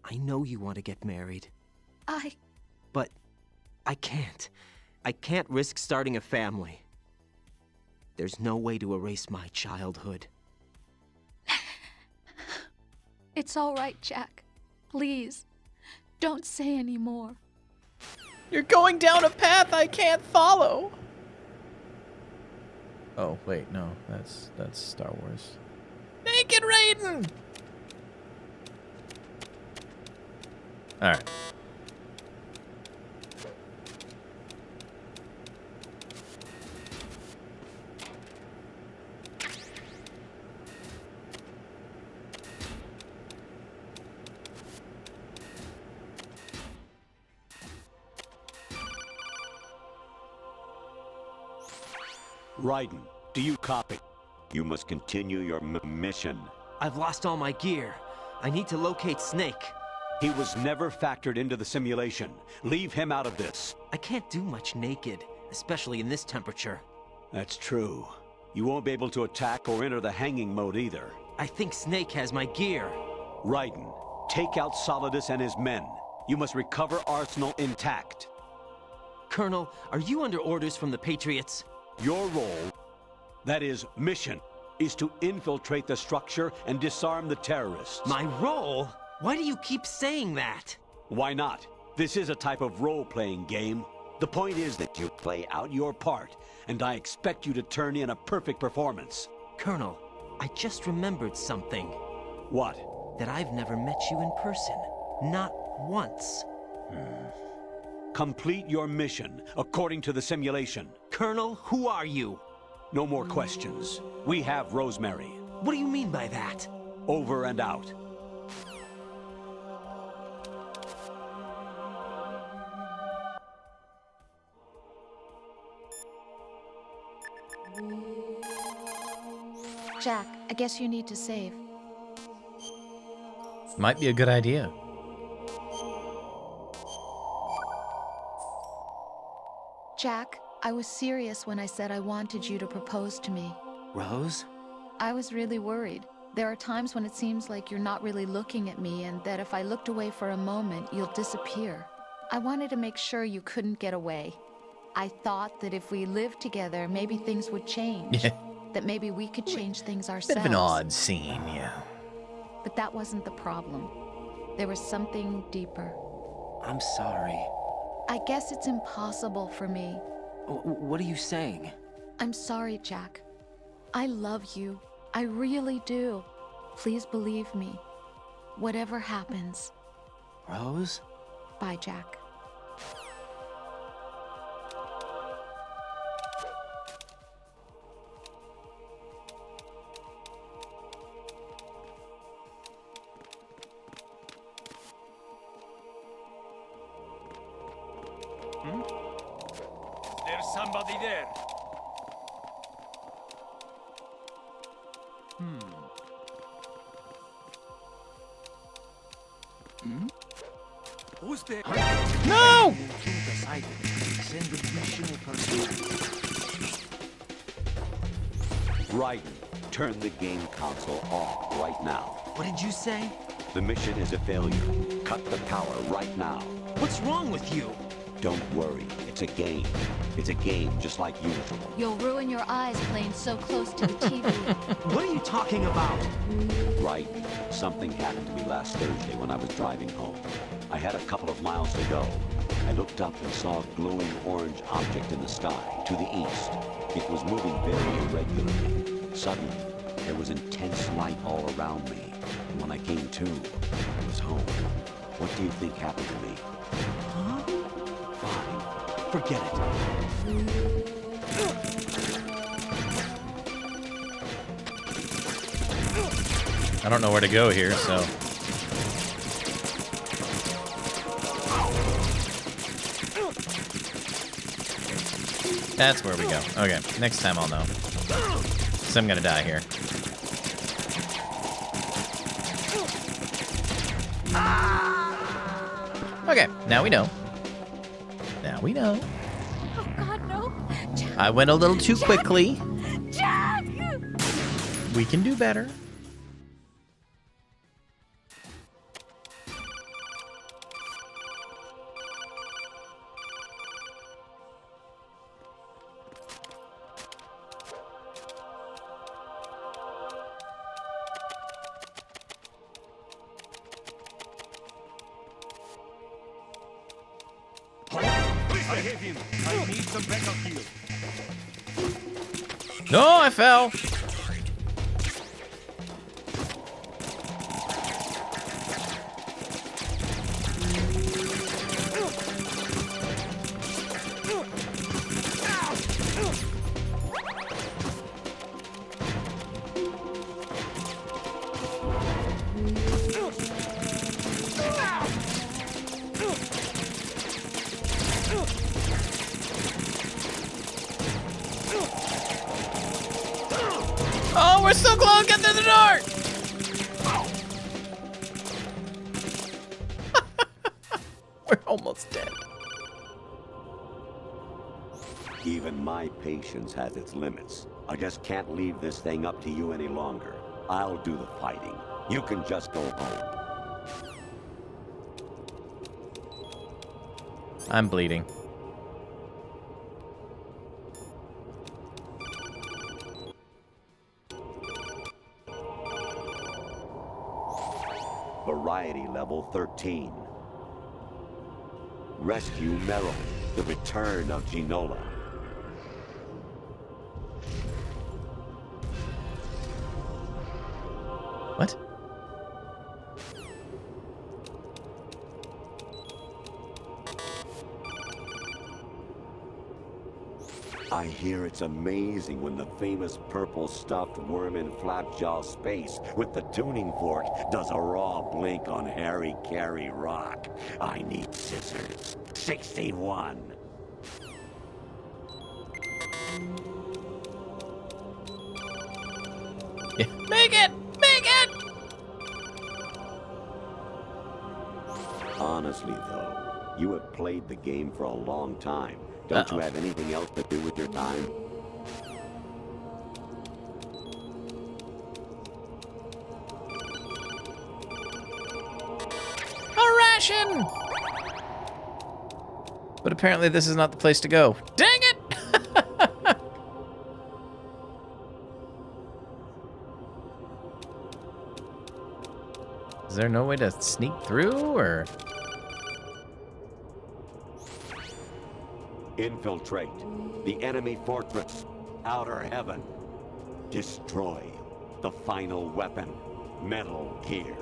I know you want to get married. But I can't. I can't risk starting a family. There's no way to erase my childhood. It's all right, Jack. Please, don't say any more. You're going down a path I can't follow. Oh, wait, no. That's Star Wars. Naked Raiden! Alright. Raiden, do you copy? You must continue your mission. I've lost all my gear. I need to locate Snake. He was never factored into the simulation. Leave him out of this. I can't do much naked, especially in this temperature. That's true. You won't be able to attack or enter the hanging mode either. I think Snake has my gear. Raiden, take out Solidus and his men. You must recover Arsenal intact. Colonel, are you under orders from the Patriots? Your role, that is, mission, is to infiltrate the structure and disarm the terrorists. My role? Why do you keep saying that? Why not? This is a type of role-playing game. The point is that you play out your part, and I expect you to turn in a perfect performance. Colonel, I just remembered something. What? That I've never met you in person. Not once. Complete your mission, according to the simulation. Colonel, who are you? No more questions. We have Rosemary. What do you mean by that? Over and out. Jack, I guess you need to save. Might be a good idea. Jack, I was serious when I said I wanted you to propose to me. Rose? I was really worried. There are times when it seems like you're not really looking at me and that if I looked away for a moment, you'll disappear. I wanted to make sure you couldn't get away. I thought that if we lived together, maybe things would change. That maybe we could change things ourselves. Bit of an odd scene, yeah. But that wasn't the problem. There was something deeper. I'm sorry. I guess it's impossible for me. What are you saying? I'm sorry, Jack. I love you. I really do. Please believe me. Whatever happens. Rose? Bye, Jack. There's somebody there. Who's there? No! Raiden, turn the game console off right now. What did you say? The mission is a failure. Cut the power right now. What's wrong with you? Don't worry, it's a game. It's a game just like usual. You'll ruin your eyes playing so close to the TV. What are you talking about? Right. Something happened to me last Thursday when I was driving home. I had a couple of miles to go. I looked up and saw a glowing orange object in the sky, to the east. It was moving very irregularly. Suddenly, there was intense light all around me. And when I came to, I was home. What do you think happened to me? Huh? Fine. Forget it. I don't know where to go here, so... That's where we go. Okay, next time I'll know. So I'm gonna die here. Okay, now we know. Now we know. Oh God, no! Jack. I went a little too quickly. Jack! We can do better. I hit him. I need some backup here. No, I fell. we're so close. Get through the door. We're almost dead. Even my patience has its limits. I just can't leave this thing up to you any longer. I'll do the fighting. You can just go home. I'm bleeding. Variety level 13. Rescue Merrill. The return of Ginola. What? I hear it's amazing when the famous purple stuffed worm in Flapjaw space with the tuning fork does a raw blink on Harry Carey rock. I need scissors. 61. Yeah. Make it! Make it! Honestly, though, you have played the game for a long time. Don't you have anything else to do with your time? A ration! But apparently this is not the place to go. Dang it! Is there no way to sneak through, or? Infiltrate the enemy fortress, outer heaven. Destroy the final weapon, Metal Gear.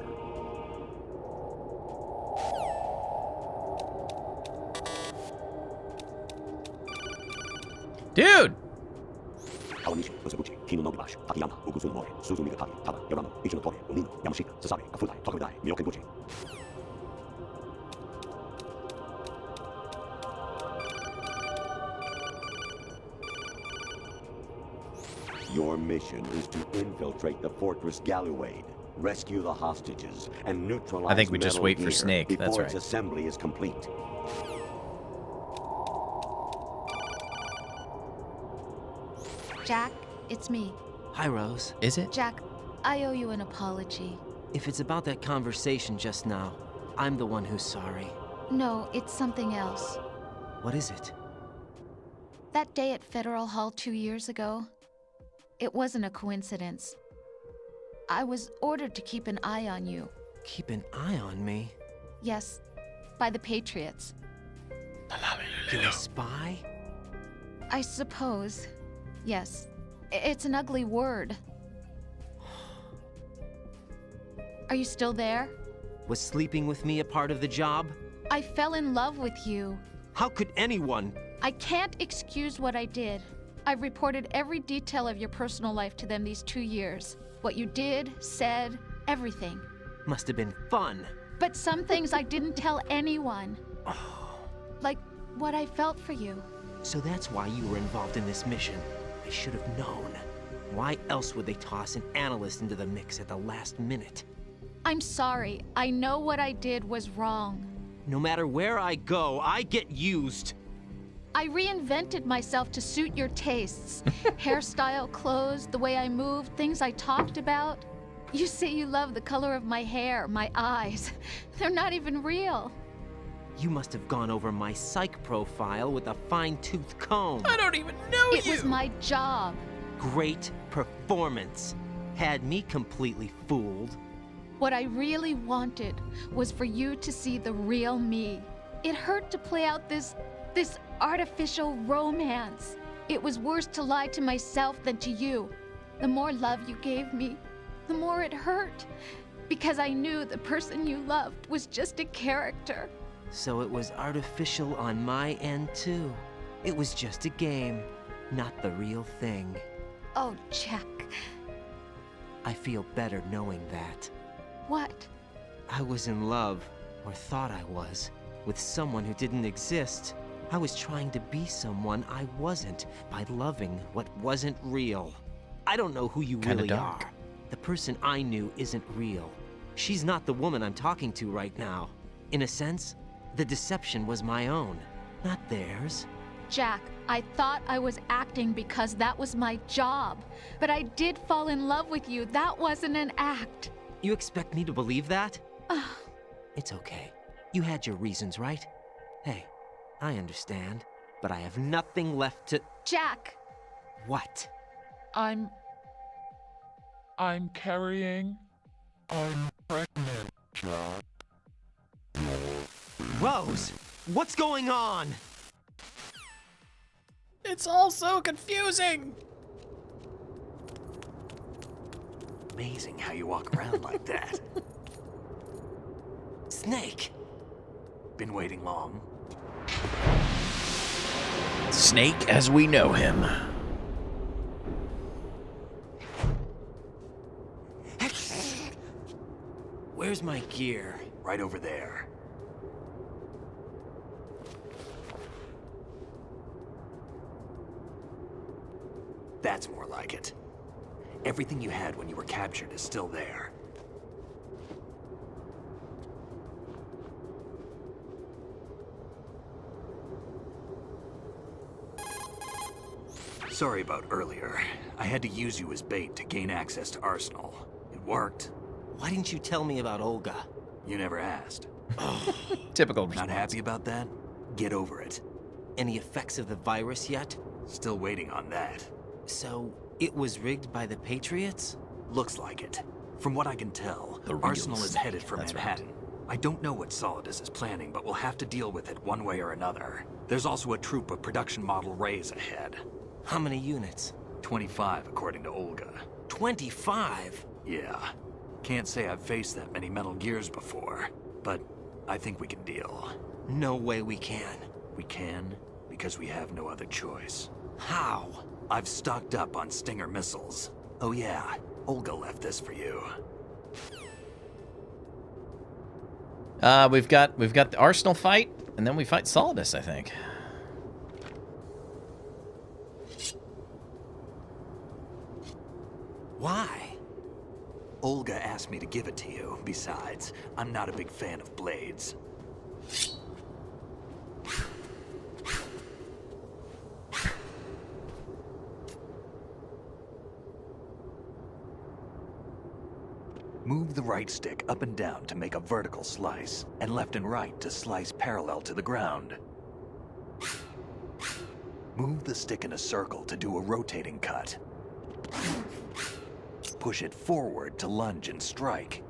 Dude! Your mission is to infiltrate the Fortress Galluade, rescue the hostages, and neutralize I think we just Metal wait for Gear Snake, before that's its right. assembly is complete. Jack, it's me. Hi, Rose. Is it? Jack, I owe you an apology. If it's about that conversation just now, I'm the one who's sorry. No, it's something else. What is it? That day at Federal Hall 2 years ago, it wasn't a coincidence. I was ordered to keep an eye on you. Keep an eye on me? Yes, by the Patriots. You're a spy? I suppose. Yes. It's an ugly word. Are you still there? Was sleeping with me a part of the job? I fell in love with you. How could anyone? I can't excuse what I did. I've reported every detail of your personal life to them these 2 years. What you did, said, everything. Must have been fun. But some things I didn't tell anyone. Like what I felt for you. So that's why you were involved in this mission. I should have known. Why else would they toss an analyst into the mix at the last minute? I'm sorry. I know what I did was wrong. No matter where I go, I get used. I reinvented myself to suit your tastes. Hairstyle, clothes, the way I moved, things I talked about. You say you love the color of my hair, my eyes. They're not even real. You must have gone over my psych profile with a fine-tooth comb. I don't even know you. It was my job. Great performance. Had me completely fooled. What I really wanted was for you to see the real me. It hurt to play out this artificial romance. It was worse to lie to myself than to you. The more love you gave me, the more it hurt. Because I knew the person you loved was just a character. So it was artificial on my end, too. It was just a game, not the real thing. Oh, Jack. I feel better knowing that. What? I was in love, or thought I was, with someone who didn't exist. I was trying to be someone I wasn't by loving what wasn't real. I don't know who you Kinda really dark. are. The person I knew isn't real. She's not the woman I'm talking to right now. In a sense, the deception was my own, not theirs. Jack, I thought I was acting because that was my job. But I did fall in love with you. That wasn't an act. You expect me to believe that? It's okay. You had your reasons, right? Hey, I understand, but I have nothing left to... Jack! What? I'm carrying. I'm pregnant, Jack. Rose, what's going on? It's all so confusing. Amazing how you walk around like that. Snake. Been waiting long? Snake as we know him. Where's my gear? Right over there. That's more like it. Everything you had when you were captured is still there. Sorry about earlier. I had to use you as bait to gain access to Arsenal. It worked. Why didn't you tell me about Olga? You never asked. Typical response. Not happy about that? Get over it. Any effects of the virus yet? Still waiting on that. So, it was rigged by the Patriots? Looks like it. From what I can tell, Arsenal is headed for Manhattan. I don't know what Solidus is planning, but we'll have to deal with it one way or another. There's also a troop of production model Rays ahead. How many units? 25, according to Olga. 25? Yeah. Can't say I've faced that many Metal Gears before, but I think we can deal. No way we can. We can, because we have no other choice. How? I've stocked up on Stinger missiles. Oh yeah, Olga left this for you. We've got the Arsenal fight, and then we fight Solidus, I think. Why? Olga asked me to give it to you. Besides, I'm not a big fan of blades. Move the right stick up and down to make a vertical slice, and left and right to slice parallel to the ground. Move the stick in a circle to do a rotating cut. Push it forward to lunge and strike.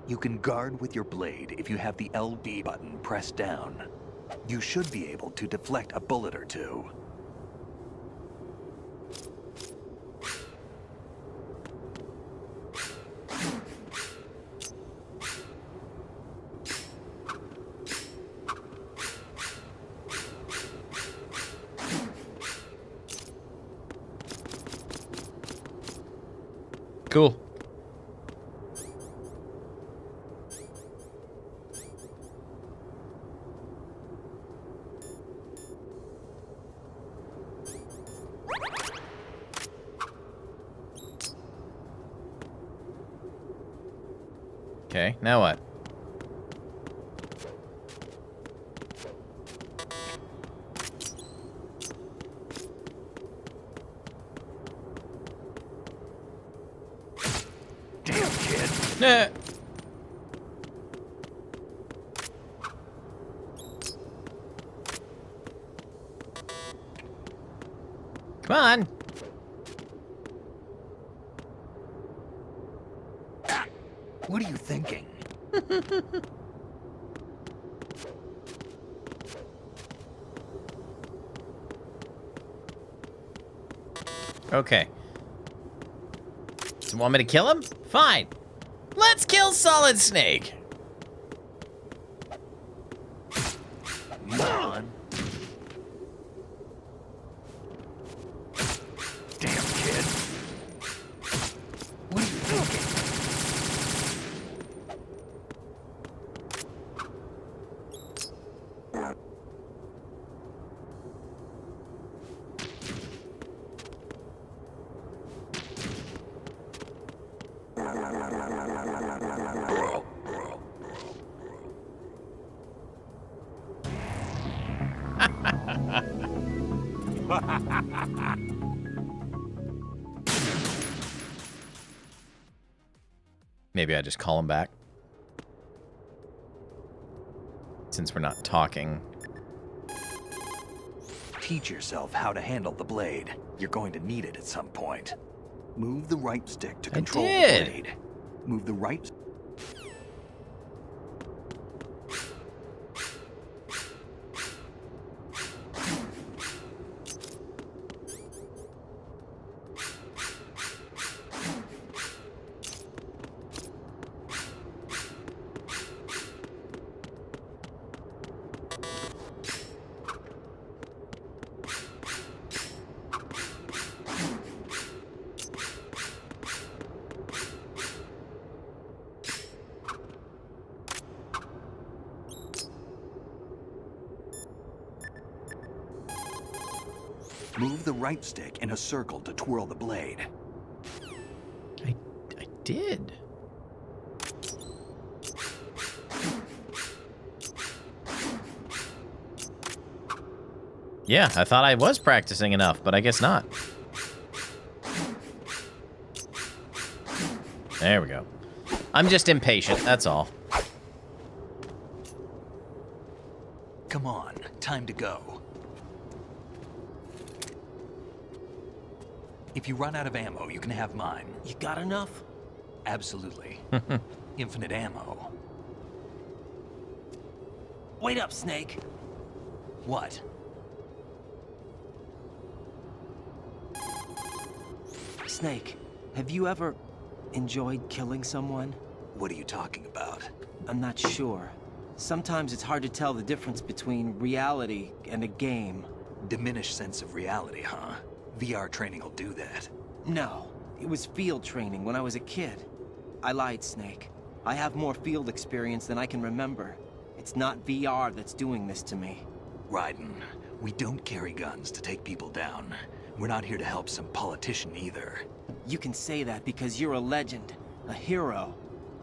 You can guard with your blade if you have the LB button pressed down. You should be able to deflect a bullet or two. Cool. Okay, now what? Nah. Come on. What are you thinking? Okay. You want me to kill him? Fine. Let's kill Solid Snake. Moron. Damn kid. What are you thinking? Maybe I just call him back. Since we're not talking. Teach yourself how to handle the blade. You're going to need it at some point. Move the right stick to control the blade. Move the right... Move the right stick in a circle to twirl the blade. I did. Yeah, I thought I was practicing enough, but I guess not. There we go. I'm just impatient, that's all. Come on, time to go. If you run out of ammo, you can have mine. You got enough? Absolutely. Infinite ammo. Wait up, Snake. What? Snake, have you ever enjoyed killing someone? What are you talking about? I'm not sure. Sometimes it's hard to tell the difference between reality and a game. Diminished sense of reality, huh? VR training will do that. No, it was field training when I was a kid. I lied, Snake. I have more field experience than I can remember. It's not VR that's doing this to me. Raiden, we don't carry guns to take people down. We're not here to help some politician either. You can say that because you're a legend, a hero.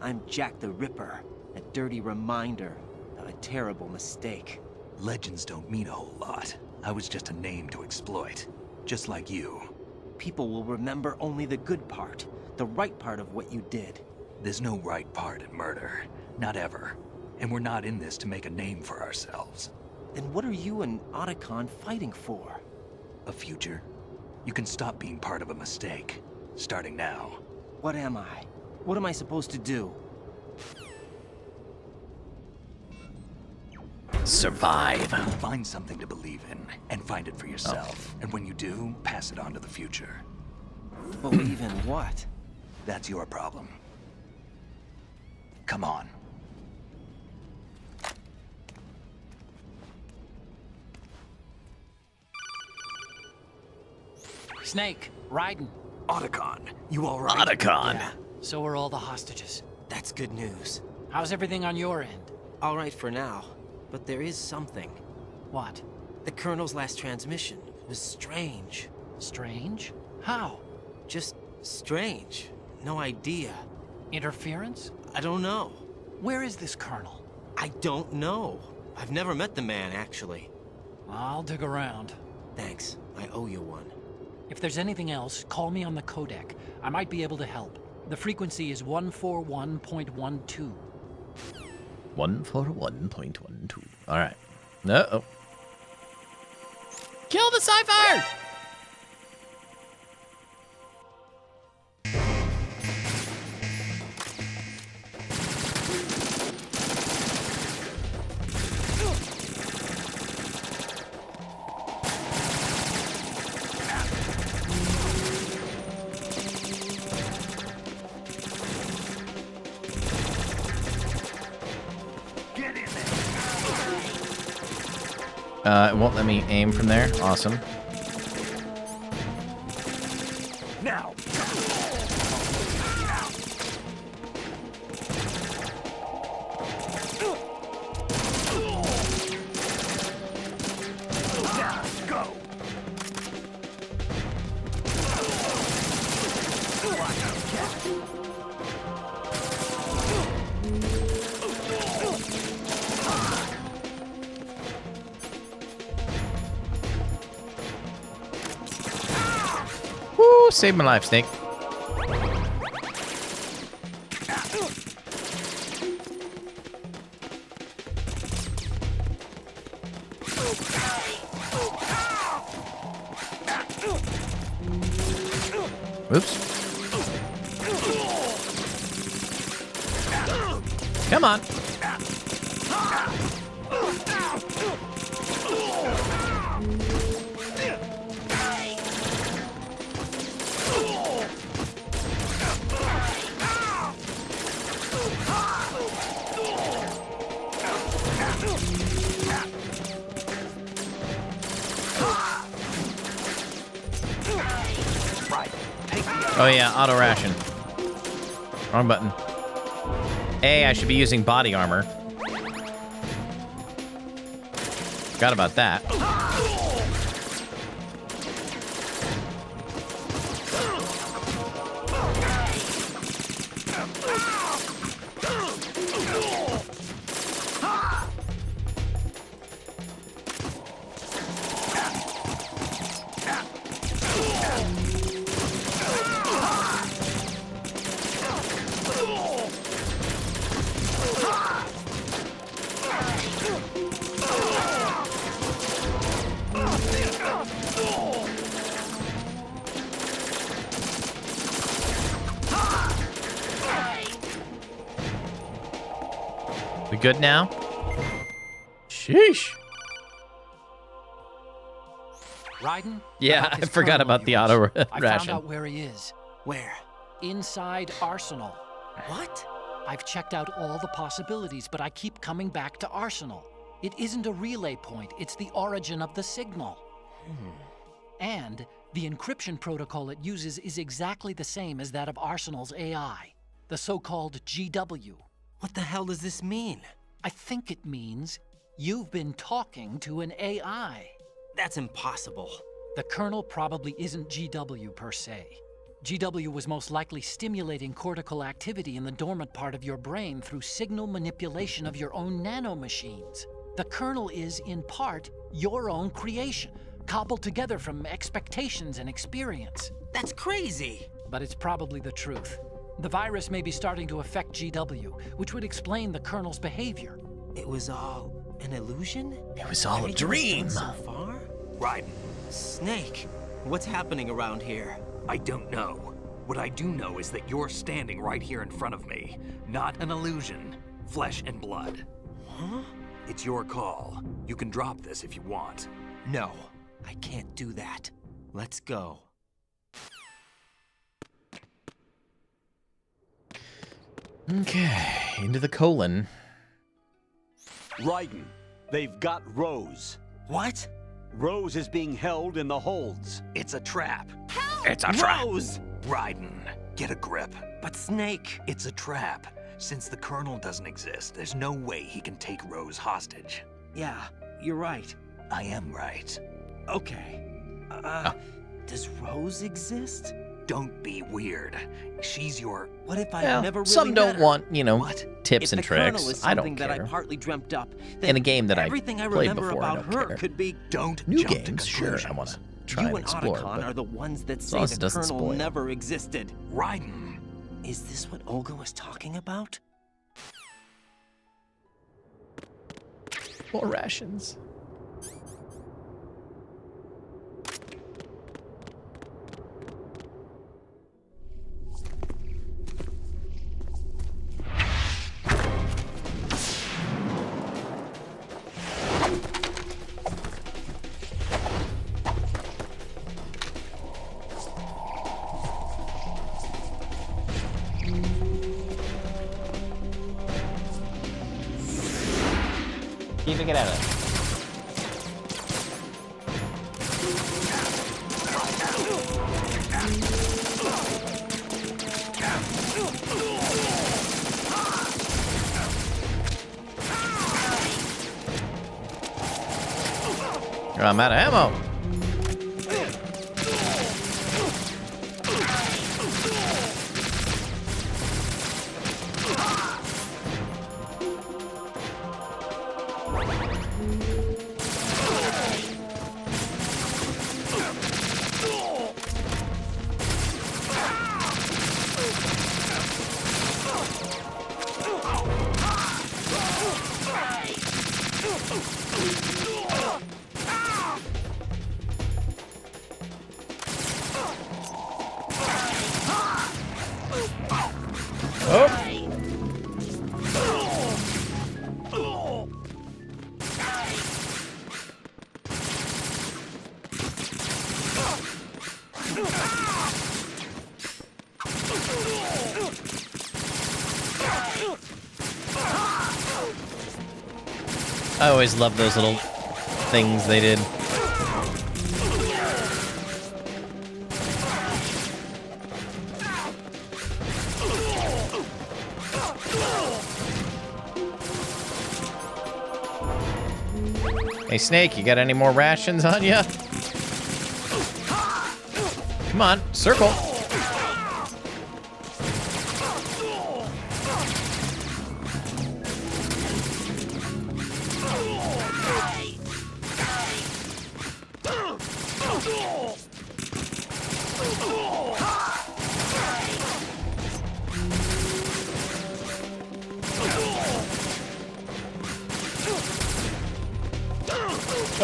I'm Jack the Ripper, a dirty reminder of a terrible mistake. Legends don't mean a whole lot. I was just a name to exploit. Just like you. People will remember only the good part, the right part of what you did. There's no right part in murder. Not ever. And we're not in this to make a name for ourselves. Then what are you and Otacon fighting for? A future. You can stop being part of a mistake. Starting now. What am I? What am I supposed to do? Survive. Find something to believe in, and find it for yourself. And when you do, pass it on to the future. Believe in what? That's your problem. Come on. Snake, Raiden. Otacon, you all right? Otacon. Yeah, so are all the hostages. That's good news. How's everything on your end? All right for now, but there is something. What? The Colonel's last transmission was strange. Strange? How? Just strange. No idea. Interference? I don't know. Where is this Colonel? I don't know. I've never met the man, actually. I'll dig around. Thanks. I owe you one. If there's anything else, call me on the codec. I might be able to help. The frequency is 141.12. 141.12. All right. Uh-oh. Kill the Sci-Fi! It won't let me aim from there. Awesome. Now. Go. Save my life, Snake. Oops. Come on. Oh yeah, auto ration. Wrong button. A, I should be using body armor. Forgot about that. We good now? Sheesh. Raiden? Yeah, I forgot about the auto I ration. found out where he is. Where? Inside Arsenal. What? I've checked out all the possibilities, but I keep coming back to Arsenal. It isn't a relay point, it's the origin of the signal. And the encryption protocol it uses is exactly the same as that of Arsenal's AI, the so-called GW. What the hell does this mean? I think it means you've been talking to an AI. That's impossible. The kernel probably isn't GW per se. GW was most likely stimulating cortical activity in the dormant part of your brain through signal manipulation of your own nanomachines. The kernel is, in part, your own creation, cobbled together from expectations and experience. That's crazy! But it's probably the truth. The virus may be starting to affect GW, which would explain the kernel's behavior. It was all an illusion? It was all a dream. So far? Raiden. Snake, what's happening around here? I don't know. What I do know is that you're standing right here in front of me. Not an illusion. Flesh and blood. Huh? It's your call. You can drop this if you want. No, I can't do that. Let's go. Okay, into the colon. Raiden, they've got Rose. What? Rose is being held in the holds. It's a trap. Help! It's a trap. Rose! Raiden, get a grip. But Snake... It's a trap. Since the Colonel doesn't exist, there's no way he can take Rose hostage. Yeah, you're right. I am right. Okay. Does Rose exist? Don't be weird. She's your... What if I Well, never really some don't met her? want, you know, What? tips If and the Colonel tricks. is I don't something that I care. partly dreamt up, then In a game that I everything I played remember before, I about don't her care. could be... Don't New jump to games, sure, conclusions. I want to try You and and explore. Otacon But are the ones that long say as it the doesn't Colonel spoil. never existed. Raiden. Is this what Olga was talking about? More rations. Keep it out of it. I'm out of ammo. I always love those little things they did. Hey, Snake, you got any more rations on you? Come on, circle.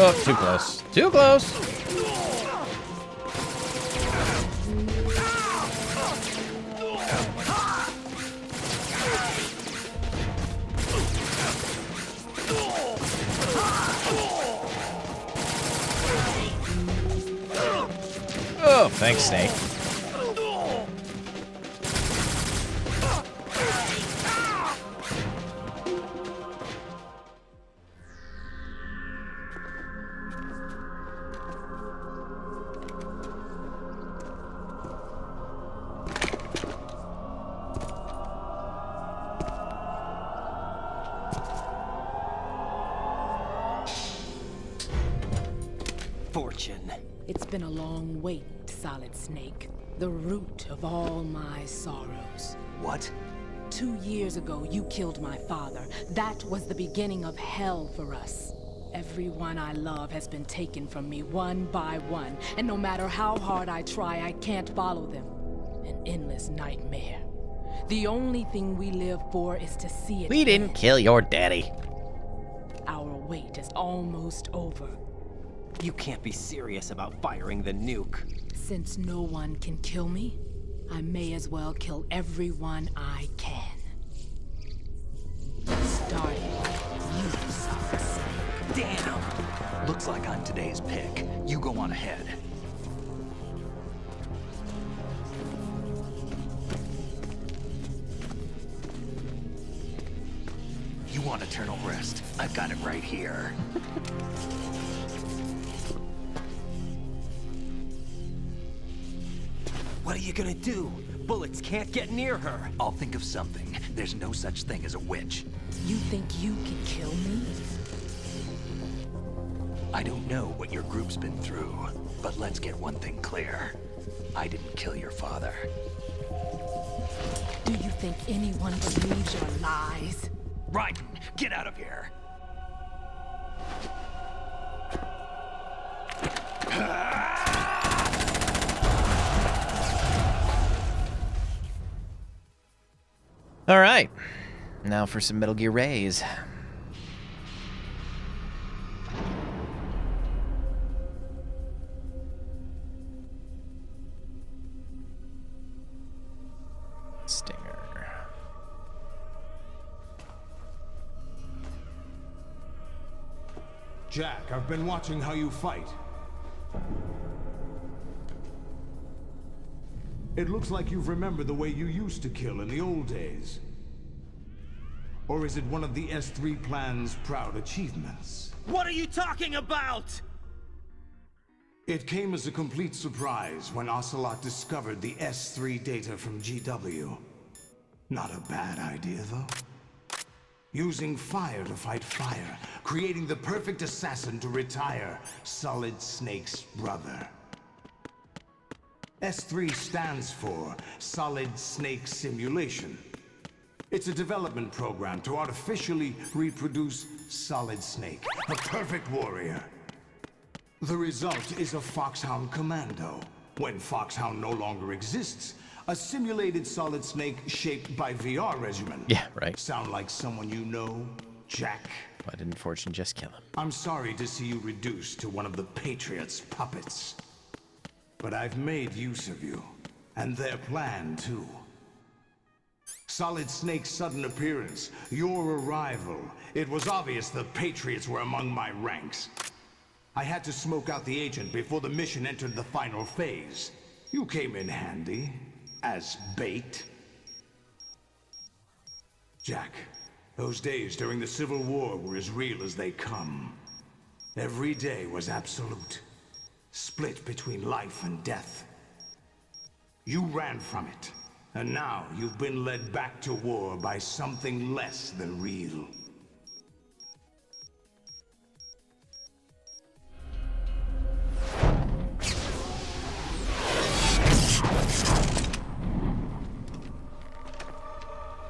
Oh, too close. Too close. Oh, thanks, Snake. Fortune. It's been a long wait, Solid Snake. The root of all my sorrows. What? 2 years ago, you killed my father. That was the beginning of hell for us. Everyone I love has been taken from me one by one, and no matter how hard I try, I can't follow them. An endless nightmare. The only thing we live for is to see it. We didn't kill your daddy. Our wait is almost over. You can't be serious about firing the nuke. Since no one can kill me, I may as well kill everyone I can. Starting you, Solid Snake. Damn! Looks like I'm today's pick. You go on ahead. You want eternal rest? I've got it right here. What are you gonna do? Bullets can't get near her. I'll think of something. There's no such thing as a witch. You think you can kill me? I don't know what your group's been through, but let's get one thing clear. I didn't kill your father. Do you think anyone believes your lies? Raiden, get out of here! All right, now for some Metal Gear Rays. Stinger. Jack, I've been watching how you fight. It looks like you've remembered the way you used to kill in the old days. Or is it one of the S3 plan's proud achievements? What are you talking about? It came as a complete surprise when Ocelot discovered the S3 data from GW. Not a bad idea, though. Using fire to fight fire, creating the perfect assassin to retire Solid Snake's brother. S3 stands for Solid Snake Simulation. It's a development program to artificially reproduce Solid Snake, a perfect warrior. The result is a Foxhound Commando. When Foxhound no longer exists, a simulated Solid Snake shaped by VR regimen. Yeah, right. Sound like someone you know, Jack? Why didn't Fortune just kill him? I'm sorry to see you reduced to one of the Patriots' puppets. But I've made use of you. And their plan, too. Solid Snake's sudden appearance, your arrival. It was obvious the Patriots were among my ranks. I had to smoke out the agent before the mission entered the final phase. You came in handy. As bait. Jack, those days during the Civil War were as real as they come. Every day was absolute. Split between life and death. You ran from it. And now you've been led back to war by something less than real.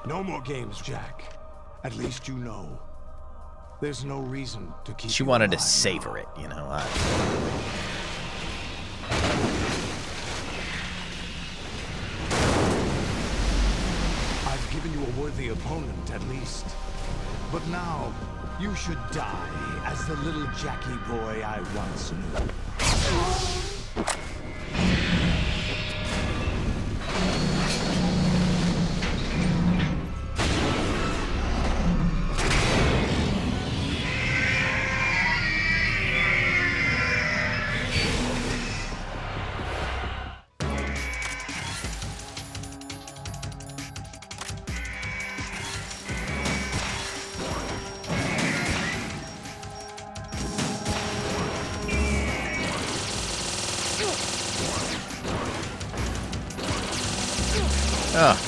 No more games, Jack. At least you know. There's no reason to keep. She wanted to savor it, you know. I've given you a worthy opponent, at least. But now, you should die as the little Jackie boy I once knew. Ugh.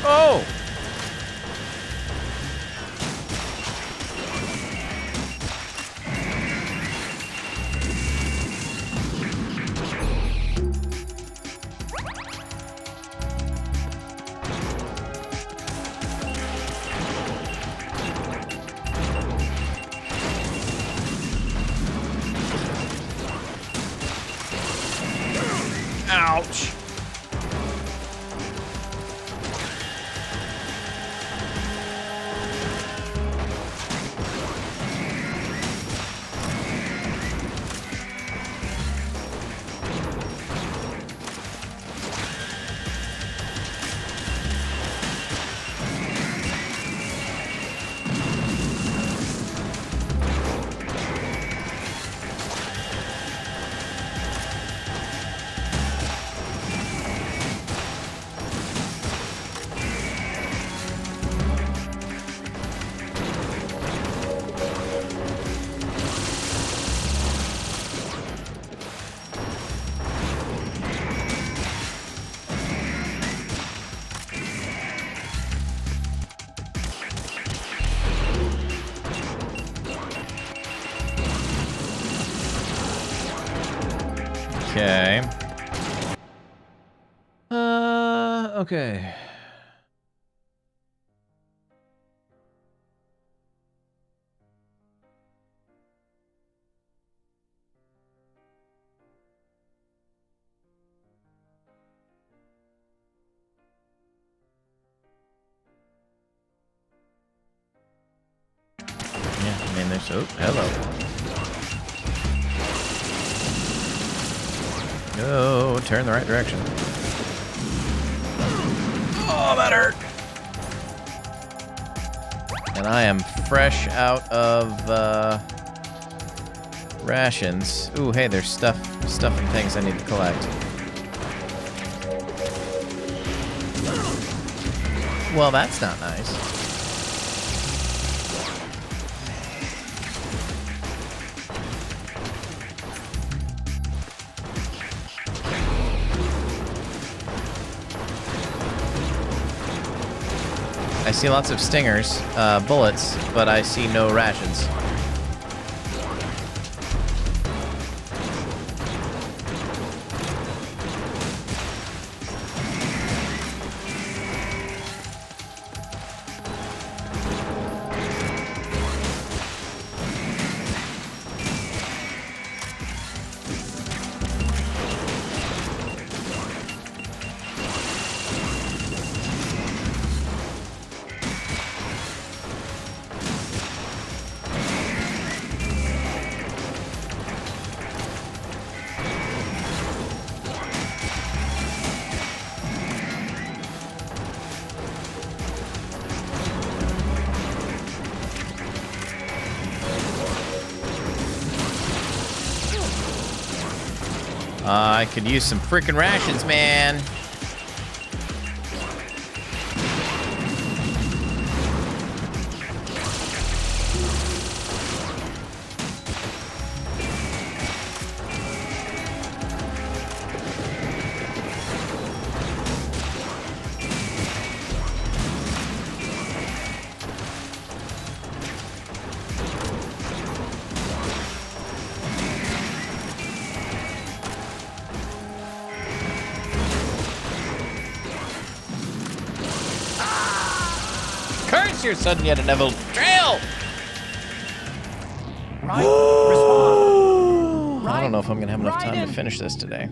Oh! Ouch. Okay. Okay. Yeah, I mean, there's... Oh, hello. No, turn the right direction. Oh, that hurt. And I am fresh out of rations. Ooh, hey, there's stuff and things I need to collect. Well, that's not nice. I see lots of stingers, bullets, but I see no rations. I could use some freaking rations, man. Curse your sudden yet inevitable trail! Right, respond. I don't know if I'm gonna have enough time to finish this today.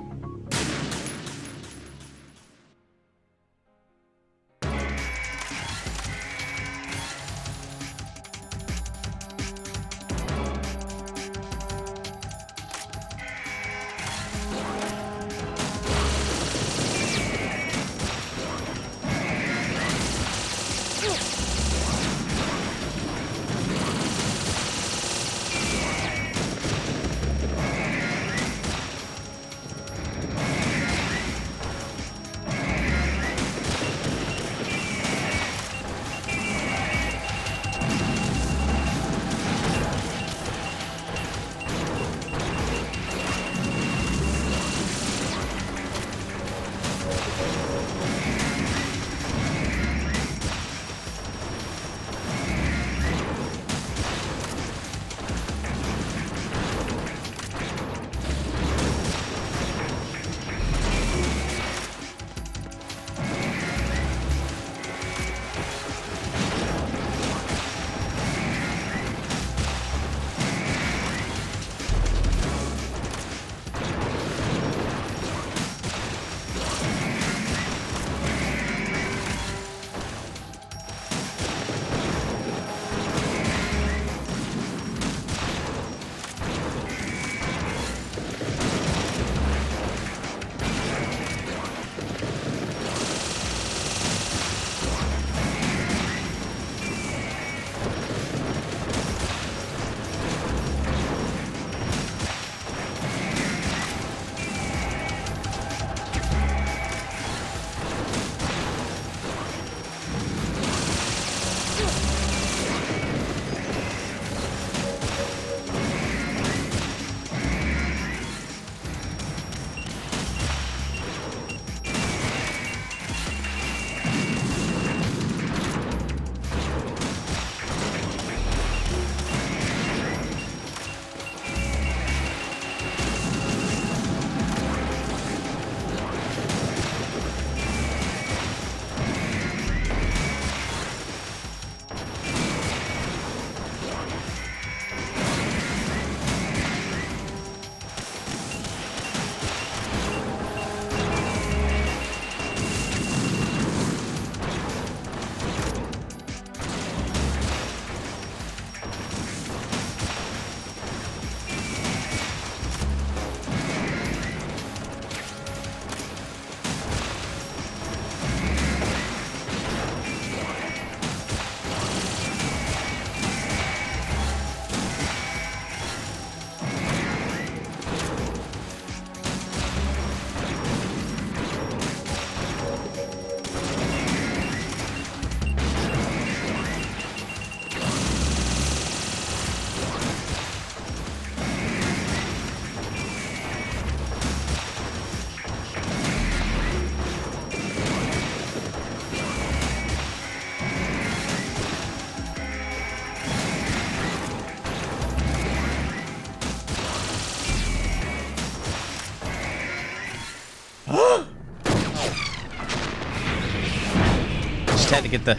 Had to get the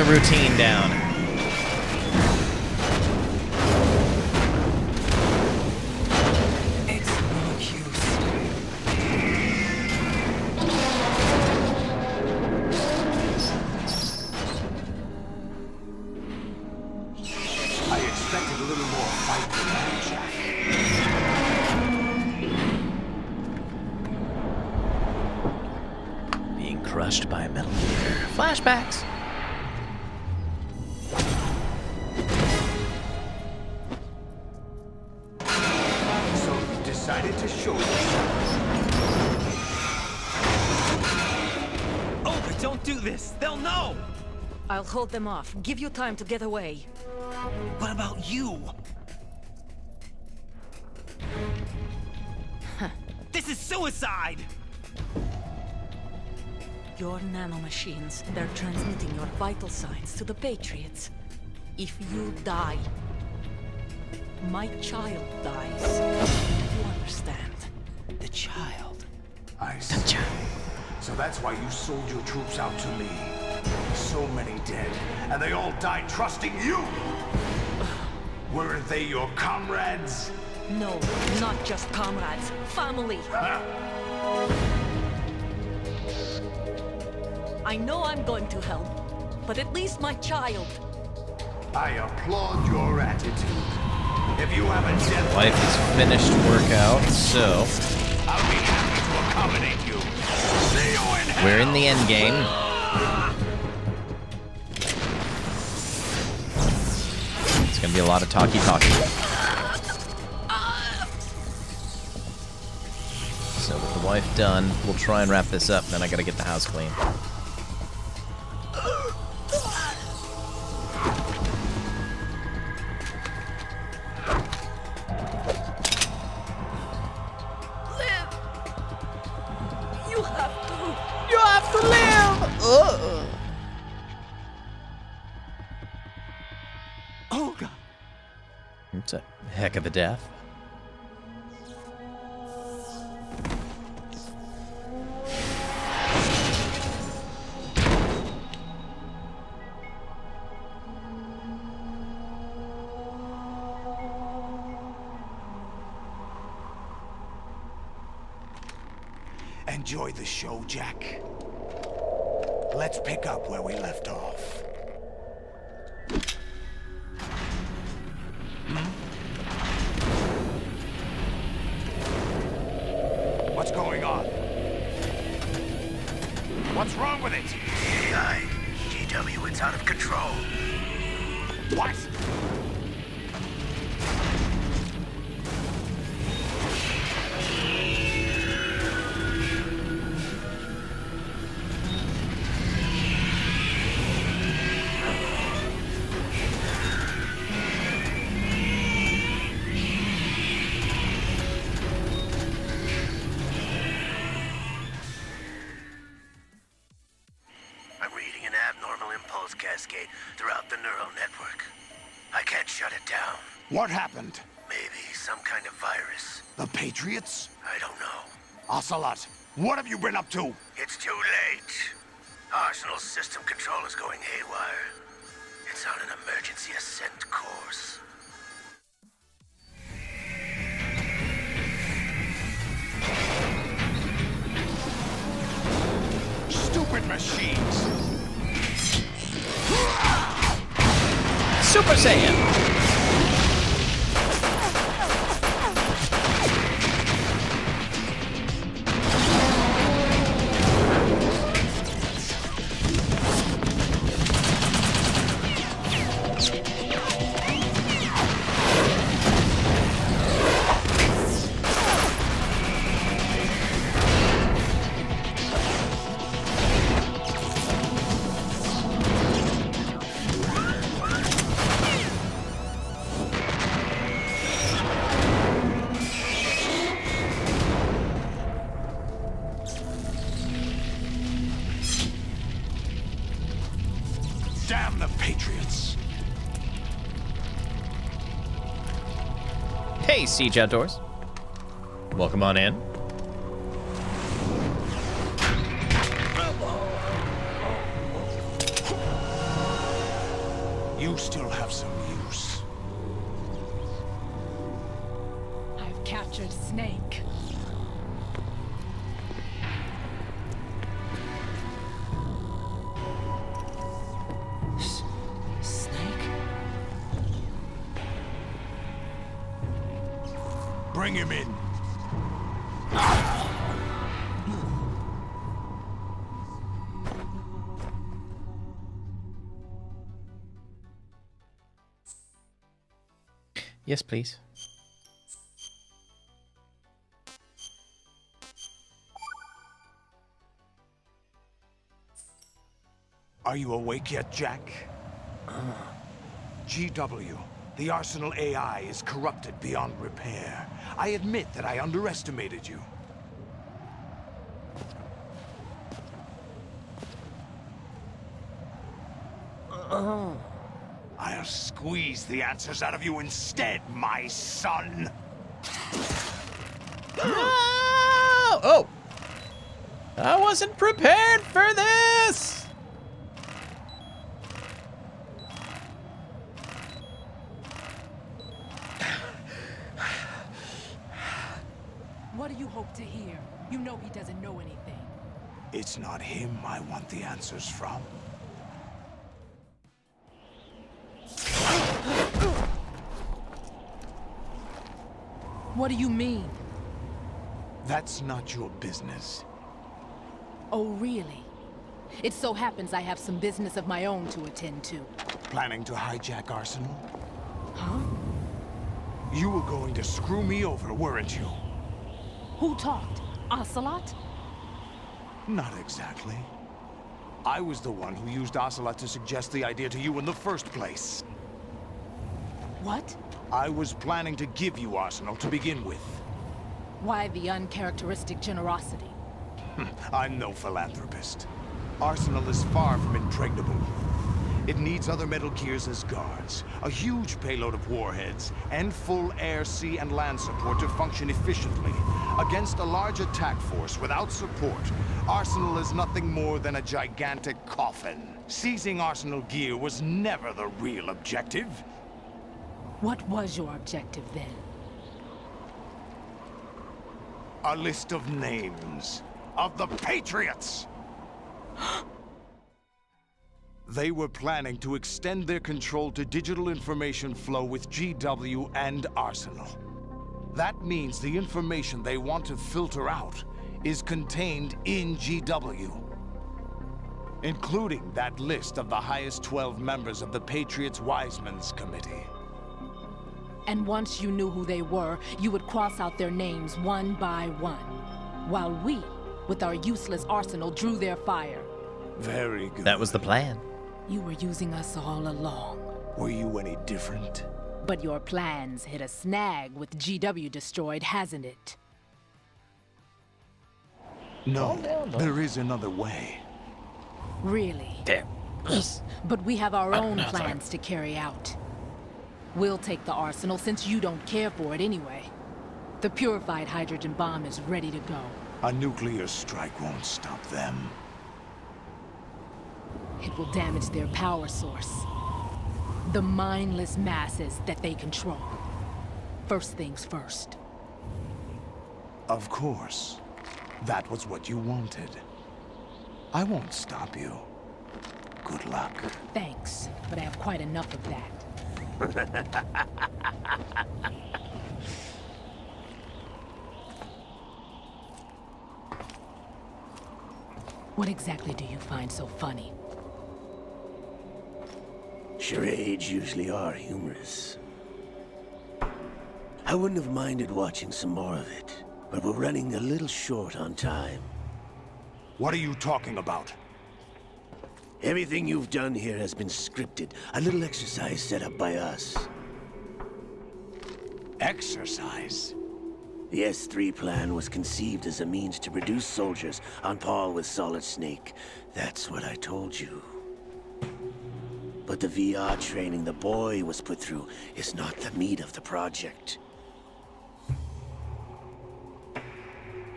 routine down. It's no use. I expected a little more fight than that, Jack. Being crushed by a Metal Gear. Flashbacks. So decided to show yourself. Oh, but don't do this! They'll know! I'll hold them off. Give you time to get away. What about you? This is suicide! Your nanomachines, they're transmitting your vital signs to the Patriots. If you die, my child dies. You understand? The child. I see. So that's why you sold your troops out to me. So many dead, and they all died trusting you! Weren't they your comrades? No, not just comrades. Family. I know I'm going to hell, but at least my child. I applaud your attitude. If you have a death Wife is finished workout, so I'll be happy to accommodate you. See you in hell! we're in the end game. It's gonna be a lot of talkie. So with the wife done, we'll try and wrap this up. Then I gotta get the house clean. It's a heck of a death. Enjoy the show, Jack. Let's pick up where we left off. What's going on? What's wrong with it? AI, GW, it's out of control. What? I'm reading an abnormal impulse cascade throughout the neural network. I can't shut it down. What happened? Maybe some kind of virus. The Patriots? I don't know. Ocelot, what have you been up to? It's too late. Arsenal's system control is going haywire. It's on an emergency ascent course. Stupid machines! Super Saiyan! Damn the Patriots! Hey, Siege Outdoors. Welcome on in. You still have some use. I've captured Snake. Snake? Bring him in. Yes, please. Are you awake yet, Jack? GW, the Arsenal AI is corrupted beyond repair. I admit that I underestimated you. I'll squeeze the answers out of you instead, my son. No! Oh! I wasn't prepared for this! What do you hope to hear? You know he doesn't know anything. It's not him I want the answers from. What do you mean? That's not your business. Oh, really? It so happens I have some business of my own to attend to. Planning to hijack Arsenal? Huh? You were going to screw me over, weren't you? Who talked? Ocelot? Not exactly. I was the one who used Ocelot to suggest the idea to you in the first place. What? I was planning to give you Arsenal to begin with. Why the uncharacteristic generosity? I'm no philanthropist. Arsenal is far from impregnable. It needs other Metal Gears as guards, a huge payload of warheads, and full air, sea, and land support to function efficiently. Against a large attack force without support, Arsenal is nothing more than a gigantic coffin. Seizing Arsenal gear was never the real objective. What was your objective then? A list of names of the Patriots! They were planning to extend their control to digital information flow with GW and Arsenal. That means the information they want to filter out is contained in GW, including that list of the highest 12 members of the Patriots Wiseman's Committee. And once you knew who they were, you would cross out their names one by one, while we, with our useless arsenal, drew their fire. Very good. That was the plan. You were using us all along. Were you any different? But your plans hit a snag with GW destroyed, hasn't it? No, there is another way. Really? Damn. But we have our own plans to carry out. We'll take the arsenal since you don't care for it anyway. The purified hydrogen bomb is ready to go. A nuclear strike won't stop them. It will damage their power source. The mindless masses that they control. First things first. Of course. That was what you wanted. I won't stop you. Good luck. Thanks, but I have quite enough of that. What exactly do you find so funny? Charades usually are humorous. I wouldn't have minded watching some more of it, but we're running a little short on time. What are you talking about? Everything you've done here has been scripted. A little exercise set up by us. Exercise? The S3 plan was conceived as a means to produce soldiers on par with Solid Snake. That's what I told you. But the VR training the boy was put through is not the meat of the project.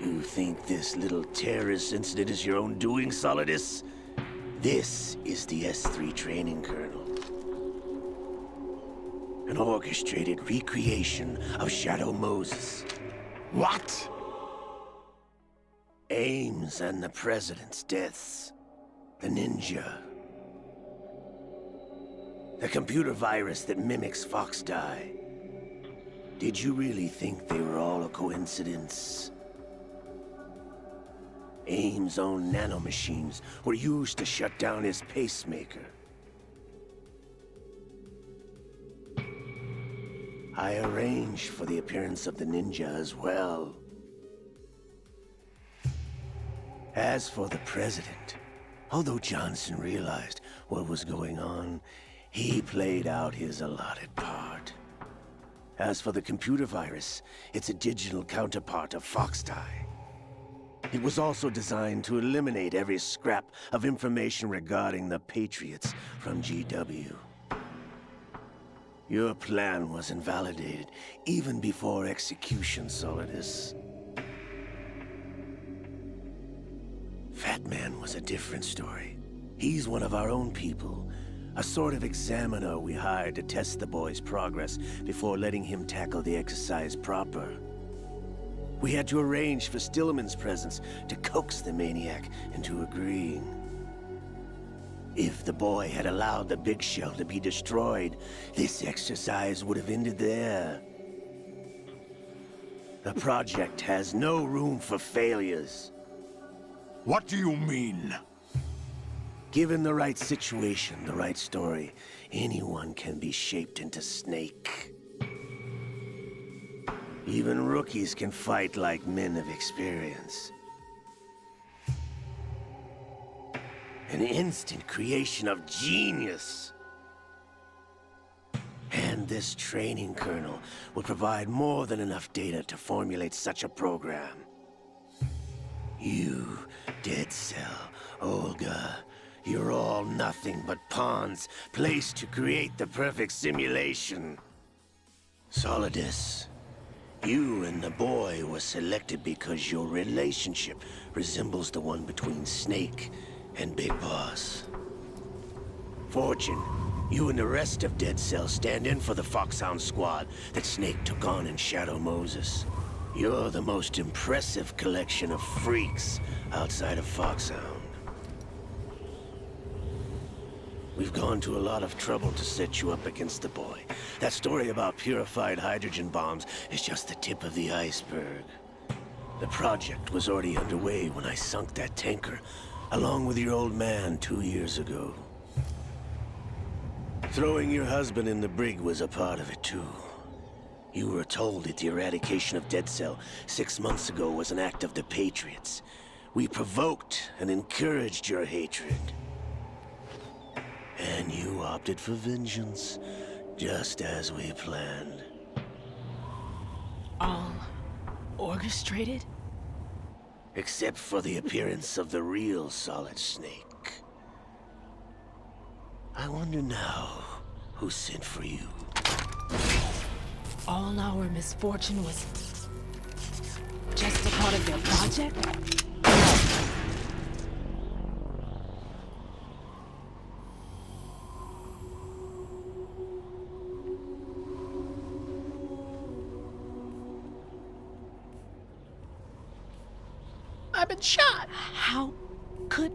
You think this little terrorist incident is your own doing, Solidus? This is the S3 training kernel. An orchestrated recreation of Shadow Moses. What? Ames and the President's deaths. The ninja. The computer virus that mimics Foxdie. Did you really think they were all a coincidence? Ames' own nanomachines were used to shut down his pacemaker. I arranged for the appearance of the ninja as well. As for the President, Although Johnson realized what was going on, he played out his allotted part. As for the computer virus, it's a digital counterpart of Foxtie. It was also designed to eliminate every scrap of information regarding the Patriots from GW. Your plan was invalidated even before execution, Solidus. Fat Man was a different story. He's one of our own people, a sort of examiner we hired to test the boy's progress before letting him tackle the exercise proper. We had to arrange for Stillman's presence to coax the maniac into agreeing. If the boy had allowed the big shell to be destroyed, this exercise would have ended there. The project has no room for failures. What do you mean? Given the right situation, the right story, anyone can be shaped into Snake. Even rookies can fight like men of experience. An instant creation of genius. And this training kernel will provide more than enough data to formulate such a program. You, Dead Cell, Olga, you're all nothing but pawns placed to create the perfect simulation. Solidus, you and the boy were selected because your relationship resembles the one between Snake and Big Boss. Fortune, you and the rest of Dead Cell stand in for the Foxhound squad that Snake took on in Shadow Moses. You're the most impressive collection of freaks outside of Foxhound. We've gone to a lot of trouble to set you up against the boy. That story about purified hydrogen bombs is just the tip of the iceberg. The project was already underway when I sunk that tanker, along with your old man 2 years ago. Throwing your husband in the brig was a part of it too. You were told that the eradication of Dead Cell 6 months ago was an act of the Patriots. We provoked and encouraged your hatred. And you opted for vengeance, just as we planned. All orchestrated? Except for the appearance of the real Solid Snake. I wonder now who sent for you. All our misfortune was just a part of their project? I've been shot. How could...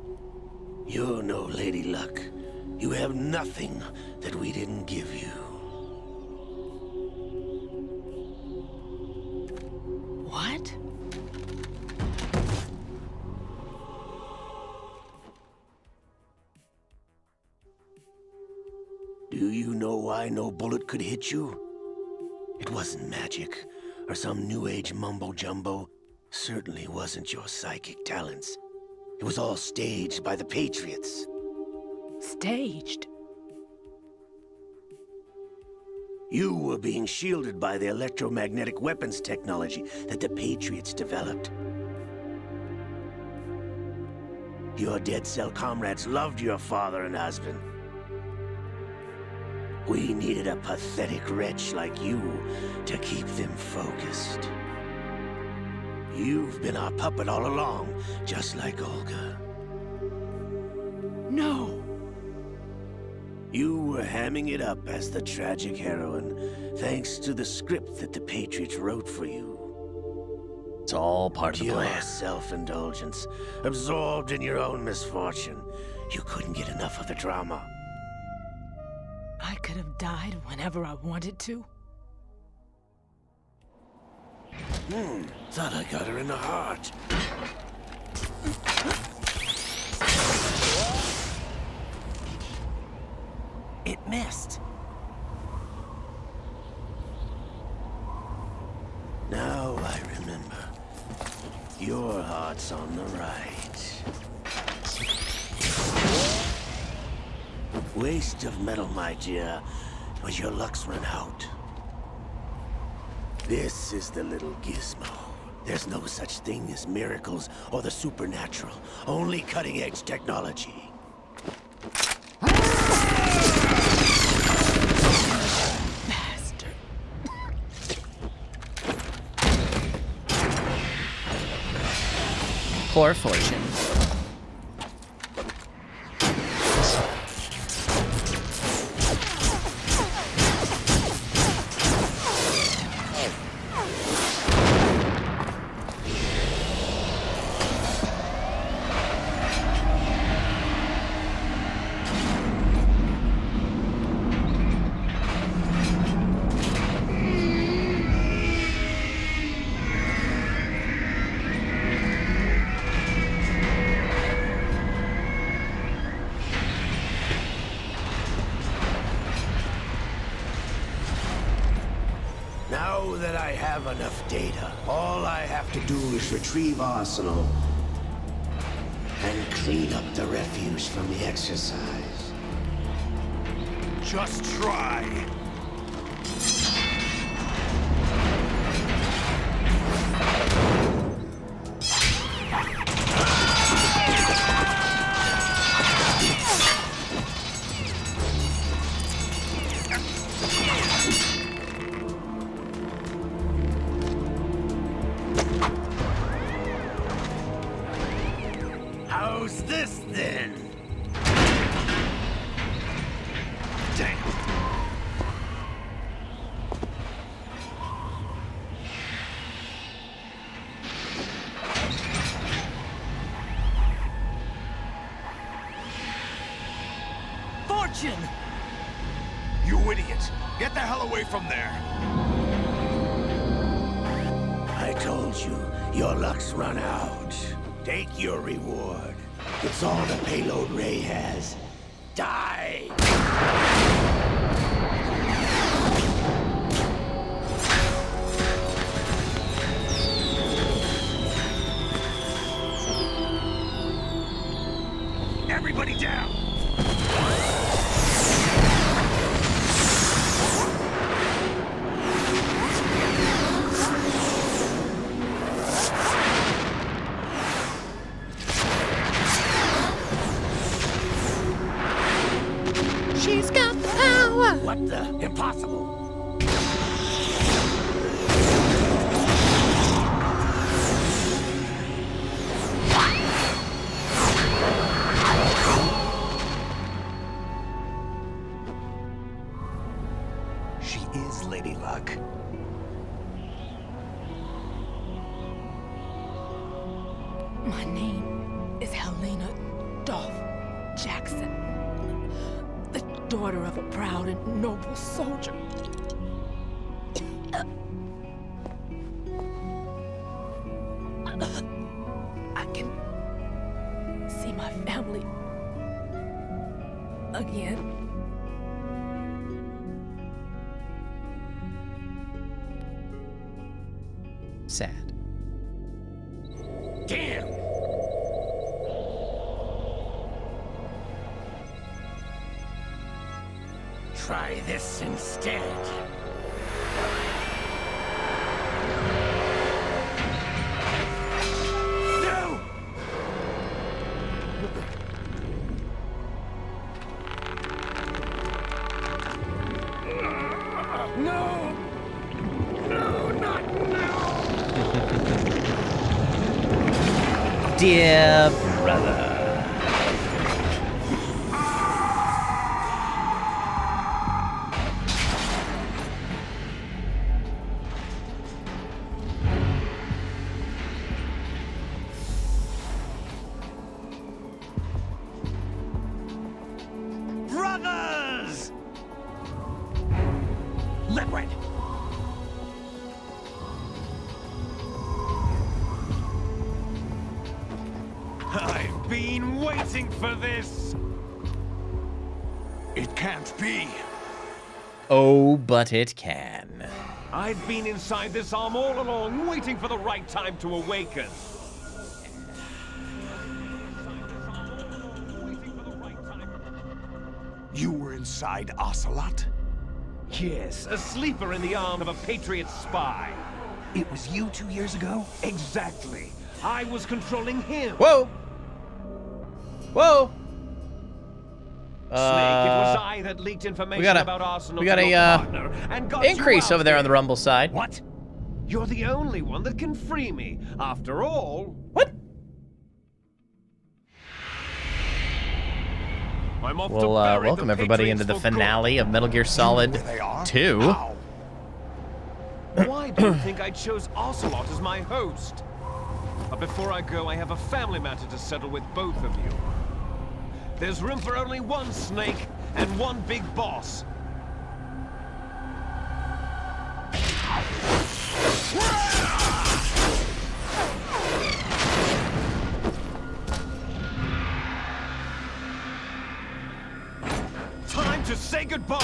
You're no Lady Luck. You have nothing that we didn't give you. What? Do you know why no bullet could hit you? It wasn't magic, or some new age mumbo-jumbo. Certainly wasn't your psychic talents. It was all staged by the Patriots. Staged? You were being shielded by the electromagnetic weapons technology that the Patriots developed. Your Dead Cell comrades loved your father and husband. We needed a pathetic wretch like you to keep them focused. You've been our puppet all along, just like Olga. No! You were hamming it up as the tragic heroine, thanks to the script that the Patriots wrote for you. It's all part of the plan. Pure self-indulgence, absorbed in your own misfortune. You couldn't get enough of the drama. I could have died whenever I wanted to. Thought I got her in the heart. It missed. Now I remember. Your heart's on the right. Waste of metal, my dear. Was your luck's run out? This is the little gizmo. There's no such thing as miracles or the supernatural. Only cutting-edge technology. Bastard. Poor fortune. Now that I have enough data, all I have to do is retrieve Arsenal and clean up the refuse from the exercise. Just try. How's this then? Damn. Fortune! You idiot! Get the hell away from there! I told you, your luck's run out. Take your reward. It's all the payload Ray has. Die! Everybody down! She's got the power! What the? Impossible! She is Lady Luck. My name is Helena Dolph Jackson, the daughter of a proud and noble soldier. I can see my family again. Sad. Damn! Try this instead. No! No! No, not now! Dear brother. Brothers! Liquid! I've been waiting for this! It can't be. Oh, but it can. I've been inside this arm all along, waiting for the right time to awaken. You were inside Ocelot? Yes, a sleeper in the arm of a Patriot spy. It was you 2 years ago? Exactly. I was controlling him. Whoa! Whoa! Snake, it was I that leaked information about Arsenal we got to your a partner and got increase you out over there on here. the Rumble side. What? You're the only one that can free me. After all... What? I'm off Well, to bury welcome the everybody Patriots into the for good. finale of Metal Gear Solid 2. Why do you think I chose Ocelot as my host? But before I go, I have a family matter to settle with both of you. There's room for only one Snake and one big boss. Time to say goodbye!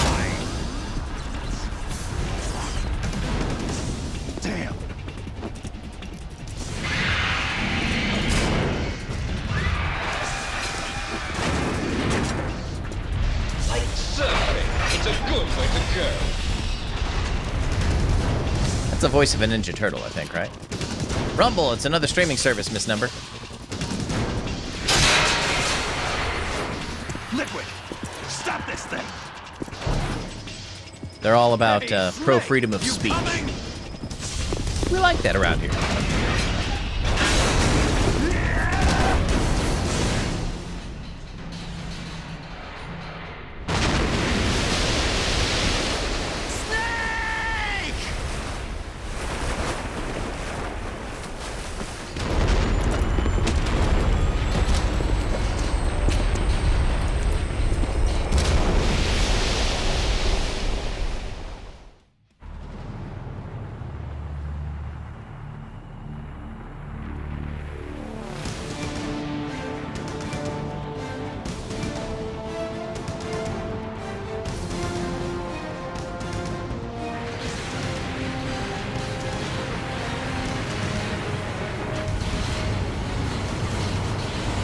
Damn! Like surfing, it's a good way to go. That's the voice of a Ninja Turtle, I think, right? Rumble, it's another streaming service, Miss Number. Liquid! Stop this thing! They're all about pro freedom of speech. We like that around here.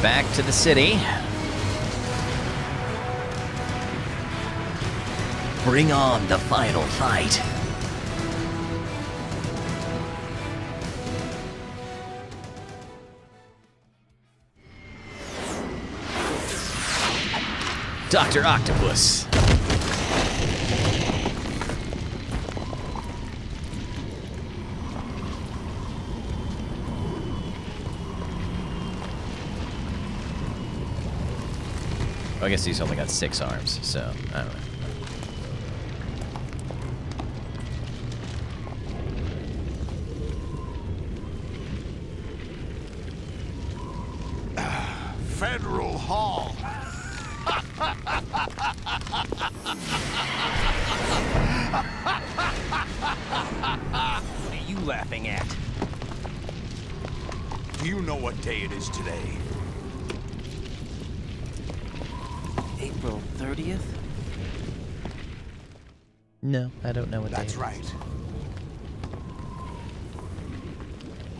Back to the city. Bring on the final fight. Dr. Octopus. I guess he's only got 6 arms, so I don't know. Federal Hall. What are you laughing at? Do you know what day it is today? April 30th? No, I don't know what That's right.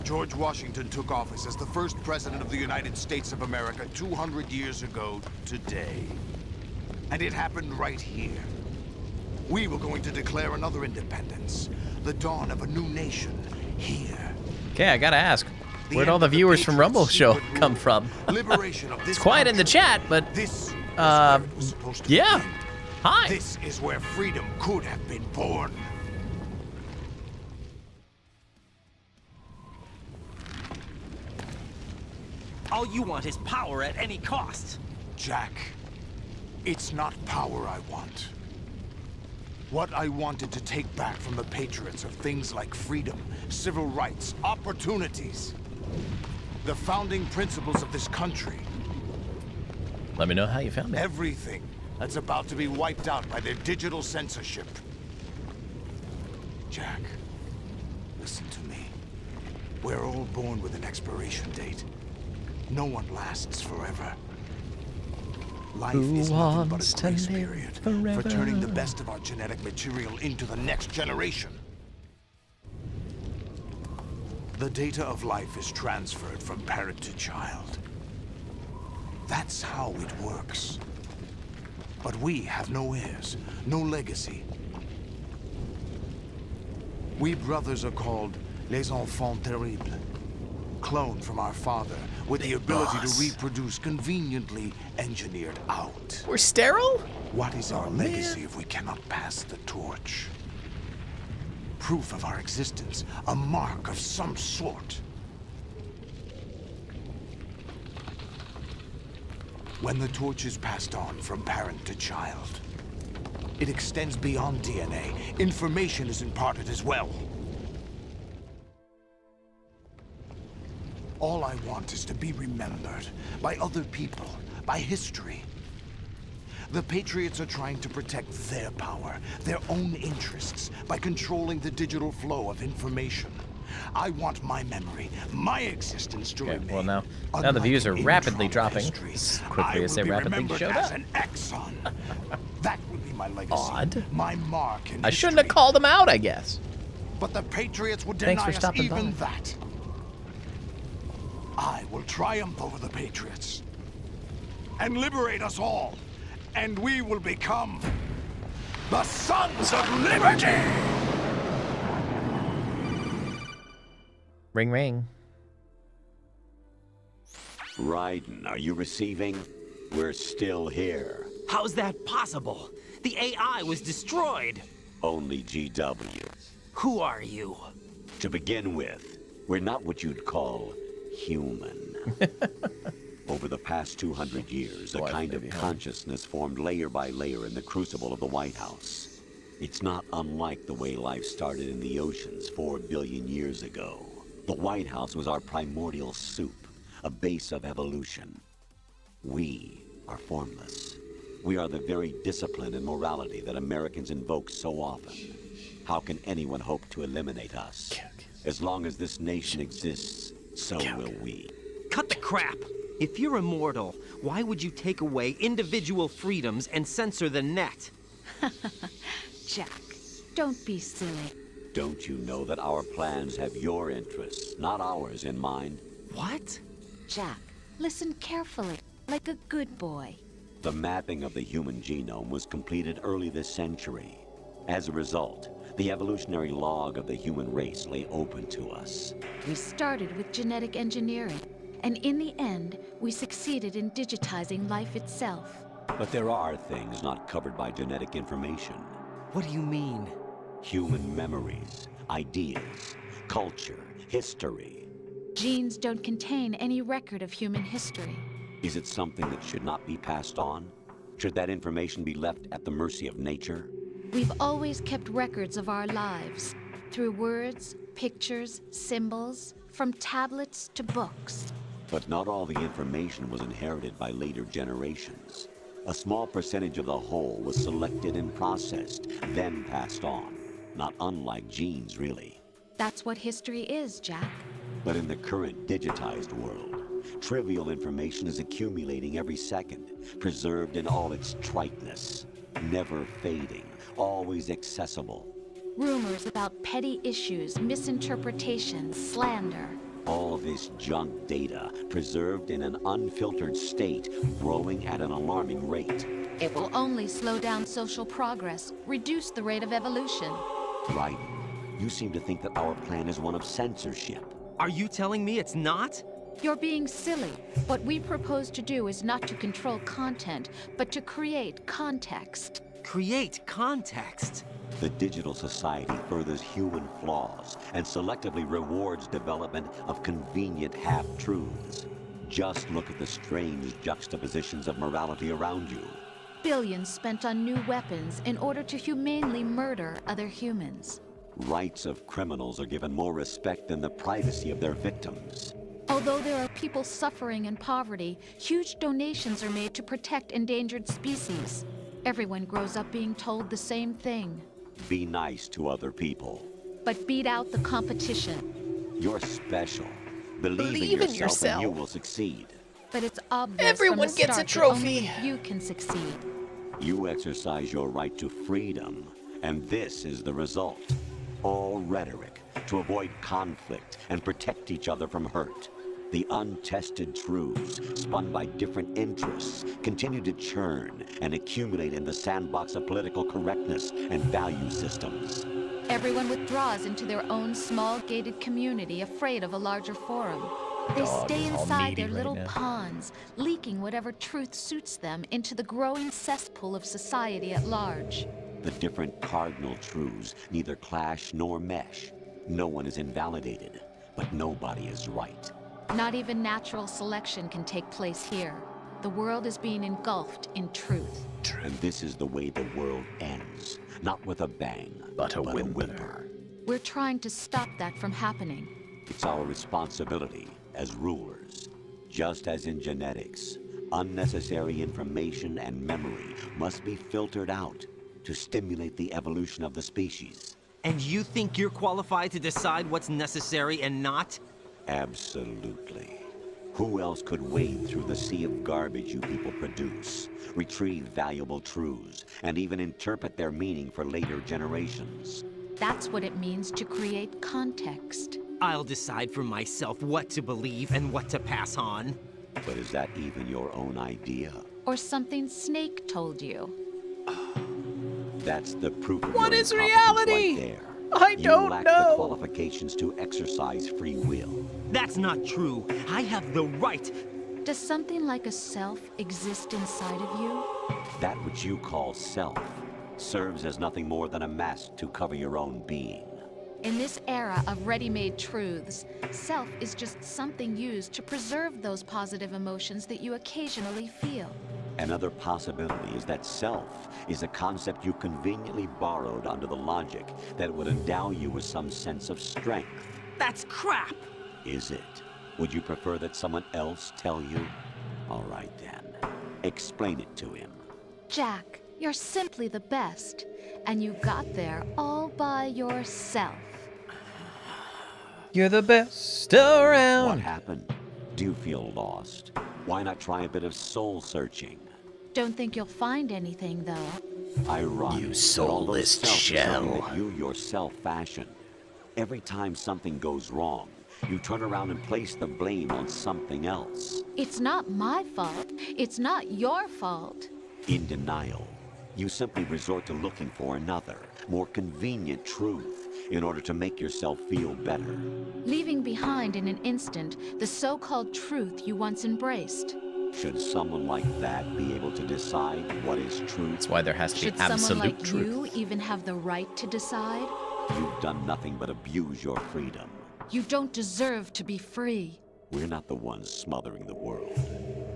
George Washington took office as the first president of the United States of America 200 years ago today. And it happened right here. We were going to declare another independence, the dawn of a new nation here. Okay, I gotta ask, where'd all the viewers from Rumble show come from? It's quiet in the chat, but yeah. Hi. This is where freedom could have been born. All you want is power at any cost. Jack, it's not power I want. What I wanted to take back from the Patriots are things like freedom, civil rights, opportunities. The founding principles of this country. Let me know how you found it. Everything that's about to be wiped out by their digital censorship. Jack, listen to me. We're all born with an expiration date. No one lasts forever. Life is nothing but a grace period for turning the best of our genetic material into the next generation. The data of life is transferred from parent to child. That's how it works. But we have no heirs, no legacy. We brothers are called les enfants terribles. Cloned from our father, with the ability to reproduce conveniently engineered out. We're sterile? What is our legacy if we cannot pass the torch? Proof of our existence, a mark of some sort. When the torch is passed on from parent to child, it extends beyond DNA. Information is imparted as well. All I want is to be remembered by other people, by history. The Patriots are trying to protect their power, their own interests, by controlling the digital flow of information. I want my memory, my existence to remain. Well, now the views are rapidly dropping as quickly as they rapidly showed up. An exon. That will be my legacy. Odd. My mark in I shouldn't have called them out, I guess. But the Patriots would Thanks deny for us stopping even by. that. I will triumph over the Patriots and liberate us all, and we will become the Sons of Liberty! Ring, ring. Raiden, are you receiving? We're still here. How's that possible? The AI was destroyed. Only GW. Who are you? To begin with, we're not what you'd call human. Over the past 200 years, a kind of consciousness formed layer by layer in the crucible of the White House. It's not unlike the way life started in the oceans 4 billion years ago. The White House was our primordial soup, a base of evolution. We are formless. We are the very discipline and morality that Americans invoke so often. How can anyone hope to eliminate us? As long as this nation exists, so will we. Cut the crap! If you're immortal, why would you take away individual freedoms and censor the net? Jack, don't be silly. Don't you know that our plans have your interests, not ours, in mind? What? Jack, listen carefully, like a good boy. The mapping of the human genome was completed early this century. As a result, the evolutionary log of the human race lay open to us. We started with genetic engineering, and in the end, we succeeded in digitizing life itself. But there are things not covered by genetic information. What do you mean? Human memories, ideas, culture, history. Genes don't contain any record of human history. Is it something that should not be passed on? Should that information be left at the mercy of nature? We've always kept records of our lives, through words, pictures, symbols, from tablets to books. But not all the information was inherited by later generations. A small percentage of the whole was selected and processed, then passed on. Not unlike genes, really. That's what history is, Jack. But in the current digitized world, trivial information is accumulating every second, preserved in all its triteness, never fading, always accessible. Rumors about petty issues, misinterpretations, slander. All this junk data, preserved in an unfiltered state, growing at an alarming rate. It will only slow down social progress, reduce the rate of evolution. Right. You seem to think that our plan is one of censorship. Are you telling me it's not? You're being silly. What we propose to do is not to control content, but to create context. Create context? The digital society furthers human flaws and selectively rewards development of convenient half-truths. Just look at the strange juxtapositions of morality around you. Billions spent on new weapons in order to humanely murder other humans. Rights of criminals are given more respect than the privacy of their victims. Although there are people suffering in poverty, huge donations are made to protect endangered species. Everyone grows up being told the same thing. Be nice to other people. But beat out the competition. You're special. Believe in yourself and you will succeed. But it's obvious Everyone from the gets start a trophy. that only you can succeed. You exercise your right to freedom, and this is the result. All rhetoric to avoid conflict and protect each other from hurt. The untested truths, spun by different interests, continue to churn and accumulate in the sandbox of political correctness and value systems. Everyone withdraws into their own small gated community, afraid of a larger forum. They stay inside their little ponds, leaking whatever truth suits them into the growing cesspool of society at large. The different cardinal truths neither clash nor mesh. No one is invalidated, but nobody is right. Not even natural selection can take place here. The world is being engulfed in truth. And this is the way the world ends. Not with a bang, but a whimper. We're trying to stop that from happening. It's our responsibility as rulers. Just as in genetics, unnecessary information and memory must be filtered out to stimulate the evolution of the species. And you think you're qualified to decide what's necessary and not? Absolutely. Who else could wade through the sea of garbage you people produce, retrieve valuable truths, and even interpret their meaning for later generations? That's what it means to create context. I'll decide for myself what to believe and what to pass on. But is that even your own idea? Or something Snake told you? That's the proof of what your is reality? Right there. I don't you lack know. The qualifications to exercise free will. That's not true. I have the right. Does something like a self exist inside of you? That which you call self serves as nothing more than a mask to cover your own being. In this era of ready-made truths, self is just something used to preserve those positive emotions that you occasionally feel. Another possibility is that self is a concept you conveniently borrowed under the logic that would endow you with some sense of strength. That's crap! Is it? Would you prefer that someone else tell you? All right then. Explain it to him. Jack, you're simply the best. And you got there all by yourself. You're the best around. What happened? Do you feel lost? Why not try a bit of soul searching? Don't think you'll find anything, though. Ironic. You soulless shell. That you yourself fashioned. Every time something goes wrong, you turn around and place the blame on something else. It's not my fault. It's not your fault. In denial, you simply resort to looking for another, more convenient truth in order to make yourself feel better. Leaving behind in an instant the so-called truth you once embraced. Should someone like that be able to decide what is truth? That's why there has to be absolute truth. Should someone like truth. you even have the right to decide? You've done nothing but abuse your freedom. You don't deserve to be free. We're not the ones smothering the world.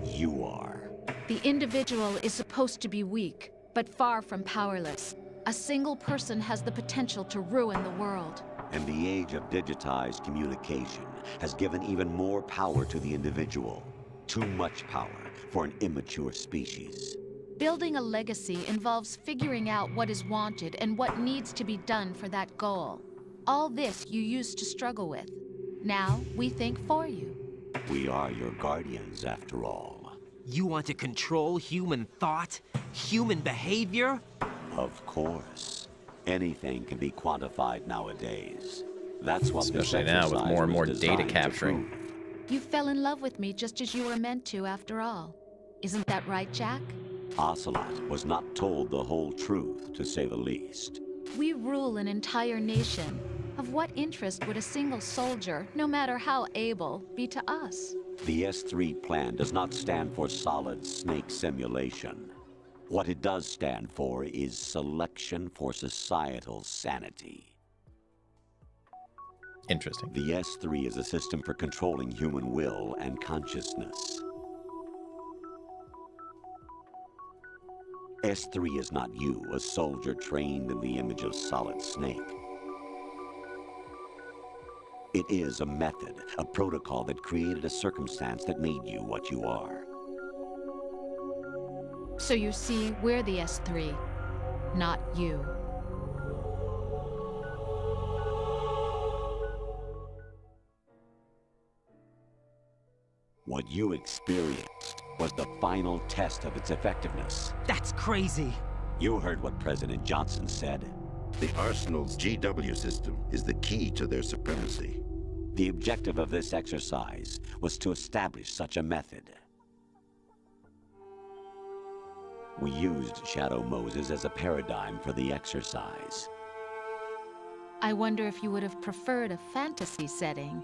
You are. The individual is supposed to be weak, but far from powerless. A single person has the potential to ruin the world. And the age of digitized communication has given even more power to the individual. Too much power for an immature species. Building a legacy involves figuring out what is wanted and what needs to be done for that goal. All this you used to struggle with. Now we think for you. We are your guardians, after all. You want to control human thought? Human behavior? Of course. Anything can be quantified nowadays. That's what especially now with more and more data capturing. You fell in love with me just as you were meant to, after all. Isn't that right, Jack? Ocelot was not told the whole truth, to say the least. We rule an entire nation. Of what interest would a single soldier, no matter how able, be to us? The S3 plan does not stand for solid snake simulation. What it does stand for is selection for societal sanity. Interesting. The S3 is a system for controlling human will and consciousness. S3 is not you, a soldier trained in the image of Solid Snake. It is a method, a protocol that created a circumstance that made you what you are. So you see, we're the S3, not you. What you experienced was the final test of its effectiveness. That's crazy. You heard what President Johnson said. The Arsenal's GW system is the key to their supremacy. The objective of this exercise was to establish such a method. We used Shadow Moses as a paradigm for the exercise. I wonder if you would have preferred a fantasy setting.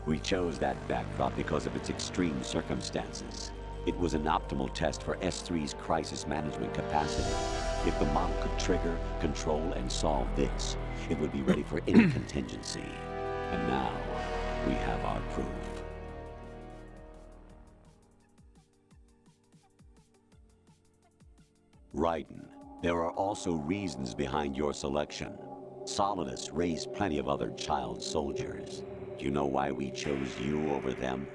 We chose that backdrop because of its extreme circumstances. It was an optimal test for S3's crisis management capacity. If the model could trigger, control, and solve this, it would be ready for any contingency. And now, we have our proof. Raiden, there are also reasons behind your selection. Solidus raised plenty of other child soldiers. Do you know why we chose you over them?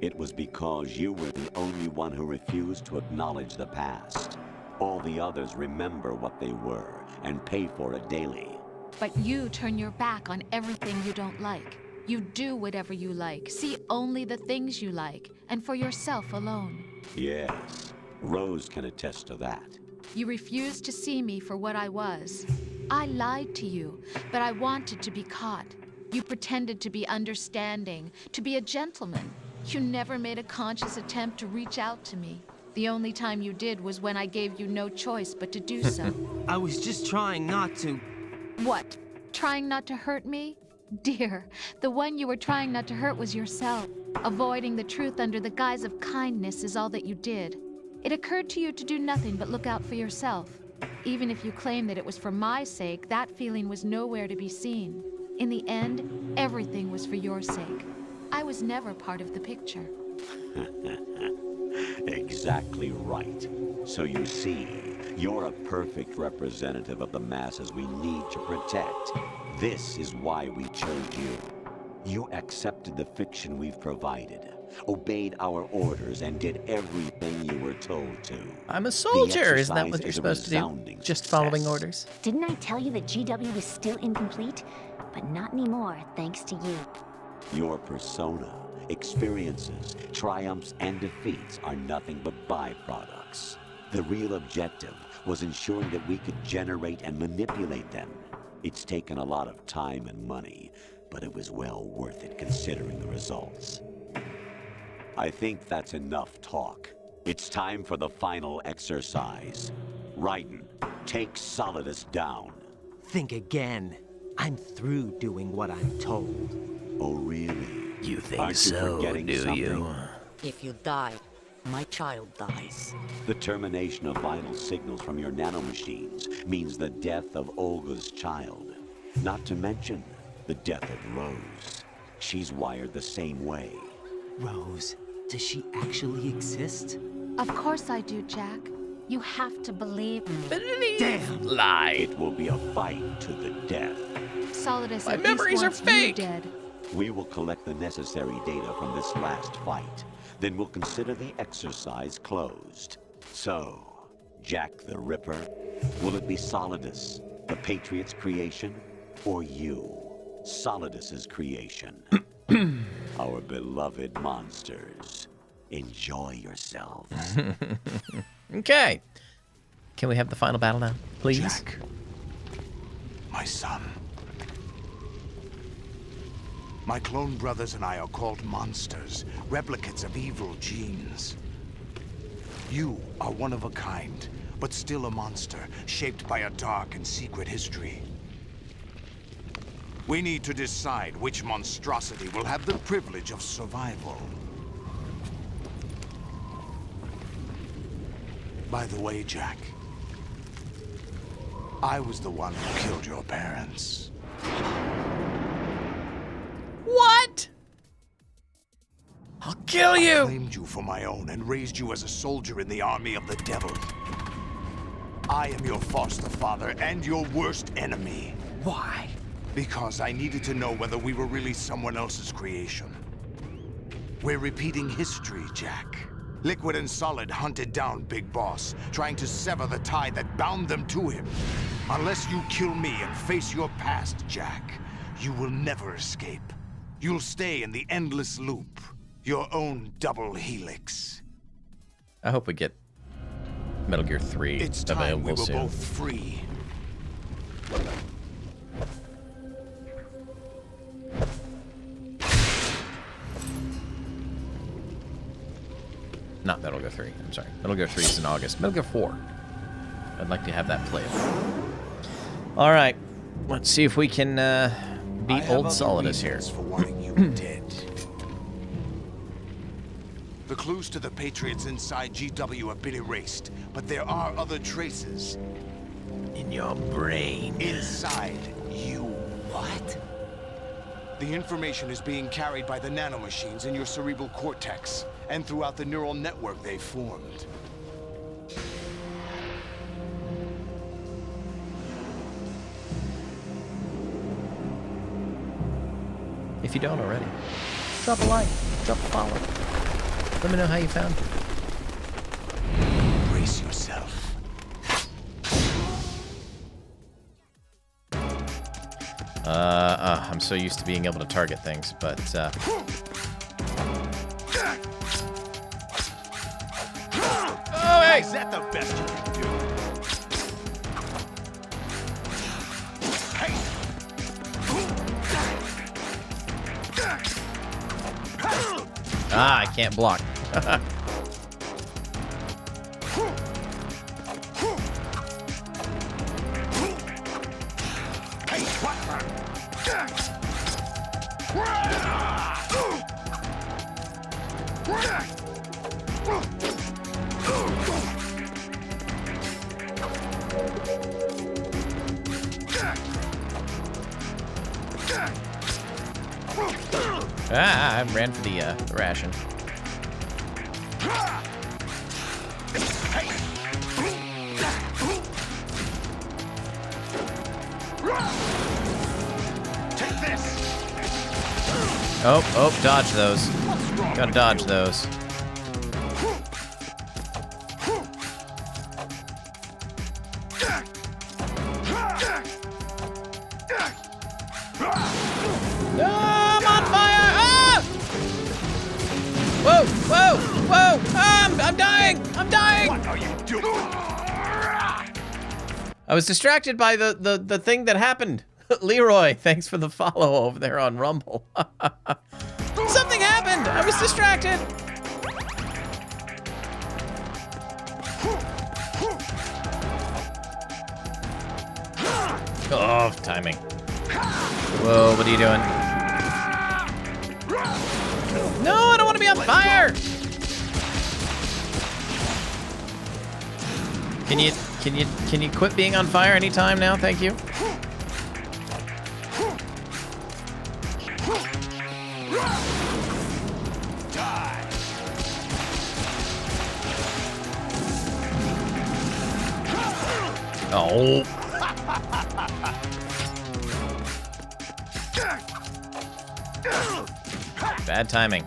It was because you were the only one who refused to acknowledge the past. All the others remember what they were and pay for it daily. But you turn your back on everything you don't like. You do whatever you like, see only the things you like, and for yourself alone. Yes, Rose can attest to that. You refused to see me for what I was. I lied to you, but I wanted to be caught. You pretended to be understanding, to be a gentleman. You never made a conscious attempt to reach out to me. The only time you did was when I gave you no choice but to do so. I was just trying not to... What? Trying not to hurt me? Dear, the one you were trying not to hurt was yourself. Avoiding the truth under the guise of kindness is all that you did. It occurred to you to do nothing but look out for yourself. Even if you claim that it was for my sake, that feeling was nowhere to be seen. In the end, everything was for your sake. I was never part of the picture. Exactly right. So you see, you're a perfect representative of the masses we need to protect. This is why we chose you. You accepted the fiction we've provided, obeyed our orders, and did everything you were told to. I'm a soldier, isn't that what you're supposed to do? Just following orders? Didn't I tell you that GW was still incomplete? But not anymore, thanks to you. Your persona, experiences, triumphs, and defeats are nothing but byproducts. The real objective was ensuring that we could generate and manipulate them. It's taken a lot of time and money, but it was well worth it considering the results. I think that's enough talk. It's time for the final exercise. Raiden, take Solidus down. Think again. I'm through doing what I'm told. Oh, really? You think Aren't so, you forgetting do something? you? If you die, my child dies. The termination of vital signals from your nanomachines means the death of Olga's child. Not to mention the death of Rose. She's wired the same way. Rose, does she actually exist? Of course I do, Jack. You have to believe. Damn! Lie. It will be a fight to the death. Solidus, My at memories least are wants fake. you dead. We will collect the necessary data from this last fight. Then we'll consider the exercise closed. So, Jack the Ripper, will it be Solidus, the Patriot's creation, or you, Solidus's creation? Our beloved monsters. Enjoy yourselves. Okay. Can we have the final battle now, please? Jack, my son. My clone brothers and I are called monsters, replicates of evil genes. You are one of a kind, but still a monster, shaped by a dark and secret history. We need to decide which monstrosity will have the privilege of survival. By the way, Jack, I was the one who killed your parents. What? I'll kill you! I claimed you for my own and raised you as a soldier in the army of the devil. I am your foster father and your worst enemy. Why? Because I needed to know whether we were really someone else's creation. We're repeating history, Jack. Liquid and Solid hunted down Big Boss, trying to sever the tie that bound them to him. Unless you kill me and face your past, Jack, you will never escape. You'll stay in the endless loop, your own double helix. I hope we get Metal Gear 3 It's time we available were soon. both free. not Metal Gear 3. I'm sorry. Metal Gear 3 is in August. Metal Gear 4. I'd like to have that played. All right. Let's see if we can beat old Solidus here. For wanting you dead. The clues to the Patriots inside GW have been erased, but there are other traces. In your brain. Inside you. What? The information is being carried by the nanomachines in your cerebral cortex, and throughout the neural network they formed. If you don't already, drop a like, drop a follow. Let me know how you found it. Brace yourself. I'm so used to being able to target things, but Oh, hey! Is that the best you can do? Ah, I can't block. Ah, I ran for the ration. Take this. Oh, dodge those. Gotta dodge those. No, I'm on fire! Ah! Whoa, whoa, whoa! I'm dying! I'm dying! What are you doing? I was distracted by the thing that happened. Leroy, thanks for the follow over there on Rumble. Something happened! I was distracted! Oh, timing. Whoa, what are you doing? No, I don't want to be on fire! Can you quit being on fire anytime now? Thank you. Oh. Bad timing.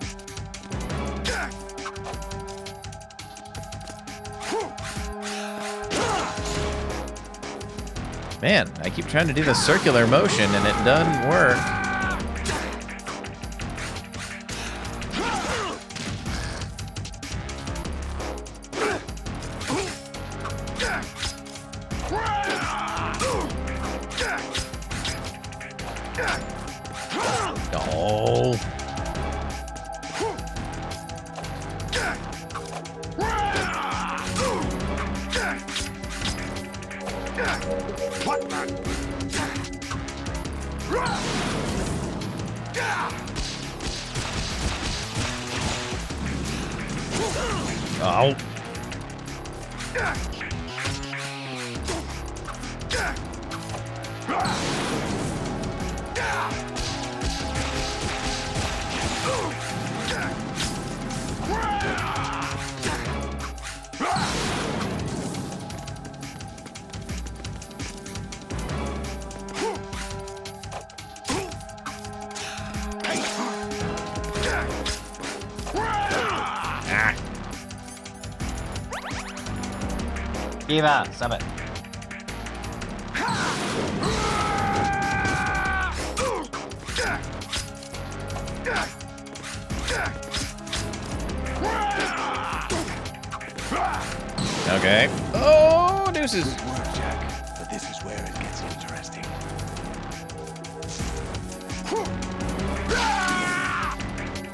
Man, I keep trying to do the circular motion and it doesn't work. Oh. Oh. Eva, stop it. Okay. Oh, deuces. Good work, Jack. But this is where it gets interesting.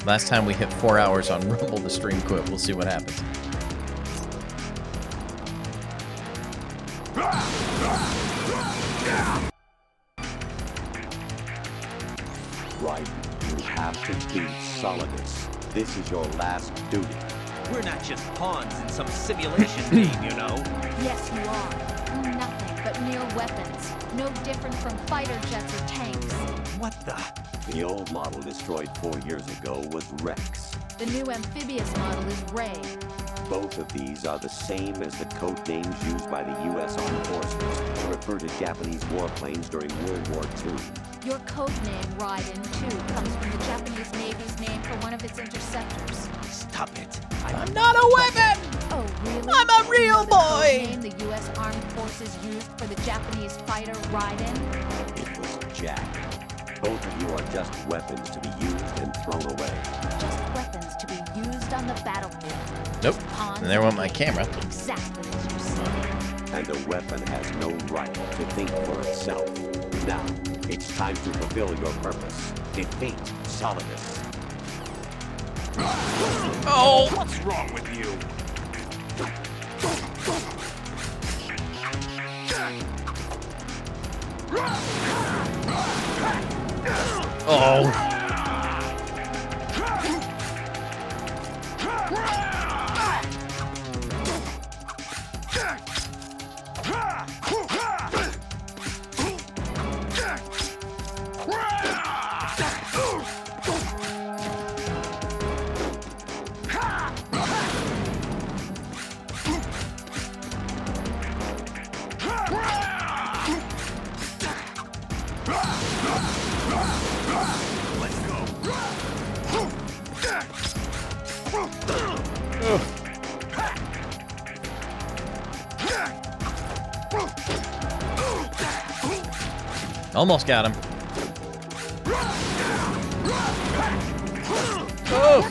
Last time we hit 4 hours on Rumble, the stream quit. We'll see what happens. Raiden, you have to beat Solidus. This is your last duty. We're not just pawns in some simulation game, you know. Yes, you are. Nothing but mere weapons. No different from fighter jets or tanks. What the? The old model destroyed 4 years ago was Rex. The new amphibious model is Ray. Both of these are the same as the code names used by the U.S. Armed Forces to refer to Japanese warplanes during World War II. Your code name, Raiden, too, comes from the Japanese Navy's name for one of its interceptors. Stop it. I'm not a weapon! Oh, really? I'm a real boy! The name the U.S. Armed Forces used for the Japanese fighter Raiden? It was Jack. Both of you are just weapons to be used and thrown away. Just weapons to be used on the battlefield. Nope. And there went my camera. Exactly as you said. And a weapon has no right to think for itself. Now, it's time to fulfill your purpose. Defeat Solidus. Oh! What's wrong with you? Oh! Almost got him. Oh!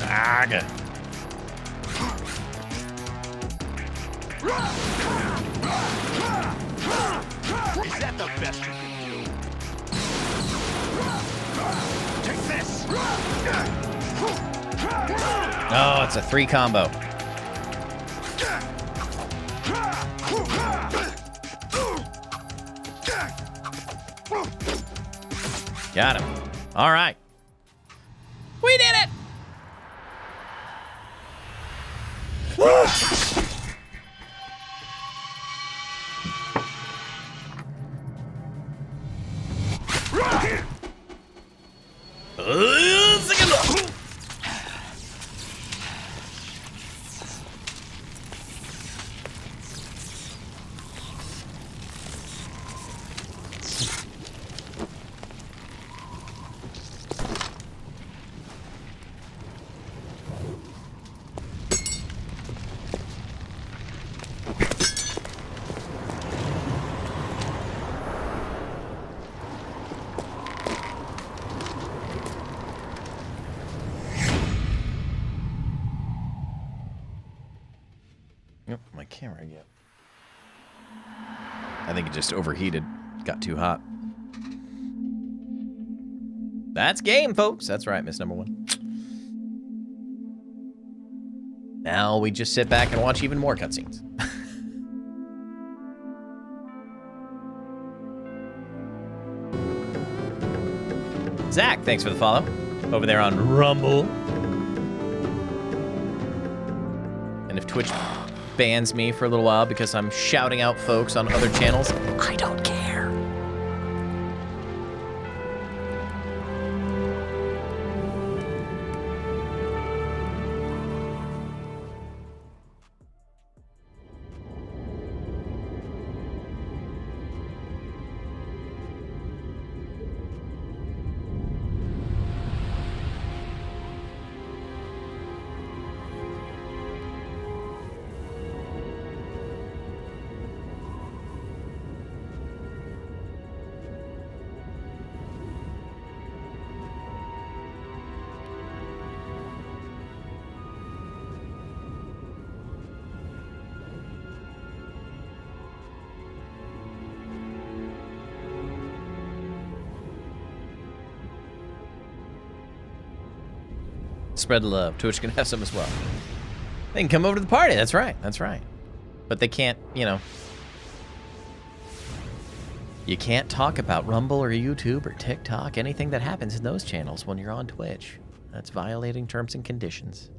Aga. Is that the best you can do? Take this! Oh, it's a 3 combo. Got him. All right. We did it! Yep, my camera again. I think it just overheated. Got too hot. That's game, folks. That's right, Miss Number One. Now we just sit back and watch even more cutscenes. Zach, thanks for the follow. Over there on Rumble. And if Twitch bans me for a little while because I'm shouting out folks on other channels, I don't care. Spread the love. Twitch can have some as well. They can come over to the party. That's right. That's right. But they can't, you know, You can't talk about Rumble or YouTube or TikTok, anything that happens in those channels when you're on Twitch. That's violating terms and conditions.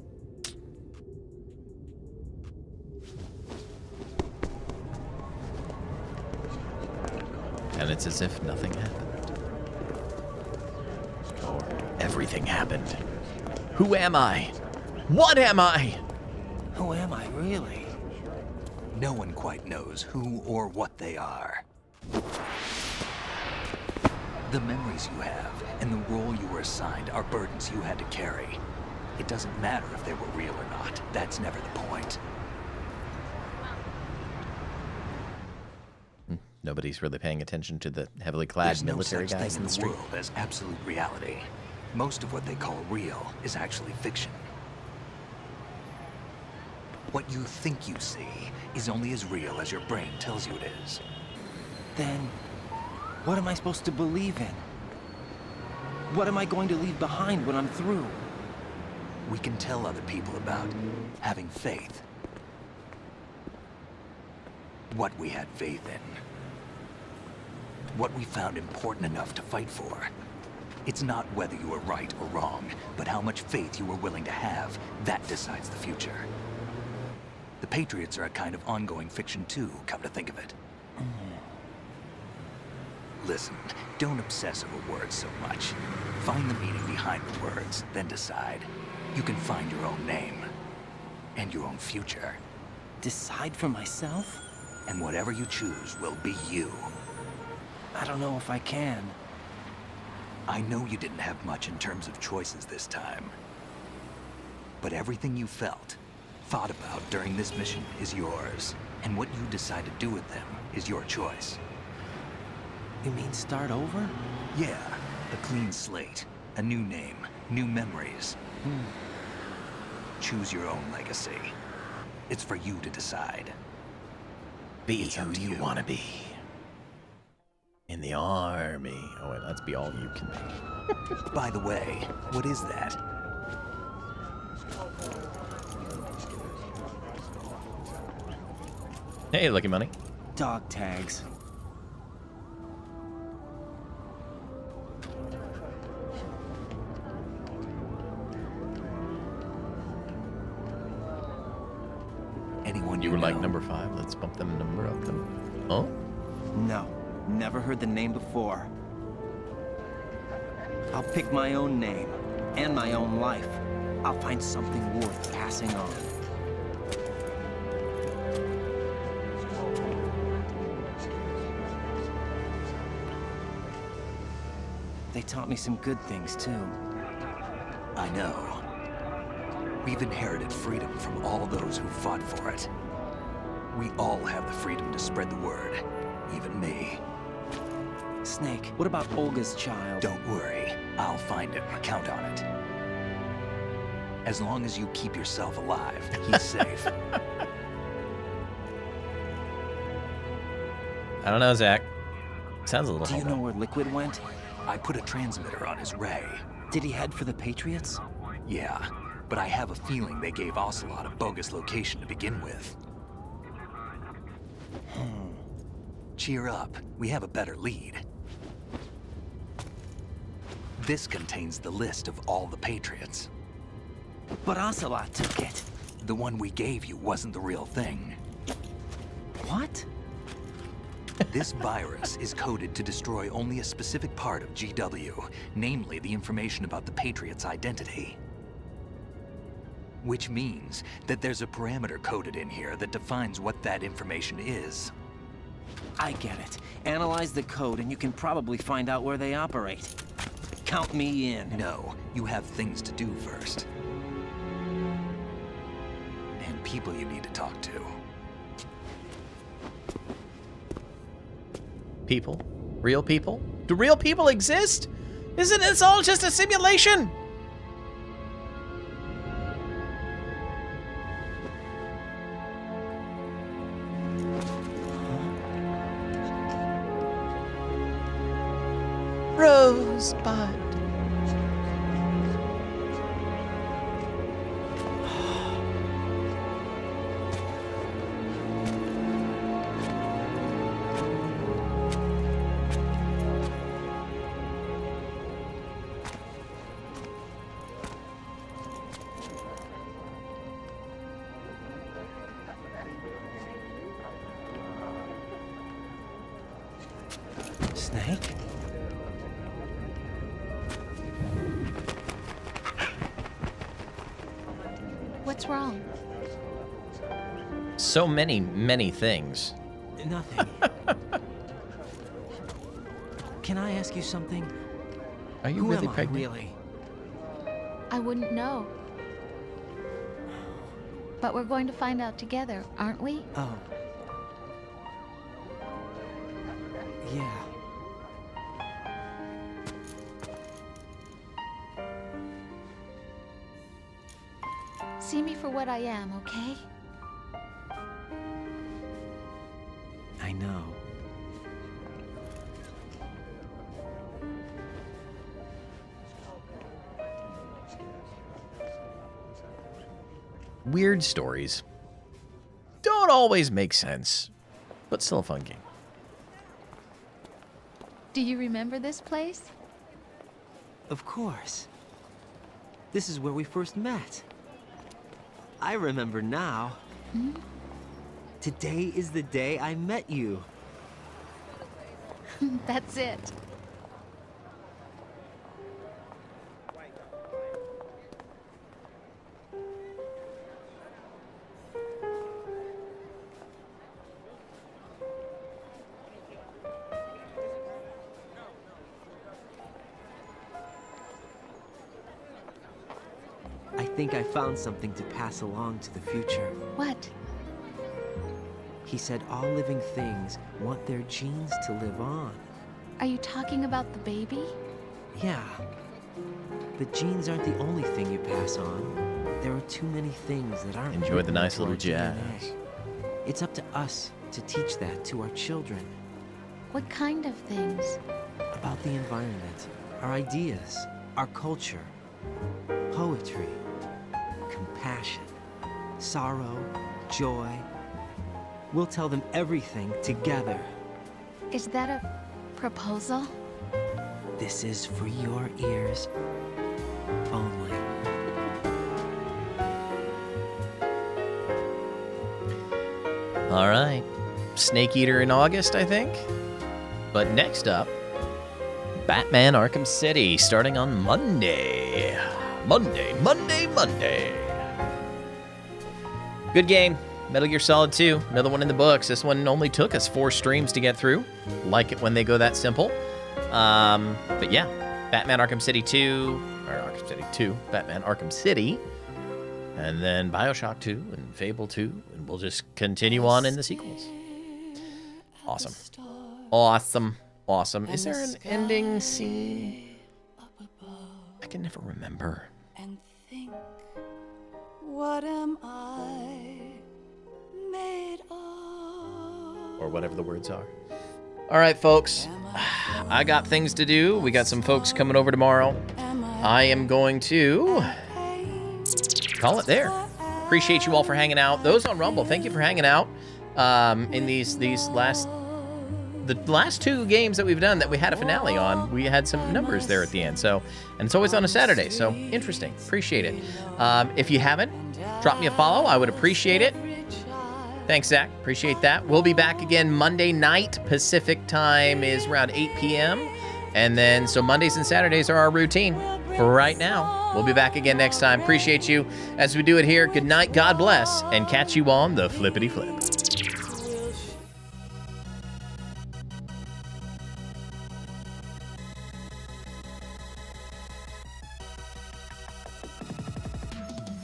And it's as if nothing happened. Or everything happened. Who am I? What am I? Who am I, really? No one quite knows who or what they are. The memories you have and the role you were assigned are burdens you had to carry. It doesn't matter if they were real or not. That's never the point. Nobody's really paying attention to the heavily clad military guys guys in the street. World as absolute reality. Most of what they call real is actually fiction. What you think you see is only as real as your brain tells you it is. Then, what am I supposed to believe in? What am I going to leave behind when I'm through? We can tell other people about having faith. What we had faith in. What we found important enough to fight for. It's not whether you were right or wrong, but how much faith you were willing to have. That decides the future. The Patriots are a kind of ongoing fiction too, come to think of it. Listen, don't obsess over words so much. Find the meaning behind the words, then decide. You can find your own name. And your own future. Decide for myself? And whatever you choose will be you. I don't know if I can. I know you didn't have much in terms of choices this time. But everything you felt, thought about during this mission is yours. And what you decide to do with them is your choice. You mean start over? Yeah, a clean slate, a new name, new memories. Choose your own legacy. It's for you to decide. Be who you want to be. In the army. Oh wait, let's be all you can be. By the way, what is that? Hey, Lucky Money. Dog tags. Anyone you were like number 5? Let's bump them number up them. Oh? No. Never heard the name before. I'll pick my own name and my own life. I'll find something worth passing on. They taught me some good things, too. I know. We've inherited freedom from all those who fought for it. We all have the freedom to spread the word, even me. Snake, what about Olga's child? Don't worry. I'll find him. Count on it. As long as you keep yourself alive, he's safe. I don't know, Zach. Sounds a little. Do you know where Liquid went? I put a transmitter on his ray. Did he head for the Patriots? Yeah, but I have a feeling they gave Ocelot a bogus location to begin with. Cheer up. We have a better lead. This contains the list of all the Patriots. But Ocelot took it. The one we gave you wasn't the real thing. What? This virus is coded to destroy only a specific part of GW, namely the information about the Patriots' identity. Which means that there's a parameter coded in here that defines what that information is. I get it. Analyze the code and you can probably find out where they operate. Count me in. No, you have things to do first. And people you need to talk to. People? Real people? Do real people exist? Isn't this all just a simulation? Rosebud. What's wrong? So many, many things. Nothing. Can I ask you something? Are you Who really am pregnant? I, really? I wouldn't know. But we're going to find out together, aren't we? Oh. Yeah. See me for what I am, okay? I know. Weird stories. Don't always make sense, but still a fun game. Do you remember this place? Of course. This is where we first met. I remember now. Hmm? Today is the day I met you. That's it. I think I found something to pass along to the future. What? He said all living things want their genes to live on. Are you talking about the baby? Yeah. But genes aren't the only thing you pass on. There are too many things that aren't. Enjoy the nice written little into our jazz. DNA. It's up to us to teach that to our children. What kind of things? About the environment, our ideas, our culture, poetry, compassion, sorrow, joy. We'll tell them everything together. Is that a proposal? This is for your ears only. All right. Snake Eater in August, I think. But next up, Batman Arkham City, starting on Monday. Monday. Good game. Metal Gear Solid 2, another one in the books. This one only took us 4 streams to get through. Like it when they go that simple. But yeah, Batman Arkham City 2, or Arkham City 2, Batman Arkham City, and then Bioshock 2 and Fable 2, and we'll just continue on in the sequels. Awesome. Is there an ending scene? I can never remember. And think, what am I made of? Or whatever the words are. All right, folks. I got things to do. We got some folks coming over tomorrow. I am going to call it there. Appreciate you all for hanging out. Those on Rumble, thank you for hanging out in these last 2 games that we've done that we had a finale on. We had some numbers there at the end. So, and it's always on a Saturday. So interesting. Appreciate it. If you haven't, drop me a follow. I would appreciate it. Thanks, Zach. Appreciate that. We'll be back again Monday night. Pacific time is around 8 p.m. And then, so Mondays and Saturdays are our routine for right now. We'll be back again next time. Appreciate you as we do it here. Good night. God bless. And catch you on the flippity flip.